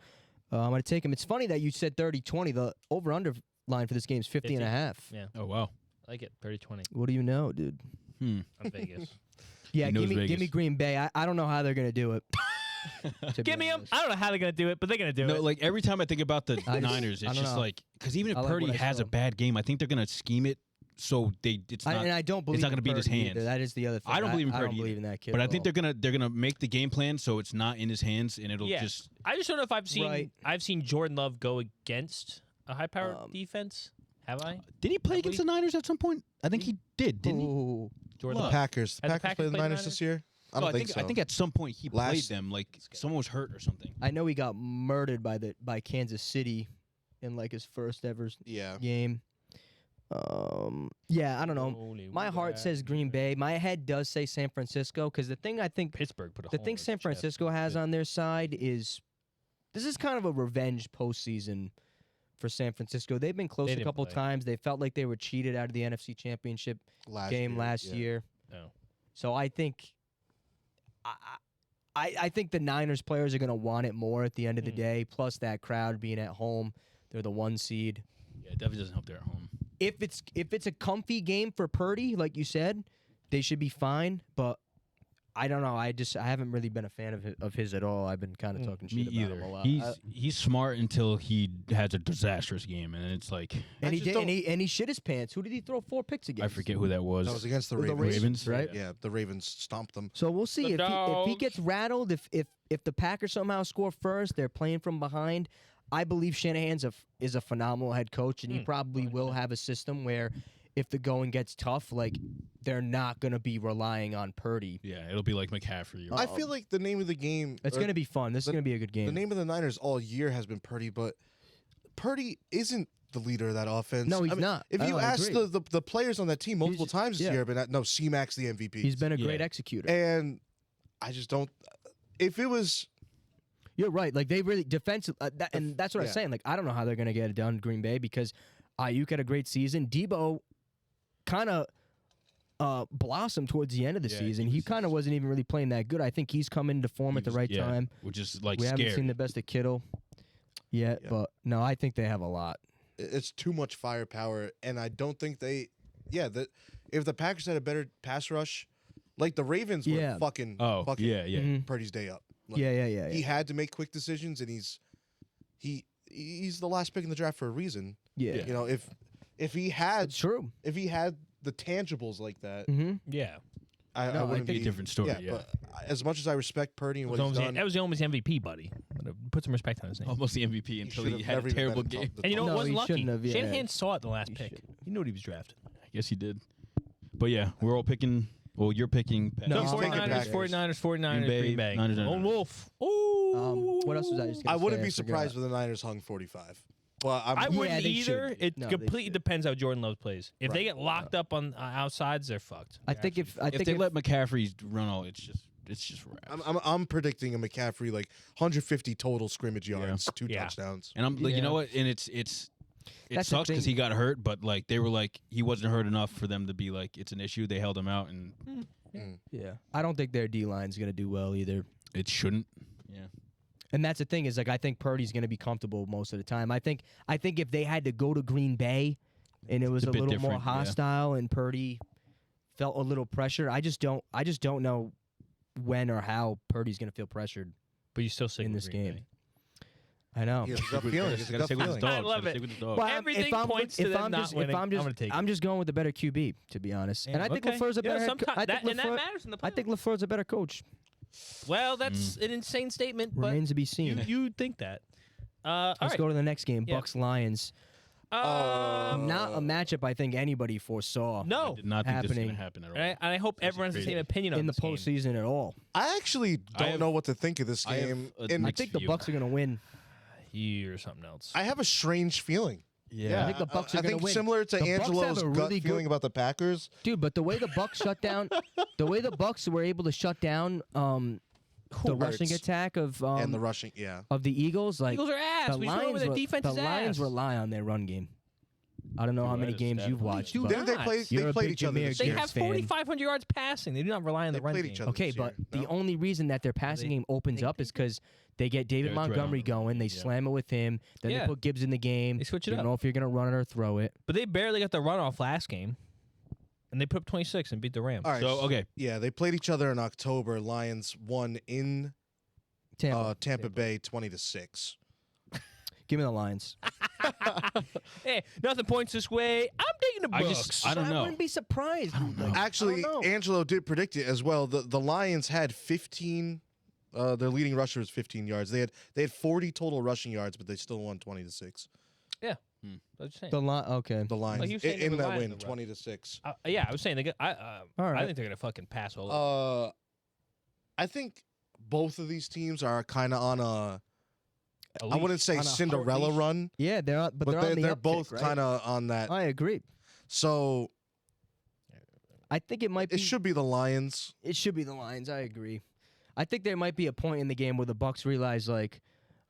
I'm going to take him. It's funny that you said 30-20. The over-under line for this game is 50 and a half. Yeah, Oh wow. I like it. 30-20 What do you know, dude? on Vegas. Yeah, He knows give me Vegas. Green Bay. I don't know how they're going to do it. to be Give me them. honest. I don't know how they're going to do it, but they're going to do No, it. like every time I think about the I just- Niners, I it's don't just know. like because even if I like Purdy what I has saw. a bad game, I think they're gonna scheme it so it's not. And I don't believe not gonna in beat his Purdy hands. either. That is the other thing. I don't believe in I Purdy don't believe either. in that kid. But I at think all. they're gonna make the game plan so it's not in his hands and it'll Yeah. just. I just don't know if Right. I've seen Jordan Love go against a high-powered defense. Have I? Did he play I against the Niners at some point? I think he did, didn't he? Ooh. Jordan The Love. Packers. The Has the Packers Packers played the played the Niners Niners? this year? I No, don't think so. I think at some point he played Last- them. Like someone was hurt or something. I know he got murdered by Kansas City in like his first ever Yeah. game. Yeah, I don't know. Holy My heart says Green Bay. My head does say San Francisco because the thing I think Pittsburgh put a the hole thing in San their chest. Francisco has on their side is this is kind of a revenge postseason for San Francisco. They've been close They a didn't couple play. times. They felt like they were cheated out of the NFC Championship Last game last yeah. year. No. So I think I think the Niners players are going to want it more at the end of the day. Plus that crowd being at home, they're the 1 seed. Yeah, it definitely doesn't help they're at home. If it's a comfy game for Purdy, like you said, they should be fine. But I don't know. I haven't really been a fan of his at all. I've been kind of talking Me shit about either. him a lot. He's smart until he has a disastrous game, and it's like And he just did, don't- and he shit his pants. Who did he throw 4 picks against? I forget who that was. That was against the The Ravens. Ravens? right? Yeah, the Ravens stomped them. So we'll see The if he dogs. gets rattled. If the Packers somehow score first, they're playing from behind. I believe Shanahan's is a phenomenal head coach, and he probably will have a system where if the going gets tough, like they're not going to be relying on Purdy. Yeah, it'll be like McCaffrey. Or, I feel like the name of the game. It's or going to be fun. This is going to be a good game. The name of the Niners all year has been Purdy, but Purdy isn't the leader of that offense. No, he's I mean, not. If you I ask agree. the players on that team multiple He's- times this yeah. year, but no, C-Mac's the MVP. He's been a great Yeah. executor. And I just don't. If it was. You're right. Like they really defensive, and that's what I was yeah. saying. Like I don't know how they're going to get it done, Green Bay, because Ayuk had a great season. Debo kind of blossomed towards the end of the Yeah, season. he He was- kind of wasn't even really playing that good. I think he's come into form at the right time. which is like We scary. haven't seen the best of Kittle yet, Yeah. but no, I think they have a lot. It's too much firepower, and I don't think they. Yeah, if the Packers had a better pass rush, like the Ravens Yeah. were fucking. Oh, fucking yeah. Mhm. Purdy's day up. Like, Yeah. He had to make quick decisions, and he's the last pick in the draft for a reason. Yeah. You know, if he had It's true. the tangibles like that, Mm-hmm. Yeah. I No, I wouldn't think- be a different story. Yeah, But as much as I respect Purdy and what he's done, That was almost MVP, buddy. Put some respect on his name. almost the MVP until should he have had never a even terrible been game. the And you know No, what? Wasn't he lucky. shouldn't have, yeah. Shanahan saw it the last He pick. shouldn't. He knew what he was drafting. I guess he did. But yeah, we're all picking. Well, you're picking. No, So He's taking 49ers, Packers. 49ers, 49ers, Green Bay, Green Bay. Niners, Lone Niners. Wolf. Ooh. What else was I just gonna I wouldn't say? be forgot. surprised if the Niners hung 45. Well, I I'm, wouldn't they either. should. It No, they completely should. depends how Jordan Love plays. If they Right. get locked up on outsides, they're fucked. I think if If they let McCaffrey run all, it's just wraps. I'm predicting a McCaffrey like 150 total scrimmage yards, 2 Yeah. touchdowns. And I'm like, you Yeah. know what? And it That's the sucks because thing. he got hurt, but like they were like he wasn't hurt enough for them to be like it's an issue. They held him out, and Yeah. I don't think their D-line's going to do well either. It shouldn't. Yeah. And that's the thing is, like, I think Purdy's going to be comfortable most of the time. I think if they had to go to Green Bay and it was It's a a bit little more different, yeah. hostile and Purdy felt a little pressure, I just don't know when or how Purdy's going to feel pressured But you still sick in with this Green game. Bay. I know. He has a gut feeling. Just He's a gotta gut stick with his feeling. dogs. I love Gotta it. stick with his dogs. Well, Everything points to them not winning. I'm gonna take it. I'm just going with the better QB, to be honest. And I think LaFleur's a better head coach. and that matters in the I think LaFleur's a better coach. Well, that's an insane statement, but Remains to be seen. you think that. All Let's right. go to the next game. Yeah. Bucs Lions. Not a matchup I think anybody foresaw. I No. did not think this was happening. going to happen at all. And I hope everyone has the crazy. same opinion on In the this game. postseason at all. I actually don't have- know what to think of this I have game. a And mixed I think the view. Bucs are going to win. You or something else. I have a strange feeling. Yeah. I think the Bucs are I gonna think win. similar to The Bucs have Angelo's a gut really good- feeling about the Packers. Dude, but the way the Bucs shut down, the way the Bucs were able to shut down the rushing hurts? attack of And the rushing, yeah. of the Eagles, like Eagles are ass. the We saw where their defense the is Lions ass. rely on their run game. I don't know how many Right, games it's you've definitely- watched. They do but- Didn't they not. play? You're They a played big each other Jameer this They year. Gibbs have fan. 4,500 yards passing. They do not rely on the They run played game. each other. Okay, this but year. the No? only reason that their passing game opens up is because they get David They're a threat Montgomery on it. going. They Yeah. slam it with him. Then Yeah. they put Gibbs in the game. They switch it You up. don't know if you're going to run it or throw it. But they barely got the runoff last game. And they put up 26 and beat the Rams. All right. So, okay. Yeah, they played each other in October. Lions won in Tampa Bay 20-6. Give me the Lions. Hey, nothing points this way. I'm taking the I Bucs. I don't know. wouldn't be surprised. dude. Like, Actually, I don't know. Angelo did predict it as well. The Lions had 15. Their leading rusher was 15 yards. They had 40 total rushing yards, but they still won 20-6. That's what I'm The okay. The Lions Like you saying they in that rely on win, the run. 20-6. yeah, I was saying they get. All right. I think they're gonna fucking pass all over. I think both of these teams are kind of on a. A I leash. wouldn't say On a Cinderella leash. run, Yeah, they're on, but they're on the they're uptick, both right? kind of on that. I agree. So I think it might be. it should be the Lions. It should be the Lions. I agree. I think there might be a point in the game where the Bucs realize, like,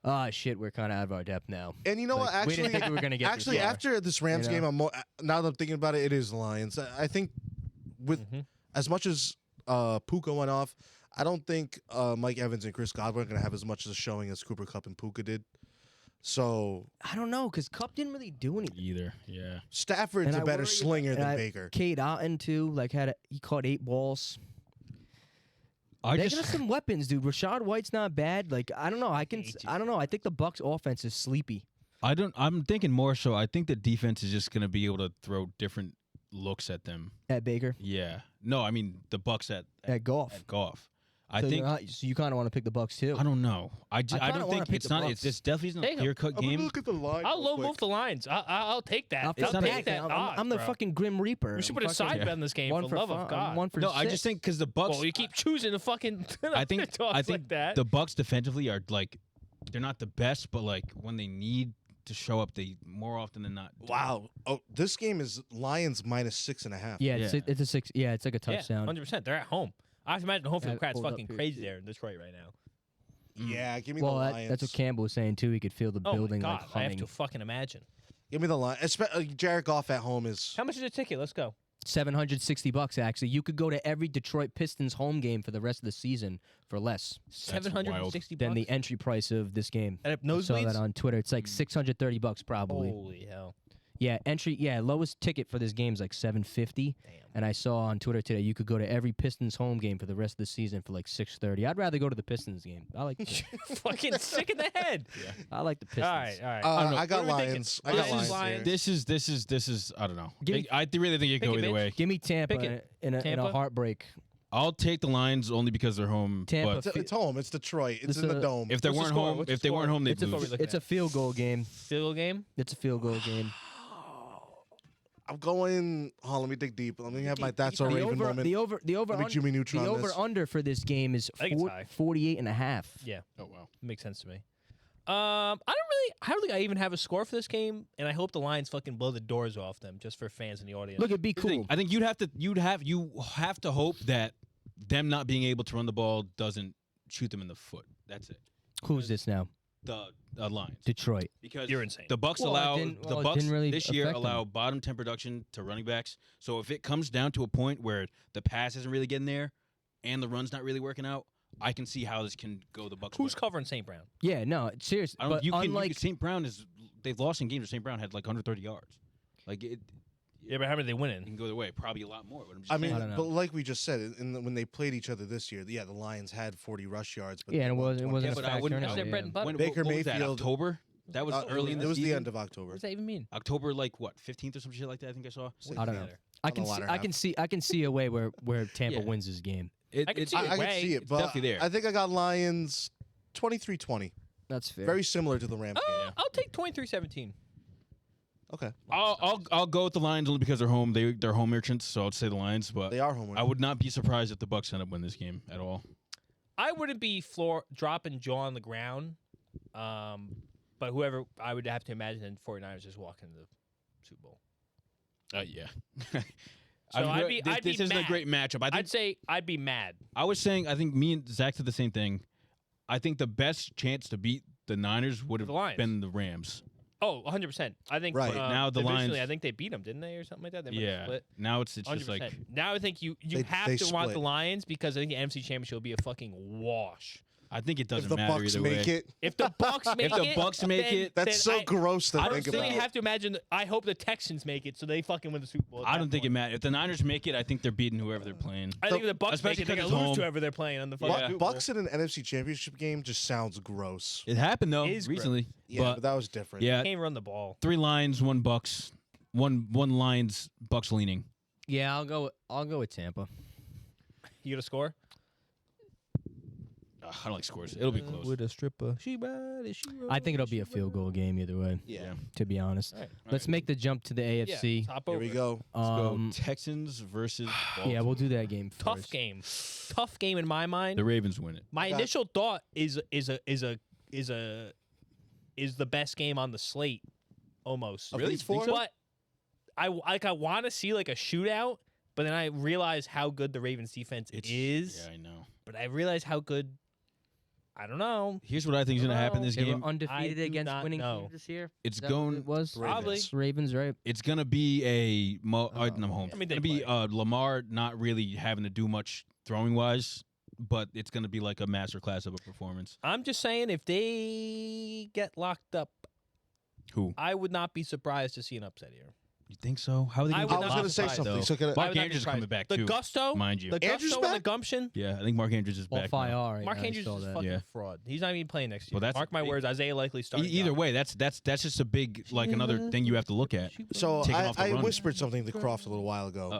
ah, shit, we're kind of out of our depth now. And you know Like, what? we didn't Actually, think we were gonna get actually this far. after this Rams You know? game, I'm more, now that I'm thinking about it, it is the Lions. I think with as much as Puka went off, I don't think Mike Evans and Chris Godwin are going to have as much of a showing as Cooper Kupp and Puka did. So I don't know, because Kupp didn't really do anything. Either. Yeah. Stafford's And a I better worry slinger about- than and Baker. Cade Otton too, like he caught 8 balls. I They just got some weapons, dude. Rashad White's not bad. Like I don't know. I don't know. I think the Bucs offense is sleepy I'm thinking more so I think the defense is just going to be able to throw different looks at them. at Baker, Yeah. No, I mean the Bucks at Goff. at Goff. I So think so you kind of want to pick the Bucs too. I don't know. I kinda don't wanna think pick it's the not. Bucs. It's definitely not a Take 'em. clear cut game. Look at the line. I'll real low quick. move the lines. I'll take that. I'll I'll take take that. that. I'm the bro. fucking Grim Reaper. We should I'm put a fucking side bet on this game one for for love fi- of God. One for No, I just 6. think because the Bucks. Well, you keep choosing the fucking. I think dogs like that. the Bucks defensively are like they're not the best, but like when they need to show up, they more often than not. do. Wow. Oh, this game is Lions -6.5. Yeah, it's Yeah. it's a 6. Yeah, it's like a touchdown. 100%. They're at home. I have to imagine the home field Yeah, crowd's hold up fucking here, crazy too. there in Detroit right now. Yeah, give me Well, the that, Lions. that's what Campbell was saying too. He could feel the Oh building my God, like I have humming. to fucking imagine. Give me the Lions. Jared Goff at home is. How much is a ticket? Let's go. $760 actually. You could go to every Detroit Pistons home game for the rest of the season for less That's wild. $760 than the entry price of this game. at I saw that nosebleeds. on Twitter. It's like $630 probably. Holy hell! Yeah, lowest ticket for this game is like $750. Damn. And I saw on Twitter today you could go to every Pistons home game for the rest of the season for like $630. I'd rather go to the Pistons game. I like Fucking sick in the head. I like the Pistons. All right, all right. I got What are we thinking? Lions. I got Lions, Lions. Lions. here. This is. I don't know. Give me- I really think it Pick could go it, either bitch. way. Give me Tampa, Pick it. in a Tampa? heartbreak. I'll take the Lions only because they're home. Tampa. But It's home. It's Detroit. It's This in the is a- dome. if they What's the weren't score? home, What's the if they score? weren't home, they'd It's a lose. looking It's a at? field goal game. Field game. It's a field goal game. I'm going. Oh, let me dig deep. Let me have my that's deep. a The Raven over, moment. the over, the over, Let me un- Jimmy Neutron the over this. under for this game is I think it's high. 48 and a half. Yeah, Oh wow. makes sense to me. I don't think I even have a score for this game, and I hope the Lions fucking blow the doors off them just for fans in the audience. Look, it'd be cool. I think you have to hope that them not being able to run the ball doesn't shoot them in the foot. That's it. Who's this now? the Lions. Detroit. Because You're insane. The Bucs Well, it allow didn't- the well, it Bucs didn't really this year affect them. allow bottom 10 production to running backs. So if it comes down to a point where the pass isn't really getting there and the run's not really working out, I can see how this can go the Bucs. Who's way. covering St. Brown? Yeah, no, seriously. I don't. But You can. unlike St. Brown they've lost in games where St. Brown had like 130 yards. Like it. Yeah, but how many are they It winning? can go their way. Probably a lot more. But I'm just I mean, saying. don't know. but like we just said, when they played each other this year, the Lions had 40 rush yards. But Yeah, they and won it 20. wasn't but a I factor wouldn't- in That's it, their yeah. bread and butter. Baker what was that, Mayfield- October. That was early in the It was season. the end of October. What does that even mean? October, like what, 15th or some shit like that. I think I saw. Same I don't know. together. I On the can see, latter I half. can see I can see a way where Tampa Yeah. wins this game. I can see it. I can way. see it, It's but definitely there. I think I got Lions 23-20. That's fair. Very similar to the Rams game. I'll take 23-17. Okay. I'll go with the Lions only because they're home. They're home merchants, so I'll say the Lions. But They are home. I would not be surprised if the Bucs end up winning this game at all. I wouldn't be dropping jaw on the ground, but whoever I would have to imagine 49ers just walking into the Super Bowl. Yeah. So I'd be this isn't mad. a great matchup. I think I'd say I'd be mad. I was saying. I think me and Zach said the same thing. I think the best chance to beat the Niners would have The Lions. been the Rams. Oh, 100%. I think Right. Now the divisionally, Lions- I think they beat them, didn't they, or something like that? They might have Yeah. split. Now it's just 100%. like Now I think you They have to want split. the Lions because I think the NFC Championship will be a fucking wash. I think it If doesn't the matter Bucks either make way. it, If the Bucs make the it, Bucs make then- it- that's then so gross to I think don't about. have to imagine. I hope the Texans make it so they fucking win the Super Bowl. at I that don't think it point. matters. If the Niners make it, I think they're beating whoever they're playing. I think if the Bucs make especially it, they're 'cause gonna it's lose to home. whoever they're playing on the fucking Yeah. Super Bowl. Bucks in an NFC Championship game just sounds gross. It happened though Is gross. recently. Yeah, but but that was different. yeah, Can't run the ball. 3 Lions, 1 Bucks, one Lions, Bucks leaning. Yeah, I'll go with Tampa. You gonna score? I don't like scores. It'll be close. a stripper. I think it'll be a field goal game either way. Yeah. To be honest, All right. let's make the jump to the AFC. Top Here over. we go. Let's go Um, Texans versus yeah, we'll do that game first. Tough game. Tough game in my mind. The Ravens win it. My I got- initial thought is the best game on the slate, almost. Of these four? But I want to see like a shootout, but then I realize how good the Ravens defense is. Yeah, I know. But I realize how good. I don't know. Here's what I think is going to happen in this They game. were undefeated I do against not winning know. teams this year. It's Is that what going. it was Probably. Ravens, right? It's going to be a no, home. I mean, It's going to they be Lamar not really having to do much throwing wise, but it's going to be like a masterclass of a performance. I'm just saying, if they get locked up, Who? I would not be surprised to see an upset here. You think so? How are they I going would I was not going to say surprised, something. though. So can I, I Mark would not be Andrews is coming surprised. back The too, gusto, mind you. the Andrews gusto back? and the gumption. Yeah, I think Mark Andrews is Well, back. fire now. all right. Mark now, I Andrews saw is that. fucking Yeah. fraud. He's not even playing next year. Well, that's Mark my big. words. Isaiah likely starting. Either way, that's just a big like another thing you have to look at. so Taking off the I run. whispered something to Croft a little while ago.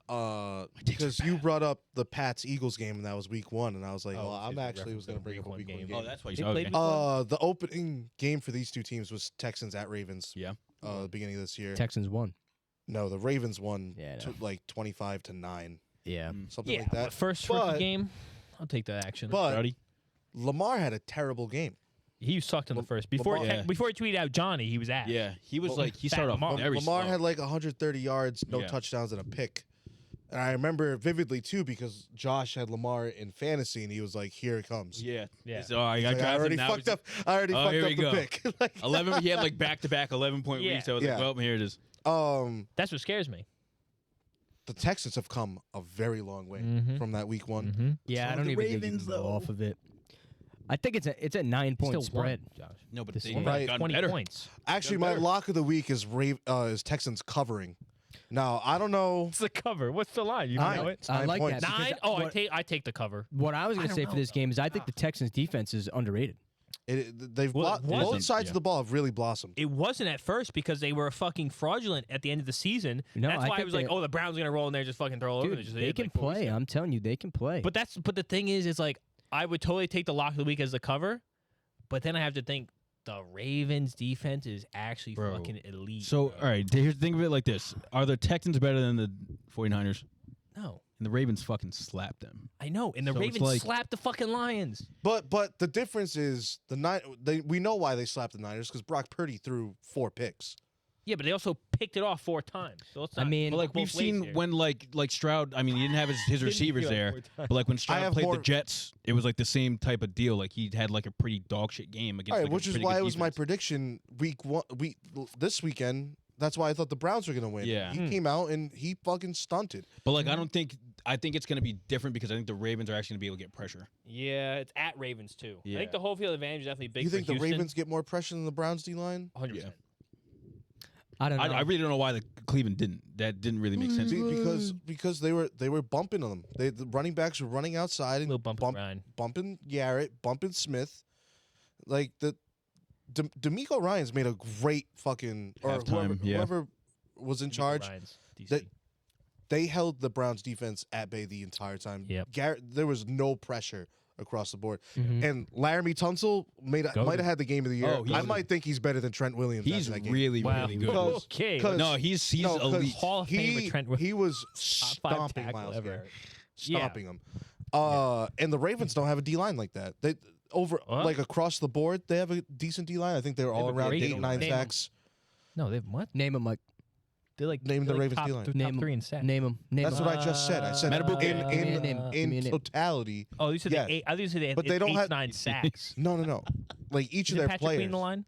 Uh-oh. Because you brought up the Pats Eagles game and that was week 1, and I was like, Oh, well, I'm shit, actually was reference going to the bring up a week week 1 one game. Oh, that's why you They said played okay. week one? The opening game for these two teams was Texans at Ravens. Yeah. The beginning of this year. Texans won. No, the Ravens won Yeah, I know. like 25-9, Yeah. something Yeah, like that. but first But- rookie game, I'll take the action. But Rowdy? Lamar had a terrible game. He sucked in the first. Before Lamar- Yeah. before he tweeted out Johnny, he was ass. Yeah, he was Well, like he Fat started off Lamar. very Lamar slow. had like 130 yards, no Yeah. touchdowns, and a pick. And I remember vividly too because Josh had Lamar in fantasy, and he was like, "Here it comes." Yeah, Yeah. So, I He's got like, I drafted. already Now fucked he's- up. I already Oh, fucked here up we the go. pick. Like, 11. He had like back-to-back 11-point Yeah. weeks. I was Yeah. like, well, here it is. That's what scares me. the Texans have come a very long way Mhm. from that week 1. Mm-hmm. Yeah, So I don't the even think you Ravens, can go though. off of it. I think it's a 9-point spread. Josh. No, but This they one. Right. got 20 better. points. Actually, Got my better. lock of the week is Texans covering. Now I don't know. What's the cover? What's the line? You Nine. know it. It's I 9 like points. that. Nine. because Oh, what- I take the cover. What I was I going to don't say know, for this though. game is I think the Texans defense is underrated. They've Well, it both wasn't, sides yeah. of the ball have really blossomed. It wasn't at first because they were fucking fraudulent at the end of the season. No, That's I why I think was like, they- oh, the Browns are gonna roll in there, just fucking throw all over. Dude, them. Just they did, can like, 4 weeks play. ago. I'm telling you, they can play. But the thing is like I would totally take the lock of the week as the cover, but then I have to think the Ravens defense is actually Bro. fucking elite. So, bro. all right, here's think of it like this: Are the Texans better than the 49ers? No, And the Ravens fucking slapped them. I know, and the So it's Ravens like- slapped the fucking Lions. But the difference is we know why they slapped the Niners because Brock Purdy threw 4 picks. Yeah, but they also picked it off 4 times. So let's not. I mean, But like both we've ways seen here. when like Stroud, I mean, he didn't have his receivers pick it there, up 4 times. but like when Stroud have played more- the Jets, it was like the same type of deal. Like he had like a pretty dog shit game against. All right, like, a which is pretty why good it was my defense. prediction this weekend. That's why I thought the Browns were going to win. Yeah. He came out and he fucking stunted. But like I think it's going to be different because I think the Ravens are actually going to be able to get pressure. Yeah, it's at Ravens too. I Yeah. think the home field advantage is definitely big. You think for the Houston. Ravens get more pressure than the Browns D-line? 100%. Yeah. I don't know. I really don't know why the Cleveland didn't. That didn't really make sense. Because they were bumping them. The running backs were running outside and Little bump and grind. bumping Garrett, bumping Smith. Like D'Amico Ryans made a great fucking Halftime, yeah. whoever was in charge. Ryans, DC. That they held the Browns defense at bay the entire time. Yep. Garrett, there was no pressure across the board. Mhm. And Laramie Tunsil might have had the game of the year. Oh, I might think he's better than Trent Williams. He's after that game. really Wow. really good. Because- Okay. 'cause- No, he's No, 'cause elite. Hall of Famer Trent Williams. he was Top 5 stomping tackle Myles ever. Garrett. Yeah. Stomping him. And the Ravens don't have a D line like that. They What? like across the board, they have a decent D line. I think they're all have a around great 8, 9 D-line. sacks. No, they have what? Name him, Mike. They're like Name the they're like Ravens top, D-line. they're Name top 3 in sacks. Name him. Name That's him. what I just said. I said Matabuke. in Give me a name. Give me a name. totality. Oh, you said Yes. they 8. I think you said they had But they don't 8, have- 9 sacks. No. Like each Is of it their Patrick players. Queen the line?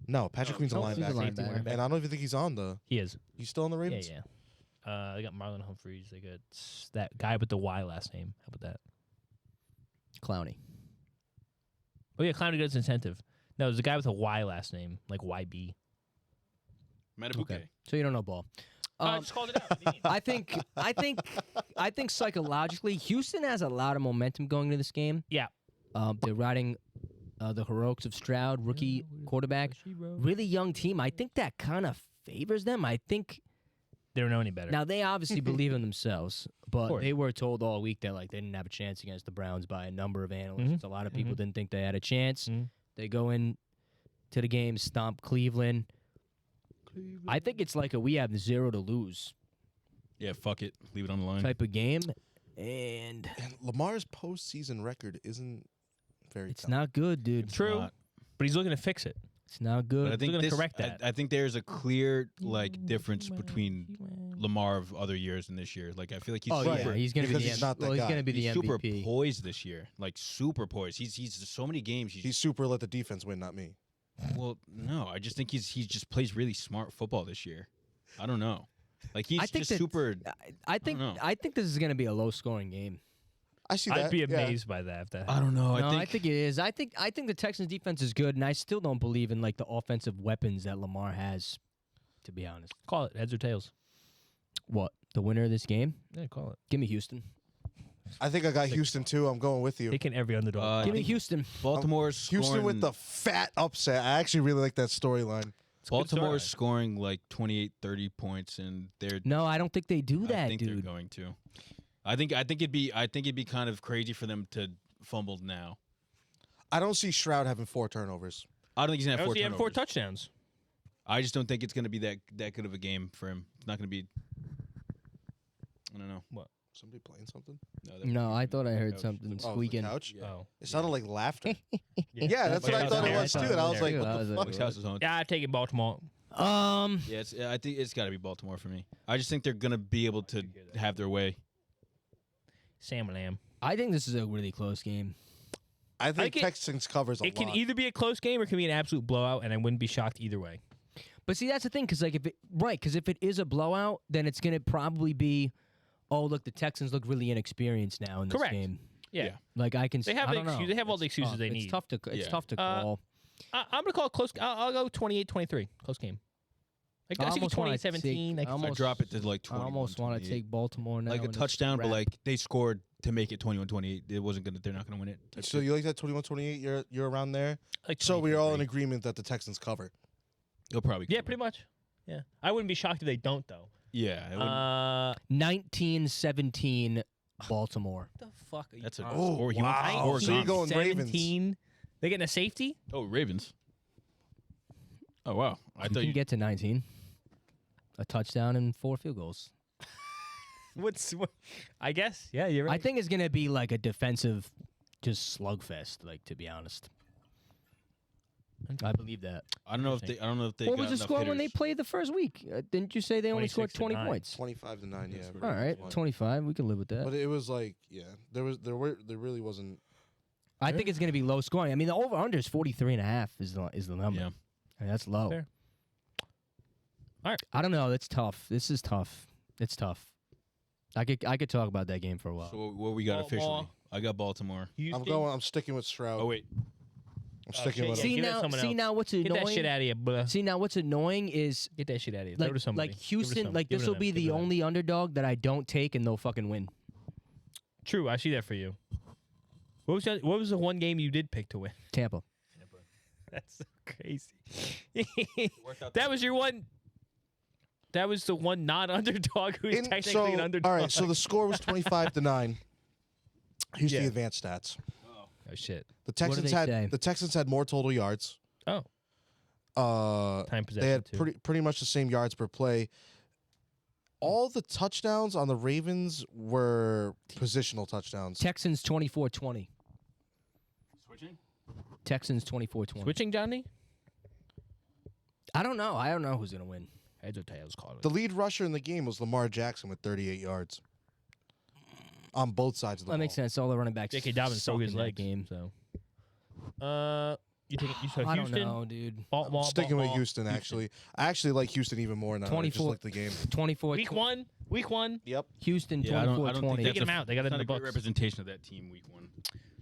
No, Patrick Queen's a No, he's a linebacker. linebacker. And I don't even think he's on the. He is. He's still on the Yeah, Ravens. yeah. They got Marlon Humphreys. They got that guy with the Y last name. How about that? Clowney. Oh yeah, Clowney gets incentive. No, there's a guy with a Y last name, like YB. Matabuke. Okay. So you don't know ball. I just called it out. What do you mean? I think psychologically, Houston has a lot of momentum going into this game. Yeah. They're riding the heroics of Stroud, rookie quarterback, really young team. I think that kind of favors them. I think They don't know any better. now they obviously believe in themselves, but course. they were told all week that like they didn't have a chance against the Browns by a number of analysts. A lot of people didn't think they had a chance. Mhm. They go in to the game, stomp Cleveland. I think it's like a we have 0 to lose Yeah, fuck it. Leave it on the line. type of game, and And Lamar's postseason record isn't very. it's tough. not good, dude. True, not. but he's looking to fix it. It's not But I good. think gonna this, correct that. I think there's a clear like difference between Lamar of other years and this year. Like I feel like he's Oh super, yeah, he's gonna be because the he's not that he's guy. gonna be the he's super MVP. poised this year. Like super poised. He's so many games. He's super. Let the defense win, not me. Well, no, I just think he just plays really smart football this year. I don't know. Like he's I think just that- super. I think know. I think this is gonna be a low scoring game. I see that. I'd be yeah. amazed by that. If that I don't know. No, I think it is. I think the Texans defense is good, and I still don't believe in like the offensive weapons that Lamar has. To be honest, call it heads or tails. what the winner of this game? Yeah, call it. Give me Houston. I think I got Houston too. I'm going with you. Taking every underdog. I Give me think Houston. Baltimore's Houston scoring, with the fat upset. I actually really like that storyline. It's a good Baltimore's story. scoring like 28, 30 points, and they're. No, I don't think they do I that, think dude. they're going to. I think it'd be kind of crazy for them to fumble now. I don't see Stroud having 4 turnovers. I don't think he's gonna I have don't 4 see him 4 turnovers. touchdowns. I just don't think it's gonna be that good of a game for him. It's not gonna be. I don't know. Somebody playing something? that No, was I me. thought I heard Couch. something Oh, the squeaking. couch? Yeah. Oh. It sounded like laughter. Yeah, Yeah, that's what I thought it was too. And I was like, Yeah, what I was the like, fuck? Mike's house is home. Yeah, I take it Baltimore. Um, Yeah, I think it's got to be Baltimore for me. I just think they're gonna be able to have their way. Sam Lamb. I think this is a really close game. I think it- Texans covers a It can lot. either be a close game or it can be an absolute blowout, and I wouldn't be shocked either way. But see, that's the thing, because like because if it is a blowout, then it's gonna probably be, oh look, the Texans look really inexperienced now in this Correct. game. Yeah. Yeah. Like I can. They have I the don't know. excuse- they have all the It's excuses tough. they It's need. tough to. It's Yeah. tough to call. I'm going to call it close. I'll go 28-23. Close game. Like, I think almost wanna 28-17. take- Like, I drop it to like I 21, almost want to 28. take Baltimore now. like a and just touchdown, but wrap. like they scored to make it 21-28. It wasn't gonna. They're not gonna win it. So you like that 21-28? You're around there? like So we're all in 23. agreement that the Texans cover. They'll probably. Yeah, cover. pretty much. Yeah. I wouldn't be shocked if they don't, though. Yeah. it wouldn't- 19-17 Baltimore. What the fuck are you That's a talking Oh, score. He wants to wow. score So you're again. going Ravens. 17. They getting a safety? Oh, Ravens. Oh wow! I You thought can you. get to 19. A touchdown and 4 field goals. What? I guess. Yeah, you're right. I think it's gonna be like a defensive, just slugfest. Like to be honest. I believe that. I don't know if they. I don't know if they. What got was the enough score when they hitters. played the first week? Didn't you say they only scored 20 26-9. points? 25-9. Yeah. That's All right, Fine. 25. We can live with that. But it was like, there really wasn't. I think it's going to be low scoring. I mean, the over/under is 43.5 is the number. Yeah. I mean, that's low. Fair. All right. I don't know. That's tough. This is tough. It's tough. I could talk about that game for a while. So what we got Baltimore. officially? I got Baltimore. I'm sticking with Stroud. Oh wait. I'm sticking shit, with yeah. him. give it to someone else. Now what's Get annoying? that shit out of here, bro. See now what's annoying is Get that shit out of here. Throw like to somebody. like Give it to Houston. some- Like give it this to will them. be Give it the to them. only underdog that I don't take and they'll fucking win. True, I see that for you. What was the one game you did pick to win? Tampa. That's so crazy. That was your one. That was the one not underdog who's technically an underdog. All right, so the score was 25-9. Here's Yeah. the advanced stats. Oh shit. The do Texans they say? had more total yards. Oh, time possession They had too. pretty much the same yards per play. All the touchdowns on the Ravens were positional touchdowns. Texans 24-20. Switching. Texans 24-20. Switching, Johnny. I don't know. I don't know who's gonna win. Heads or tails, call it. The lead rusher in the game was Lamar Jackson with 38 yards on both sides of the That ball. makes sense. All the running backs. J.K. Dobbins suck broke his in that legs. game. So, you take you said I don't Houston. know, dude. Baltimore, Sticking with Baltimore. Houston, actually. I actually like Houston even more now. I just 24 like the game. 24. Week one. Yep. Houston Yeah, I don't think 24-20. Take them out. They got it That's in not the a great books. representation of that team week 1.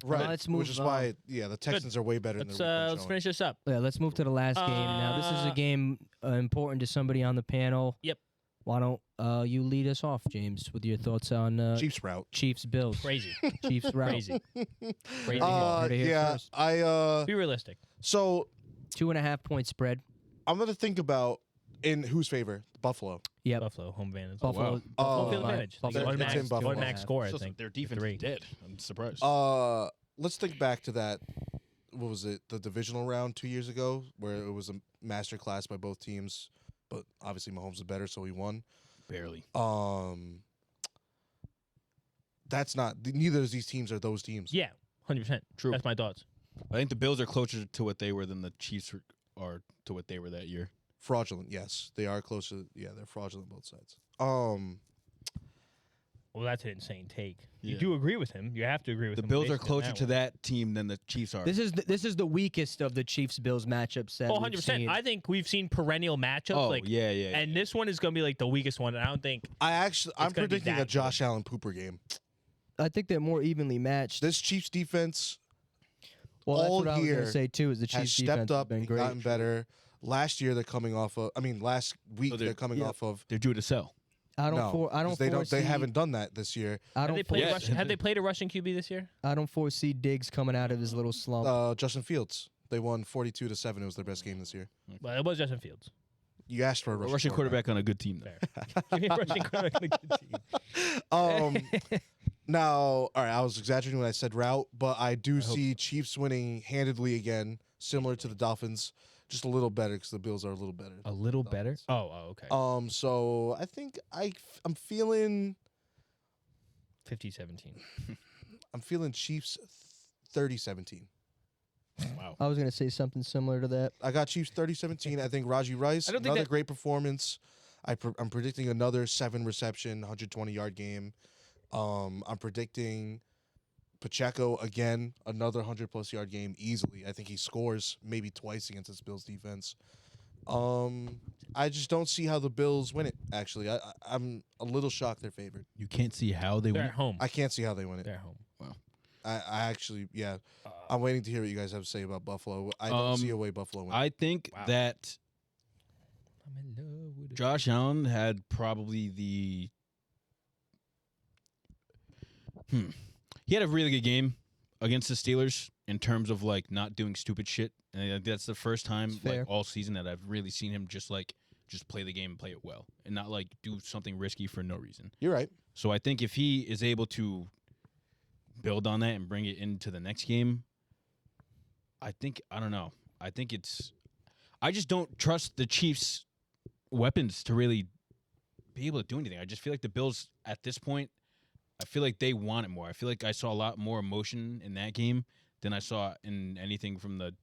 Right. let's move Which is on. why, the Texans are way better than Let's their let's finish this up. Yeah, let's move to the last game. Now, this is a game important to somebody on the panel. Yep. Why don't you lead us off, James, with your thoughts on Chiefs route. Chiefs Bills? Crazy, Chiefs route. crazy, crazy. Heard it here Yeah, first. Be realistic. So 2.5 point spread. I'm gonna think about in whose favor? Buffalo. Yep. Buffalo home advantage. Buffalo. wow. Home Uh, field advantage. Like Buffalo. automatic, It's in Buffalo. automatic score. I So think their defense 3. is dead. I'm surprised. Let's think back to that. What was it? The divisional round 2 years ago, where it was a master class by both teams, but obviously Mahomes is better, so he won. Barely. That's not. Neither of these teams are those teams. Yeah, 100%. True. That's my thoughts. I think the Bills are closer to what they were than the Chiefs are to what they were that year. Fraudulent. Yes, they are closer. Yeah, they're fraudulent both sides. Well, that's an insane take. You Yeah. do agree with him. You have to agree with The him. Bills are basically on closer that to one. that team than the Chiefs are. This is the weakest of the Chiefs Bills matchups that Oh, we've 100%. seen. I think we've seen perennial matchups. oh, like, yeah, yeah. And this one is going to be like the weakest one. And I don't think. I'm gonna be predicting a that Josh Allen pooper game. I think they're more evenly matched. This Chiefs defense Well, that's all what I was year going to say too. Is the has Chiefs defense stepped has up been and great. gotten better. Last year they're coming off of. I mean, last week So they're coming yeah. off of. They're due to sell. I don't. No, I don't. 'cause they foresee, They haven't done that this year. I Have don't. they played? Yeah, Russian, have they played a Russian QB this year? I don't foresee Diggs coming out of his little slump. Justin Fields. They won 42-7. It was their best game this year. Well, it was Justin Fields. You asked for a A Russian, Russian quarterback on a good team. There. Fair. Give me a Russian quarterback on a good team. Now, all right, I was exaggerating when I said route, but I do see Chiefs winning handedly again, similar to the Dolphins, just a little better because the Bills are a little better. A little better. Dolphins. Oh, okay. So I think I'm feeling 50-17. I'm feeling Chiefs 30-17. Wow. I was going to say something similar to that. I got Chiefs 30-17. I think Raji Rice, I don't think another that- great performance. I'm predicting another 7 reception, 120-yard game. I'm predicting Pacheco again, another 100+ yard game easily. I think he scores maybe twice against this Bills defense. I just don't see how the Bills win it. Actually, I'm a little shocked they're favored. You can't see how they They're win. at home. I can't see how they win it. They're at home. I actually, yeah. I'm waiting to hear what you guys have to say about Buffalo. I don't see a way Buffalo wins. I think Wow. that I'm in love with Josh Allen had probably the. He had a really good game against the Steelers in terms of like not doing stupid shit, and I think that's the first time It's fair. like all season that I've really seen him just play the game and play it well, and not like do something risky for no reason. You're right. So I think if he is able to build on that and bring it into the next game, I don't know. I just don't trust the Chiefs' weapons to really be able to do anything. I just feel like the Bills at this point, I feel like they want it more. I feel like I saw a lot more emotion in that game than I saw in anything from the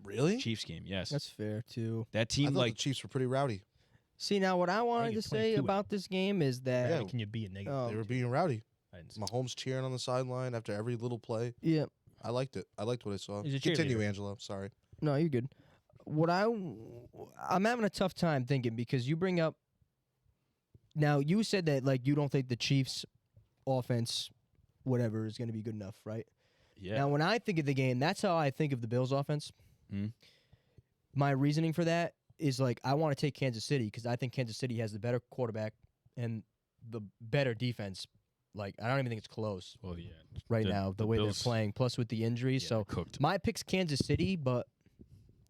Really? Chiefs game. Yes, That's fair too. that I team thought the Chiefs were pretty rowdy. See, now what I wanted you're to say 22 about this game is that Yeah. Can you be a negative? They were being rowdy. I didn't see- Mahomes cheering on the sideline after every little play. yeah. I liked it. I liked what I saw. He's a Continue, cheerleader. Angelo. Sorry. No, you're good. I'm having a tough time thinking because you bring up. Now you said that like you don't think the Chiefs' offense, whatever, is going to be good enough, right? yeah. Now when I think of the game, that's how I think of the Bills' offense. Mhm. My reasoning for that is like I want to take Kansas City because I think Kansas City has the better quarterback and the better defense. Like I don't even think it's close well, yeah. right The- now the the way Bills- they're playing. Plus with the injuries, Yeah, so they're cooked. my pick's Kansas City, but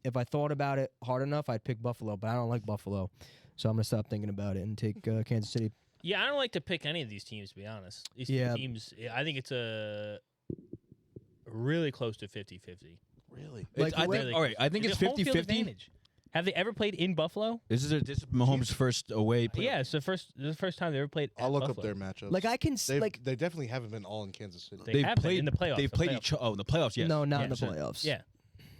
if I thought about it hard enough, I'd pick Buffalo. But I don't like Buffalo, so I'm gonna stop thinking about it and take Kansas City. Yeah, I don't like to pick any of these teams, to be honest. These Yeah. teams, I think it's a really close to 50-50. Really? Like, I whoever- think, all right, I think it's home field 50-50. advantage. Have they ever played in Buffalo? This is Mahomes' first away. Play. Yeah, it's the first time they ever played. I'll at look Buffalo. up their matchups. Like I can They definitely haven't been all in Kansas City. They have been played in the playoffs. They've the played playoffs. each other. Oh, in the playoffs, yes. no, not Yeah. in the playoffs. Yeah.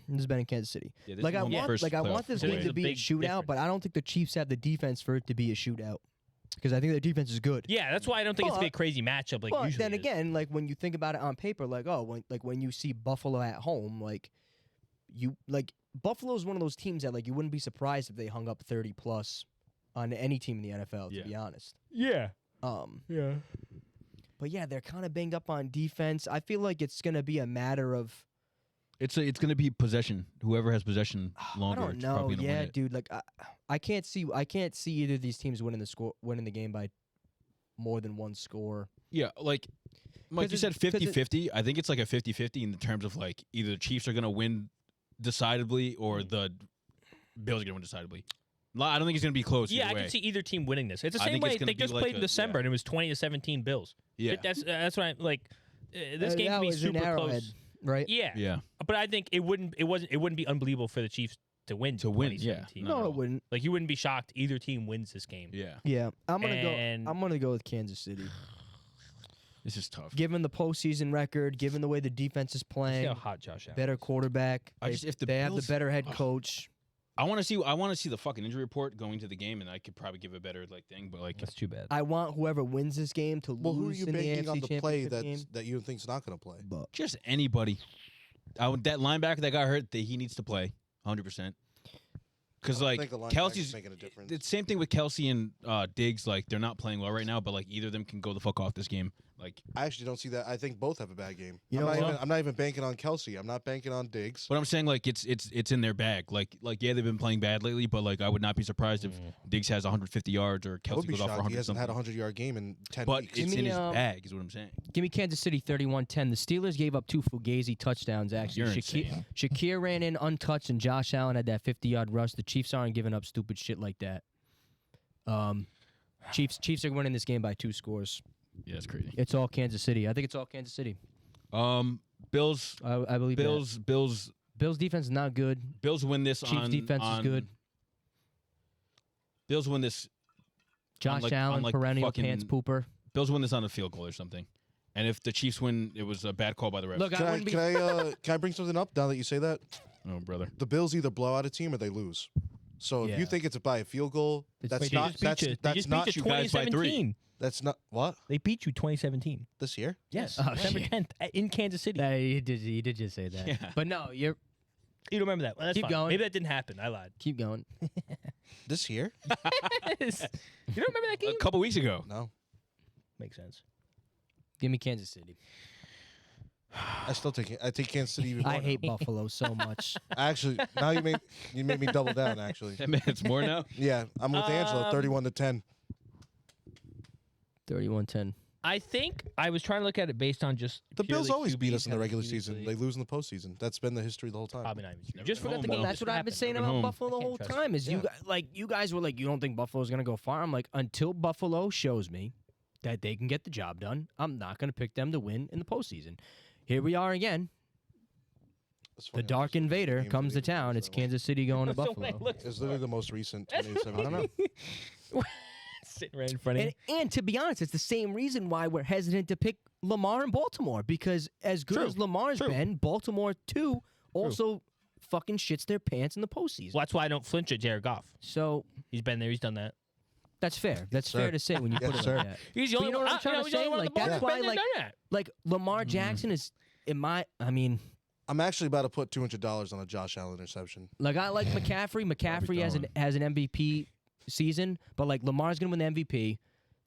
This has been in Kansas City. Yeah, this Like is I Mahomes' want, first like I playoff want this So game there's to a be a big shootout, difference. but I don't think the Chiefs have the defense for it to be a shootout because I think their defense is good. Yeah, that's why I don't think it's gonna be a But- crazy matchup. Like But usually then it is. again, like when you think about it on paper, like when you see Buffalo at home, like you like Buffalo's one of those teams that like you wouldn't be surprised if they hung up 30 plus on any team in the NFL. To Yeah. be honest, yeah, yeah. But yeah, they're kind of banged up on defense. I feel like it's gonna be a matter of It's going to be possession. Whoever has possession longer, I don't is know. probably going to Yeah, win it. dude. Like I can't see either of these teams winning the game by more than one score. Yeah, like Mike, you 'Cause said it- 'cause it- 50-50. I think it's like a 50-50 in the terms of like either the Chiefs are going to win decidedly or the Bills are going to win decidedly. I don't think it's going to be close. yeah. I either way. can see either team winning this. It's the I same think it's way gonna they be just like played in a- December, yeah. and it was 20-17 Bills. Yeah, That's what I'm like. This game that can be was in super Arrowhead, close. right? Yeah, yeah. but I think it wouldn't be unbelievable for the Chiefs to win. To win, yeah. 2017. No, No, it wouldn't. Like you wouldn't be shocked either team wins this game. Yeah, Yeah, I'm And- gonna go with Kansas City. this is tough. Given the postseason record, given the way the defense is See playing, how hot Josh Allen. better quarterback, I just- if the they have Bills- the better head coach. I want to see the fucking injury report going to the game, and I could probably give a better like thing. But like, That's too bad. I want whoever wins this game to Well, who are lose you in the banking AFC on the play Championship game. that you think's not going to play? But just anybody. That linebacker that got hurt, he needs to play 100%. Because I like think a linebacker's Kelsey's making a difference. the same thing with Kelsey and Diggs. Like they're not playing well right now, but like either of them can go the fuck off this game. Like, I actually don't see that. I think both have a bad game. You know what? I'm not even banking on Kelsey. I'm not banking on Diggs. but I'm saying like it's in their bag. Like yeah, they've been playing bad lately, but like I would not be surprised if Diggs has 150 yards or I would Kelsey be goes off for shocked. 100 He hasn't had a something. 100-yard game in 10 But weeks. it's Give in me, his bag, is what I'm saying. give me Kansas City 31-10. The Steelers gave up 2 Fugazi touchdowns. Actually, You're insane. Shakir ran in untouched, and Josh Allen had that 50-yard rush. The Chiefs aren't giving up stupid shit like that. Chiefs are winning this game by 2 scores. Yeah, it's crazy. It's all Kansas City. I think it's all Kansas City. Bills I believe Bills Bills defense is not good. Bills win this Chiefs on defense is on- good. Bills win this. Josh like- Allen, on, like, perennial fucking- pants pooper. Bills win this on a field goal or something. And if the Chiefs win, it was a bad call by the refs. Look, Can I I, wouldn't be. can I bring something up now that you say that? oh brother. The Bills either blow out a team or they lose. So if Yeah. you think it's by a field goal, that's Wait, not they just that's not beat you you guys by 2017. that's not what They beat you 2017. this year. Yes, Oh, December shit. 10th in Kansas City. You did just say that. Yeah. But no, You don't remember that? Well, that's Keep fine. going. Maybe that didn't happen. I lied. keep going. This year? You don't remember that A game? couple weeks ago. No. Makes sense. Give me Kansas City. I take Kansas City even more. I now. hate Buffalo so much. Actually, now you made me double down. Actually, 10 minutes more now. yeah, I'm with Angelo. 31-10. 31-10. I think I was trying to look at it based on just The Bills purely always beat QBs us in the having regular QBs season. league. They lose in the postseason. That's been the history the whole time. Probably not even true. Never Just been forgot the home, game. bro. That's what I've been saying Never about home. Buffalo the I can't whole trust time. Is Yeah. you guys were like, you don't think Buffalo's gonna go far? I'm like, until Buffalo shows me that they can get the job done, I'm not gonna pick them to win in the postseason. Here we are again. That's The funny, Dark I'm just Invader games comes to that even town. goes It's that way. Kansas City going to So when I Buffalo. looked It's literally the most recent That's 2017. sitting right in front of you. And to be honest, it's the same reason why we're hesitant to pick Lamar in Baltimore, because as good True. as Lamar's True. been, Baltimore too also fucking shits their pants in the postseason. Well, that's why I don't flinch at Jared Goff. So He's been there. He's done that. that's fair. That's fair to say when you put it sir. like that. He's the But only you know one. what I'm trying to he's the only say? one on Like, the board that's who's why, been there, like- done that. Like Lamar Jackson is I'm actually about to put $200 on a Josh Allen interception. like I like McCaffrey. McCaffrey has an MVP season, but like Lamar's gonna win the MVP.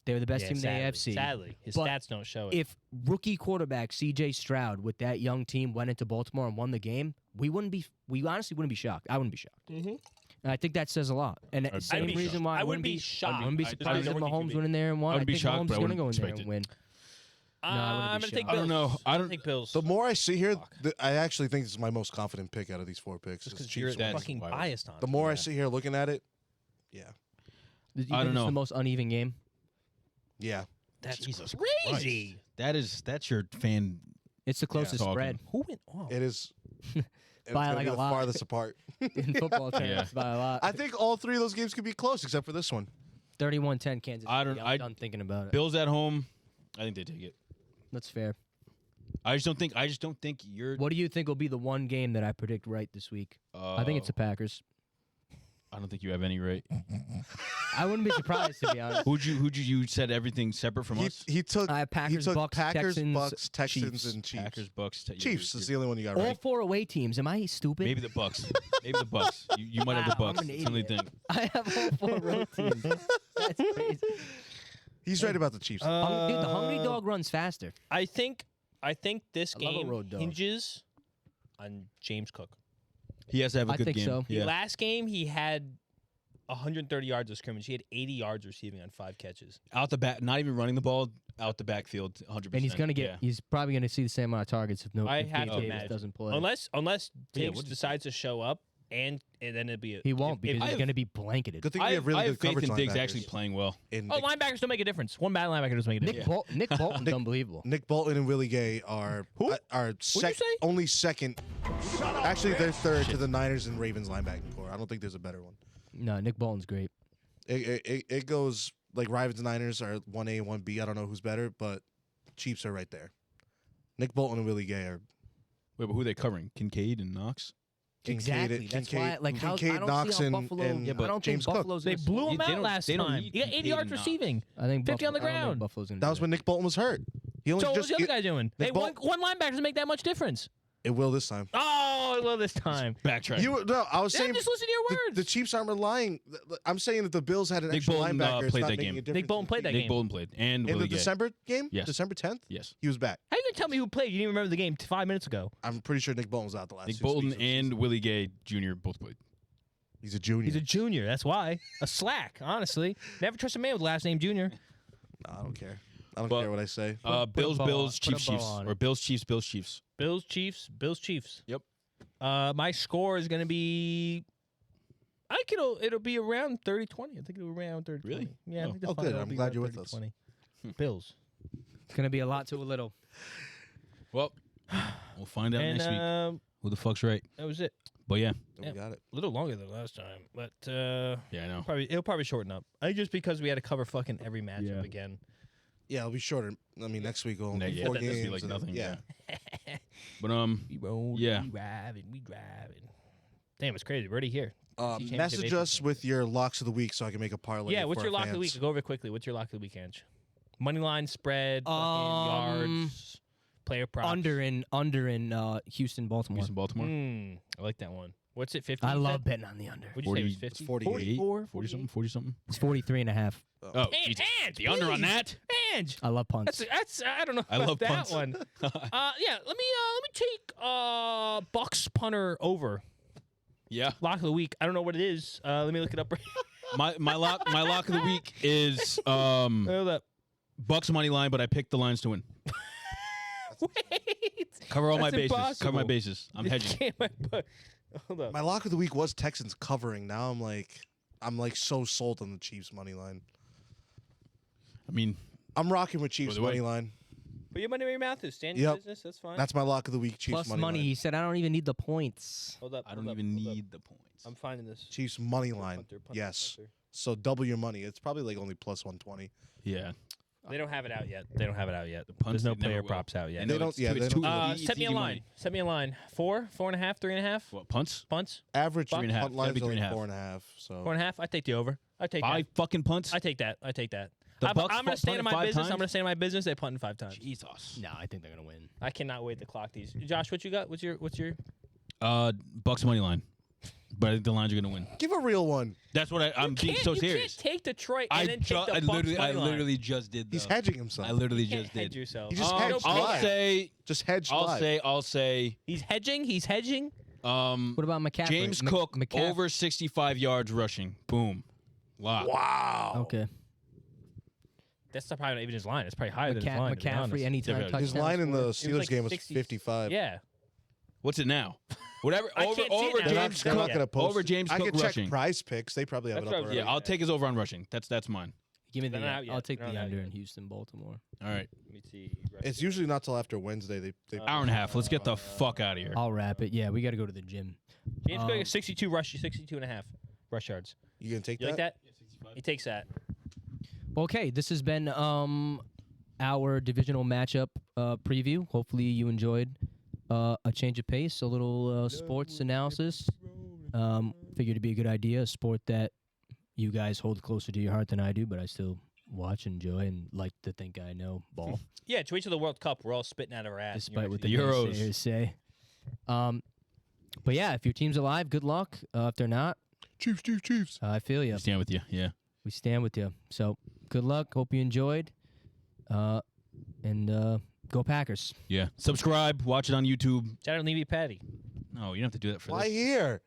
They're the best Yeah, team in the AFC. Sadly, his But stats don't show it. If rookie quarterback C.J. Stroud with that young team went into Baltimore and won the game, we honestly wouldn't be shocked. I wouldn't be shocked. Mhm. And I think that says a lot. And I'd same be reason shocked. why I wouldn't be shocked. I wouldn't be I'd- surprised I'd- if I'd- Mahomes went in there and won. I I would be think shocked, Mahomes but is I going to wouldn't go in there expect and it. win. I'm I wouldn't going be to take shocked. I Bills. don't know. I don't. take Bills. The more I see here, I actually think this is my most confident pick out of these 4 picks. Just is because you're Chiefs That's winning. fucking wild. biased on The it. more I sit here looking at it, yeah. You think I don't it's know. the most uneven game. Yeah. That's Jesus crazy. That's your fan. It's the closest talking. spread Who went? Oh. It is. It's By gonna like be a the lot. farthest apart. in football terms Yeah. by a lot. I think all 3 of those games could be close, except for this one. 31-10 Kansas City. I don't- I'm I- done thinking about it. Bills at home. I think they take it. That's fair. I just don't think you're. What do you think will be the one game that I predict right this week? I think it's the Packers. I don't think you have any right. I wouldn't be surprised to be honest. Who'd you said everything separate from us? He took I have Packers, he took Bucs, Packers, Texans, Bucks, Texans, Chiefs. and Chiefs. Packers, Bucks, Chiefs is the only one you got All right. 4 away teams. Am I stupid? Maybe the Bucks. Maybe the Bucks. You might have the Wow, I'm Bucks. an It's the only idiot. thing. I have all 4 road teams. That's crazy. He's right about the Chiefs. Dude, the hungry dog runs faster. I think this I love a game road dog. hinges on James Cook. He has to have a I good think game. so. The Yeah. last game he had 130 yards of scrimmage. He had 80 yards receiving on 5 catches. Out the back, not even running the ball. Out the backfield, 100%. And he's gonna get. Yeah. He's probably gonna see the same amount of targets if I if have Gabe to Davis imagine. doesn't play. Unless Yeah, Diggs what'd you decides to show up and then it'd be he won't because I he's have- gonna be blanketed. Good thing we have really I good have faith coverage in Diggs linebackers. actually playing well. In Oh, linebackers don't make a difference. One bad linebacker doesn't make a difference. Nick Bolton's unbelievable. Nick Bolton and Willie Gay are say? only second. Actually, they're third to the Niners and Ravens linebacking core. I don't think there's a better one. No, Nick Bolton's great. It goes like Ravens and Niners are 1A and 1B. I don't know who's better, but Chiefs are right there. Nick Bolton and Willie Gay are Wait, but who are they covering? Kincaid and Knox? Exactly. That's why. Like, how I Kincaid, don't Knox, see how and, Buffalo. and I don't James think Cook. Buffalo's. They gonna blew score. him They out don't- last they don't time. need He got 80 Kincaid yards and Knox. receiving. I think 50 on the Buffalo- I don't think ground. Buffalo's gonna That do was when it. Nick Bolton was hurt. He only So what's just the other guy doing? Nick Hey, one Bolton- linebacker doesn't make that much difference. It will this time. Oh, well, this time. Backtrack. I was Then saying just listen to your the words. Chiefs aren't relying. I'm saying that the Bills had an Nick extra Bolton, linebacker. It's played not that making game. a difference Nick Bolton in the played that team. Nick game. Bolton played. And In the Willie Gay. December game. Yes. December 10th. Yes. He was back. How you gonna tell me who played? You didn't even remember the game 5 minutes ago. I'm pretty sure Nick Bolton was out the last. Nick 6 Bolton weeks of the and season. Willie Gay Jr. both played. He's a junior. He's a junior. That's why. A slack, honestly. Never trust a man with last name Junior. I don't care. I don't But- care what I say. Put a Bills, bow on- Bills, put a Chiefs, bow Chiefs. on Or it. Bills, Chiefs, Bills, Chiefs. Bills, Chiefs, Bills, Chiefs. Yep. My score is gonna be. I think it'll be around 30-20. I think it'll be around 30-20. Really? Yeah. I Oh. think the Oh, final good. will I'm be glad around you're with us. 30-20. Bills. It's gonna be a lot to a little. Well, we'll find out And next week who the fuck's right. that was it. But yeah. We got it. A little longer than last time, but Yeah, I know. it'll probably shorten up. I think just because we had to cover fucking every matchup Yeah. again. Yeah, it'll be shorter. I mean, next week we'll Yeah, do yeah, 4 that'd games. be like and- nothing. Yeah. But We rolled, Yeah. we driving. Damn, it's crazy. We're already here. NFC Championship Message April us game. with your locks of the week so I can make a parlay. Yeah, for what's your our lock of the week? fans. Go over it quickly. What's your lock of the week, Ange? Money line, spread, fucking yards, player props. Under in Houston, Baltimore. Houston, Baltimore. I like that one. What's it, 50? I you love said? betting on the under. What'd you say? It was 50? 48. 48, 40 something, 40 something. It's 43.5. Oh, Ange, Jesus. Ange, The under on please. that? Ange. I love punts. That's I don't know I about love that punts. one. Yeah, let me take Bucs punter over. Yeah. Lock of the week. I don't know what it is. Let me look it up. My lock of the week is Hold up. Bucks money line, but I picked the Lions to win. Wait. Cover all my That's bases. Cover my impossible. bases. I'm hedging. Hold up. My lock of the week was Texans covering. Now I'm like so sold on the Chiefs money line. I mean, I'm rocking with Chiefs By the way- money line. Put your money where your mouth is. Stand your Yep. business. That's fine. That's my lock of the week. Chiefs Plus money money. line. He said, I don't even need the points. Hold up. I don't hold up, even hold up. need the points. I'm finding this. Chiefs money line. Punter, Yes. punter. So double your money. It's probably like only plus 120. Yeah. They don't have it out yet. There's punts, no they never player will. props out yet. And They don't- yeah, they don't- Set me a line. Set me a line. 4, 4.5, 3.5. What, punts? Punts. Average 3.5. punt Gotta line's be only 3.5. 4.5. So 4.5. I take the over. I take 5 fucking punts? that. I take that. The I'm Bucs going to stand in my punted 5 business. times? I'm going to stand in my business. They punting 5 times. Jesus. No, I think they're gonna win. I cannot wait to clock these. Josh, what you got? What's your? Bucs money line. But I think the Lions are going to win. give a real one. That's what I'm being so serious. You can't take Detroit and then take the I Bucs money line. literally just did. He's though. hedging himself. I literally You can't just hedge did. yourself. He just Oh, hedged no, live. I'll say. Just hedged I'll live. say. He's hedging. He's hedging. What about McCaffrey? James Cook over 65 yards rushing. Boom. Lock. Wow. Okay. That's probably not even his line. It's probably higher than his line. to be McCaffrey honest. anytime Yeah, touchdown. His line in the score. Steelers like game was 60 55. Yeah. What's it now? Whatever. I over can't see it over now. James They're not Cook. going to post Over it. James I Cook can check rushing. Prize Picks. They probably have That's it up what I was- already. Yeah, I'll take his over on rushing. That's mine. Give me They're the. not out yet. I'll take They're the not out under yet. in Houston, Baltimore. All right. Let me see. It's usually not till after Wednesday. They Hour and a half. Let's get the fuck out of here. I'll wrap it. Yeah, we got to go to the gym. James Cook is 62 rush, 62.5 rush yards. You gonna take You like that? He takes that. Okay, this has been our divisional matchup preview. Hopefully you enjoyed a change of pace, a little sports analysis. Figured it'd be a good idea, a sport that you guys hold closer to your heart than I do, but I still watch, enjoy, and like to think I know ball, Yeah, to wait till the World Cup, we're all spitting out of our ass. despite what the The Euros. naysayers say. But yeah, if your team's alive, good luck. If they're not, Chiefs. I feel you. Stand with you. Yeah. We stand with you. So good luck. Hope you enjoyed. And go Packers. Yeah. Subscribe. Watch it on YouTube. Shout out Levy Patty. No, you don't have to do that for Why this. here?